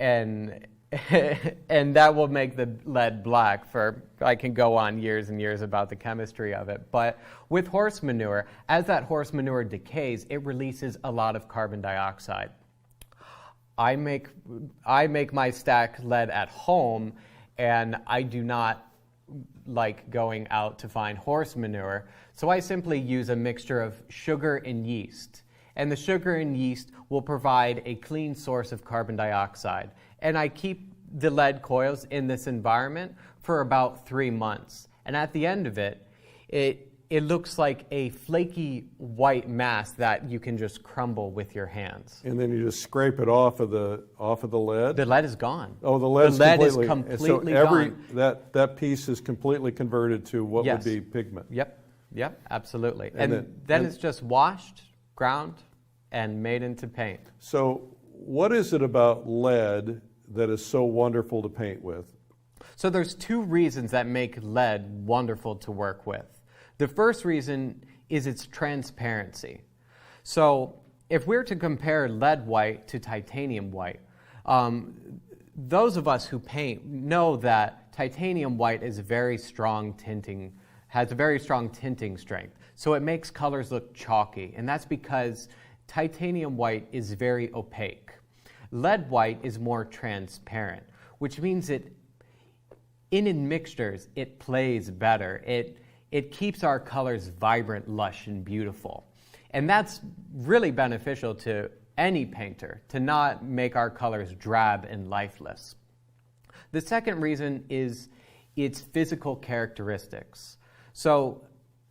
and and that will make the lead black. I can go on years and years about the chemistry of it. But with horse manure, as that horse manure decays, it releases a lot of carbon dioxide. I make my stacked lead at home, and I do not like going out to find horse manure. So I simply use a mixture of sugar and yeast. And the sugar and yeast will provide a clean source of carbon dioxide. And I keep the lead coils in this environment for about 3 months. And at the end of it, it looks like a flaky white mass that you can just crumble with your hands. And then you just scrape it off of the lead? The lead is gone. Oh, the lead is completely gone. That piece is completely converted to what would be pigment. Yep, absolutely. And then it's just washed, ground, and made into paint. So what is it about lead that is so wonderful to paint with? So there's two reasons that make lead wonderful to work with. The first reason is its transparency. So if we're to compare lead white to titanium white, those of us who paint know that titanium white is very strong tinting, has a very strong tinting strength. So it makes colors look chalky, and that's because titanium white is very opaque. Lead white is more transparent, which means in mixtures, it plays better. It keeps our colors vibrant, lush, and beautiful. And that's really beneficial to any painter, to not make our colors drab and lifeless. The second reason is its physical characteristics. So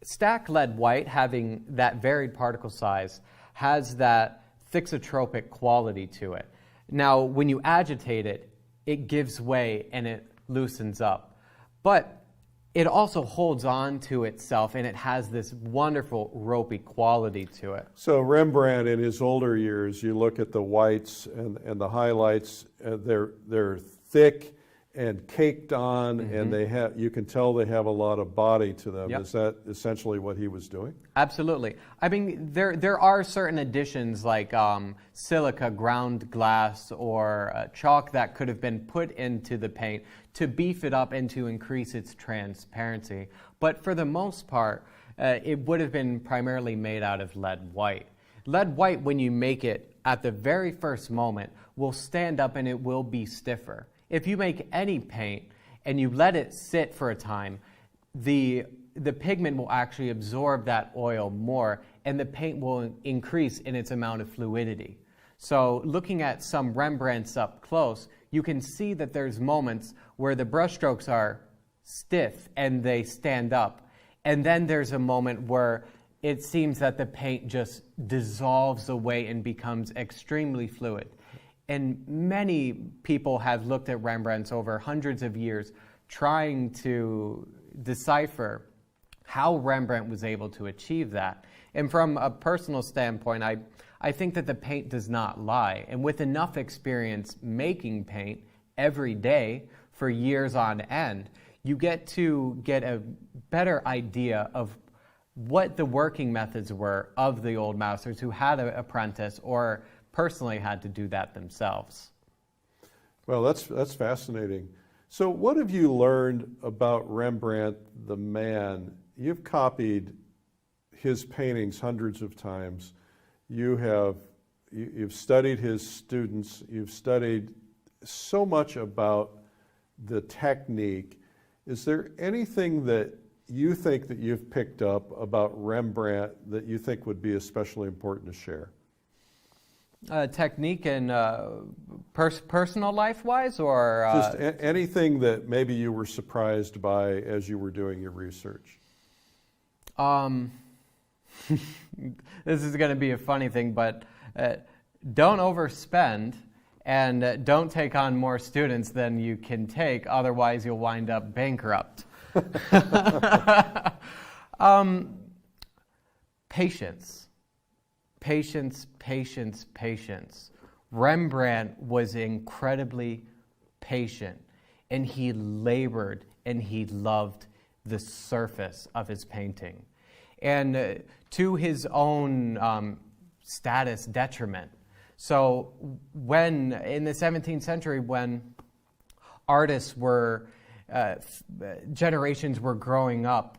stacked lead white, having that varied particle size, has that thixotropic quality to it. Now, when you agitate it, it gives way and it loosens up. But it also holds on to itself, and it has this wonderful ropey quality to it. So Rembrandt, in his older years, you look at the whites and the highlights, they're thick and caked on, and you can tell they have a lot of body to them. Is that essentially what he was doing? Absolutely. I mean, there are certain additions like silica, ground glass, or chalk that could have been put into the paint to beef it up and to increase its transparency. But for the most part, it would have been primarily made out of lead white. Lead white, when you make it at the very first moment, will stand up and it will be stiffer. If you make any paint and you let it sit for a time, the pigment will actually absorb that oil more, and the paint will increase in its amount of fluidity. So looking at some Rembrandts up close, you can see that there's moments where the brushstrokes are stiff and they stand up. And then there's a moment where it seems that the paint just dissolves away and becomes extremely fluid. And many people have looked at Rembrandts over hundreds of years trying to decipher how Rembrandt was able to achieve that. And from a personal standpoint, I think that the paint does not lie. And with enough experience making paint every day for years on end, you get to get a better idea of what the working methods were of the old masters who had an apprentice or personally had to do that themselves. Well, that's fascinating. So what have you learned about Rembrandt, the man? You've copied his paintings hundreds of times. You've studied his students. You've studied so much about the technique. Is there anything that you think that you've picked up about Rembrandt that you think would be especially important to share? Technique and personal life-wise, or just anything that maybe you were surprised by as you were doing your research? This is going to be a funny thing, but don't overspend and don't take on more students than you can take, otherwise you'll wind up bankrupt. Patience. Patience, patience, patience. Rembrandt was incredibly patient, and he labored and he loved the surface of his painting. And to his own status detriment. So when, in the 17th century, when artists were, generations were growing up,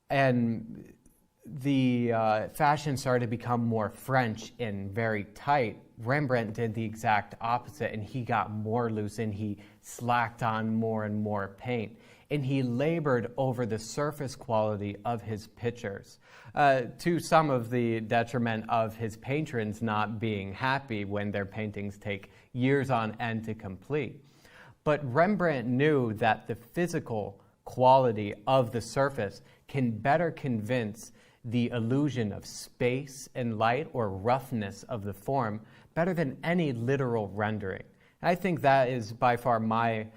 and the fashion started to become more French and very tight, Rembrandt did the exact opposite, and he got more loose and he slacked on more and more paint. And he labored over the surface quality of his pictures, to some of the detriment of his patrons not being happy when their paintings take years on end to complete. But Rembrandt knew that the physical quality of the surface can better convince the illusion of space and light or roughness of the form better than any literal rendering. And I think that is by far my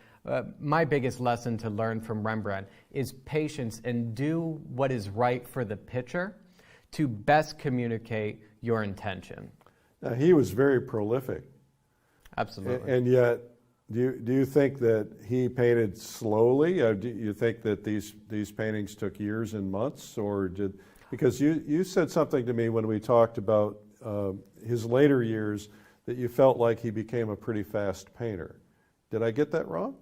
biggest lesson to learn from Rembrandt is patience and do what is right for the picture to best communicate your intention. Now, he was very prolific. Absolutely. And yet, do you think that he painted slowly? Do you think that these paintings took years and months, or did? Because you said something to me when we talked about his later years that you felt like he became a pretty fast painter. Did I get that wrong?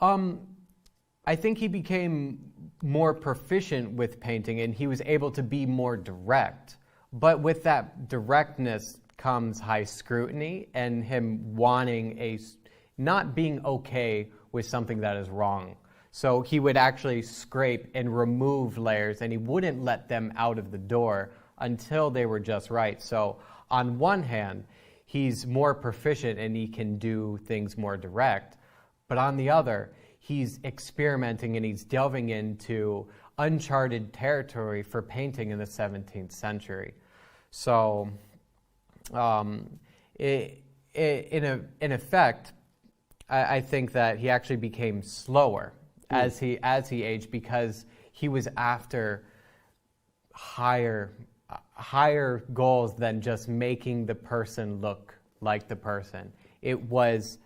I think he became more proficient with painting and he was able to be more direct. But with that directness comes high scrutiny and him wanting not being okay with something that is wrong. So he would actually scrape and remove layers and he wouldn't let them out of the door until they were just right. So on one hand, he's more proficient and he can do things more direct. But on the other, he's experimenting and he's delving into uncharted territory for painting in the 17th century. So, in effect, I think that he actually became slower as he aged because he was after higher goals than just making the person look like the person. It was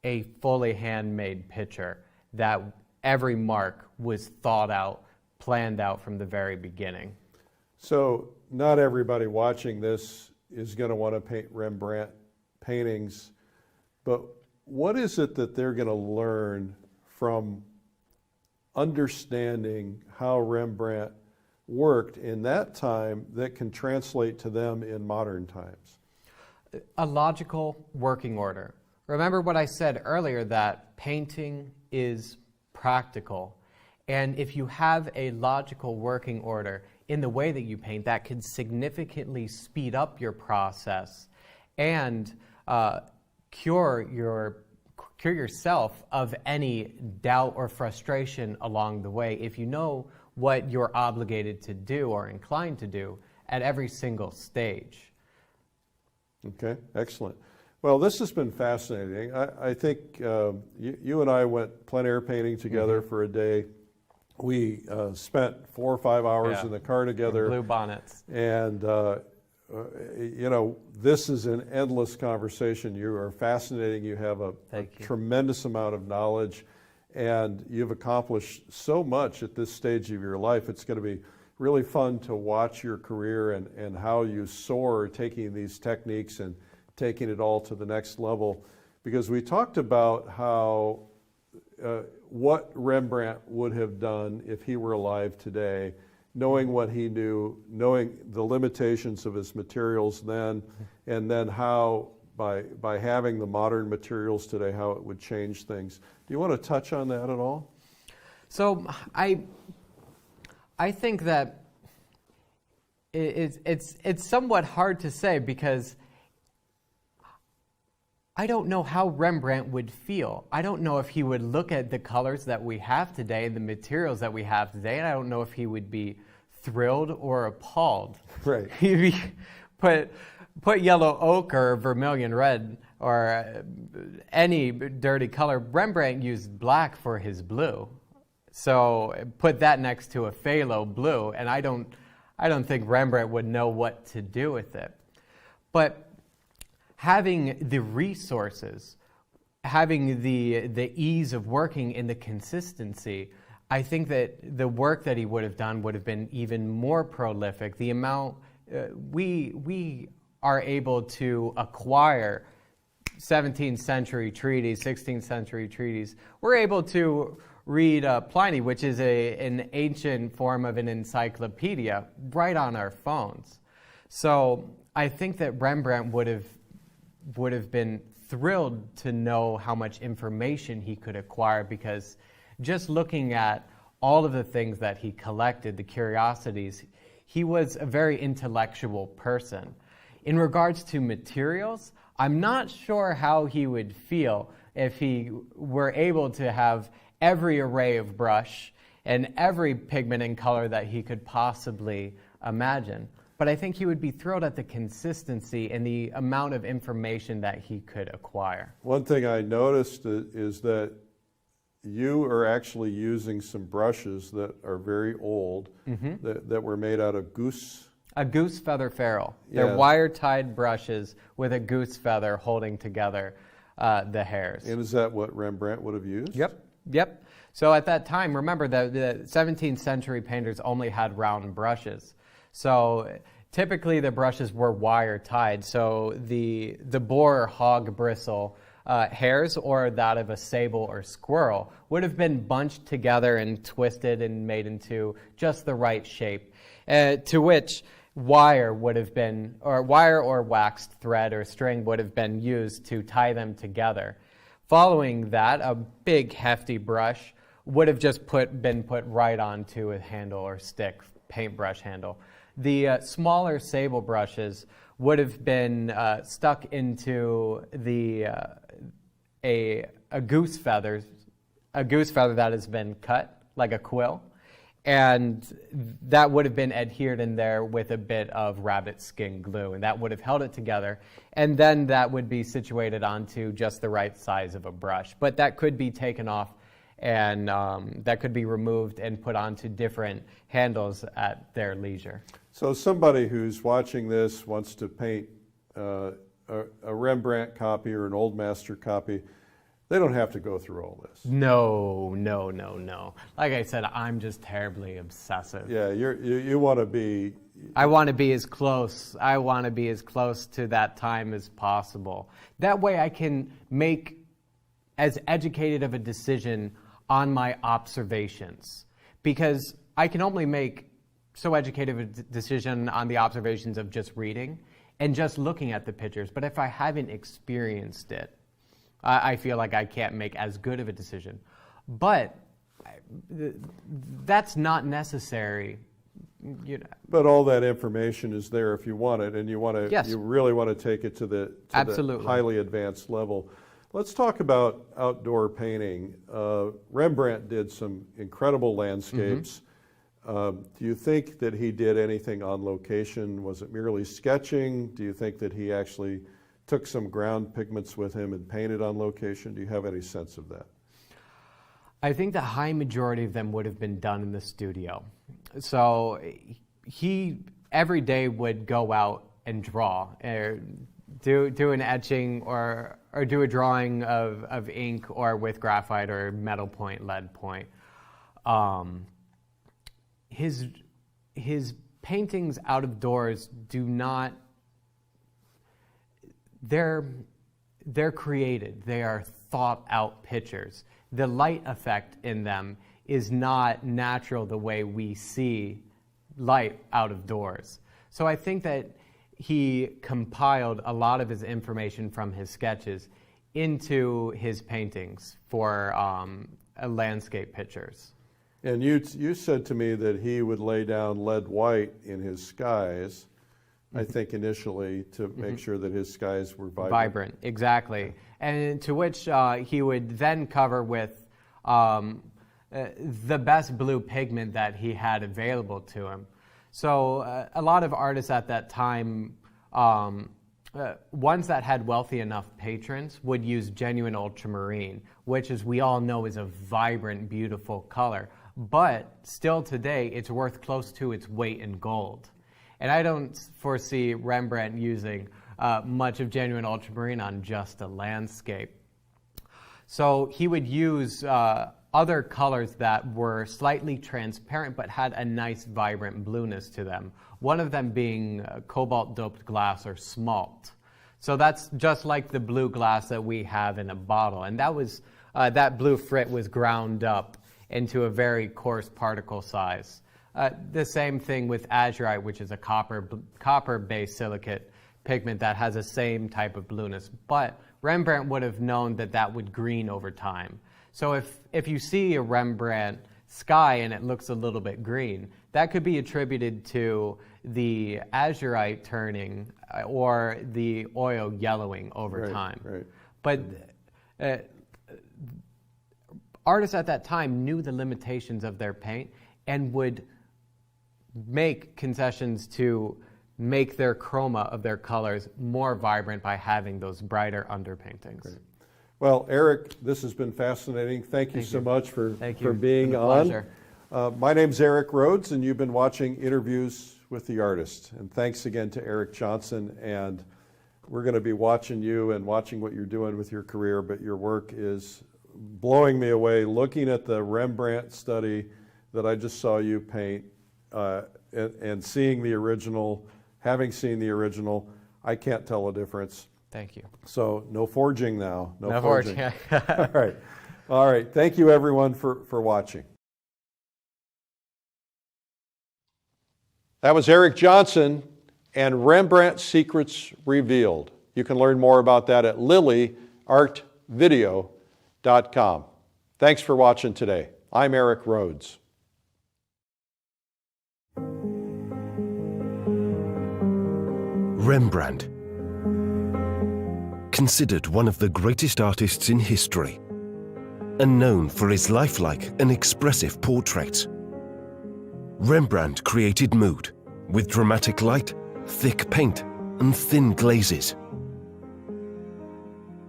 a fully handmade picture that every mark was thought out, planned out from the very beginning. So not everybody watching this is going to want to paint Rembrandt paintings, but what is it that they're going to learn from understanding how Rembrandt worked in that time that can translate to them in modern times? A logical working order. Remember what I said earlier, that painting is practical. And if you have a logical working order in the way that you paint, that can significantly speed up your process and cure yourself of any doubt or frustration along the way if you know what you're obligated to do or inclined to do at every single stage. Okay, excellent. Well, this has been fascinating. I think you and I went plein air painting together for a day. We spent 4 or 5 hours in the car together. Blue bonnets. And, you know, this is an endless conversation. You are fascinating. You have a tremendous amount of knowledge, and you've accomplished so much at this stage of your life. It's going to be really fun to watch your career and how you soar taking these techniques and taking it all to the next level. Because we talked about how what Rembrandt would have done if he were alive today, knowing what he knew, knowing the limitations of his materials then, and then how by having the modern materials today, how it would change things. Do you want to touch on that at all? So I think that it's somewhat hard to say, because I don't know how Rembrandt would feel. I don't know if he would look at the colors that we have today, the materials that we have today, and I don't know if he would be thrilled or appalled. Right. He'd be put yellow ochre or vermilion red or any dirty color. Rembrandt used black for his blue. So put that next to a phthalo blue, and I don't think Rembrandt would know what to do with it. But having the resources, having the ease of working and the consistency, I think that the work that he would have done would have been even more prolific. The amount we are able to acquire 17th century treaties, 16th century treaties. We're able to read Pliny, which is an ancient form of an encyclopedia, right on our phones. So I think that Rembrandt would have been thrilled to know how much information he could acquire, because just looking at all of the things that he collected, the curiosities, he was a very intellectual person. In regards to materials, I'm not sure how he would feel if he were able to have every array of brush and every pigment and color that he could possibly imagine. But I think he would be thrilled at the consistency and the amount of information that he could acquire. One thing I noticed is that you are actually using some brushes that are very old, that were made out of goose. A goose feather ferrule. They're wire-tied brushes with a goose feather holding together the hairs. And is that what Rembrandt would have used? Yep. So at that time, remember the 17th century painters only had round brushes. So typically the brushes were wire-tied. So the boar or hog bristle hairs, or that of a sable or squirrel, would have been bunched together and twisted and made into just the right shape, to which wire would have been, or wire or waxed thread or string would have been used to tie them together. Following that, a big hefty brush would have just been put right onto a handle or stick, paintbrush handle. The smaller sable brushes would have been stuck into a goose feather that has been cut like a quill, and that would have been adhered in there with a bit of rabbit skin glue, and that would have held it together, and then that would be situated onto just the right size of a brush. But that could be taken off, and that could be removed and put onto different handles at their leisure. So somebody who's watching this wants to paint a Rembrandt copy or an Old Master copy, they don't have to go through all this. No. Like I said, I'm just terribly obsessive. Yeah, you want to be... I want to be as close. I want to be as close to that time as possible. That way I can make as educated of a decision on my observations. Because I can only make so educated a decision on the observations of just reading and just looking at the pictures. But if I haven't experienced it, I feel like I can't make as good of a decision. But that's not necessary. You know. But all that information is there if you want it, and you want to. Yes. You really want to take it to the highly advanced level. Let's talk about outdoor painting. Rembrandt did some incredible landscapes. Do you think that he did anything on location? Was it merely sketching? Do you think that he actually took some ground pigments with him and painted on location? Do you have any sense of that? I think the high majority of them would have been done in the studio. So he every day would go out and draw, do an etching or do a drawing of ink or with graphite or metal point, lead point. His paintings out of doors do not, they're created, they are thought out pictures. The light effect in them is not natural the way we see light out of doors. So I think that he compiled a lot of his information from his sketches into his paintings for landscape pictures. And you said to me that he would lay down lead white in his skies, I think initially, to make sure that his skies were vibrant. Vibrant, exactly. And to which he would then cover with the best blue pigment that he had available to him. So a lot of artists at that time, ones that had wealthy enough patrons, would use genuine ultramarine, which, as we all know, is a vibrant, beautiful color. But still today, it's worth close to its weight in gold. And I don't foresee Rembrandt using much of genuine ultramarine on just a landscape. So he would use other colors that were slightly transparent but had a nice vibrant blueness to them. One of them being cobalt-doped glass or smalt. So that's just like the blue glass that we have in a bottle. And that was that blue frit was ground up into a very coarse particle size. The same thing with azurite, which is a copper-based silicate pigment that has the same type of blueness. But Rembrandt would have known that that would green over time. So if you see a Rembrandt sky and it looks a little bit green, that could be attributed to the azurite turning or the oil yellowing over time. Right. But artists at that time knew the limitations of their paint and would make concessions to make their chroma of their colors more vibrant by having those brighter underpaintings. Great. Well, Eric, this has been fascinating. Thank you so much for being on. Pleasure. My name's Eric Rhodes, and you've been watching Interviews with the Artist. And thanks again to Eric Johnson. And we're going to be watching you and watching what you're doing with your career, but your work is blowing me away. Looking at the Rembrandt study that I just saw you paint and seeing the original, having seen the original, I can't tell a difference. Thank you. So no forging now. No forging. All right. All right. Thank you, everyone, for watching. That was Eric Johnson and Rembrandt Secrets Revealed. You can learn more about that at lilyartvideo.com. Thanks for watching today. I'm Eric Rhodes. Rembrandt, considered one of the greatest artists in history, and known for his lifelike and expressive portraits. Rembrandt created mood with dramatic light, thick paint, and thin glazes.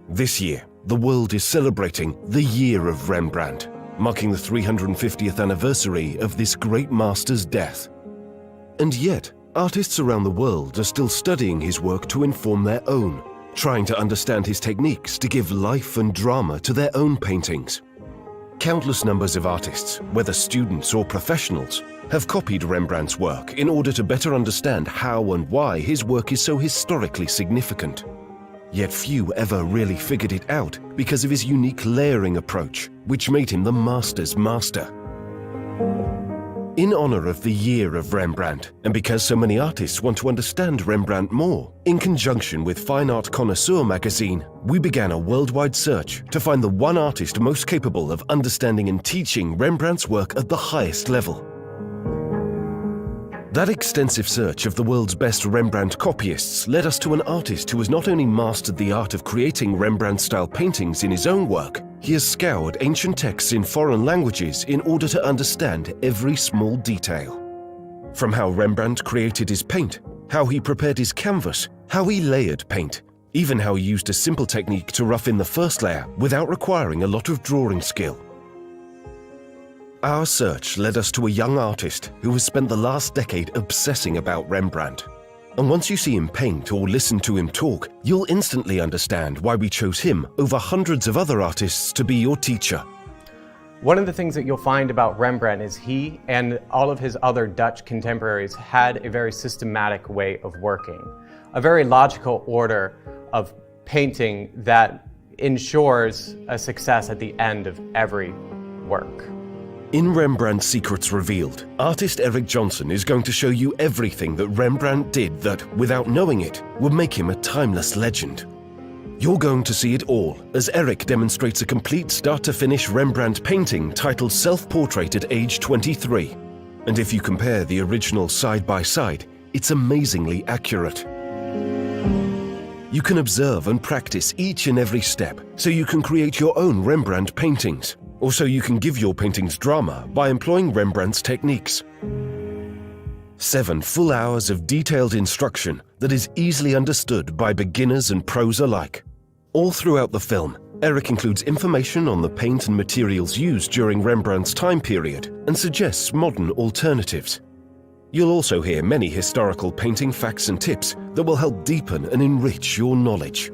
This year, the world is celebrating the Year of Rembrandt, marking the 350th anniversary of this great master's death. And yet, artists around the world are still studying his work to inform their own, trying to understand his techniques to give life and drama to their own paintings. Countless numbers of artists, whether students or professionals, have copied Rembrandt's work in order to better understand how and why his work is so historically significant. Yet few ever really figured it out because of his unique layering approach, which made him the master's master. In honor of the Year of Rembrandt, and because so many artists want to understand Rembrandt more, in conjunction with Fine Art Connoisseur magazine, we began a worldwide search to find the one artist most capable of understanding and teaching Rembrandt's work at the highest level. That extensive search of the world's best Rembrandt copyists led us to an artist who has not only mastered the art of creating Rembrandt-style paintings in his own work, he has scoured ancient texts in foreign languages in order to understand every small detail. From how Rembrandt created his paint, how he prepared his canvas, how he layered paint, even how he used a simple technique to rough in the first layer without requiring a lot of drawing skill. Our search led us to a young artist who has spent the last decade obsessing about Rembrandt. And once you see him paint or listen to him talk, you'll instantly understand why we chose him over hundreds of other artists to be your teacher. One of the things that you'll find about Rembrandt is he and all of his other Dutch contemporaries had a very systematic way of working, a very logical order of painting that ensures a success at the end of every work. In Rembrandt Secrets Revealed, artist Eric Johnson is going to show you everything that Rembrandt did that, without knowing it, would make him a timeless legend. You're going to see it all as Eric demonstrates a complete start-to-finish Rembrandt painting titled Self-Portrait at age 23. And if you compare the original side by side, it's amazingly accurate. You can observe and practice each and every step so you can create your own Rembrandt paintings. Or so you can give your paintings drama by employing Rembrandt's techniques. 7 full hours of detailed instruction that is easily understood by beginners and pros alike. All throughout the film, Eric includes information on the paint and materials used during Rembrandt's time period and suggests modern alternatives. You'll also hear many historical painting facts and tips that will help deepen and enrich your knowledge.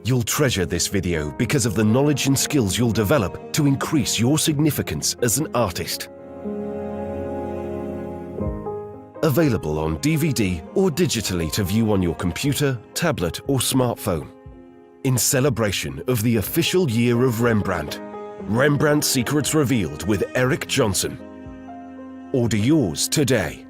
You'll treasure this video because of the knowledge and skills you'll develop to increase your significance as an artist. Available on DVD or digitally to view on your computer, tablet or smartphone. In celebration of the official Year of Rembrandt, Rembrandt Secrets Revealed with Eric Johnson. Order yours today.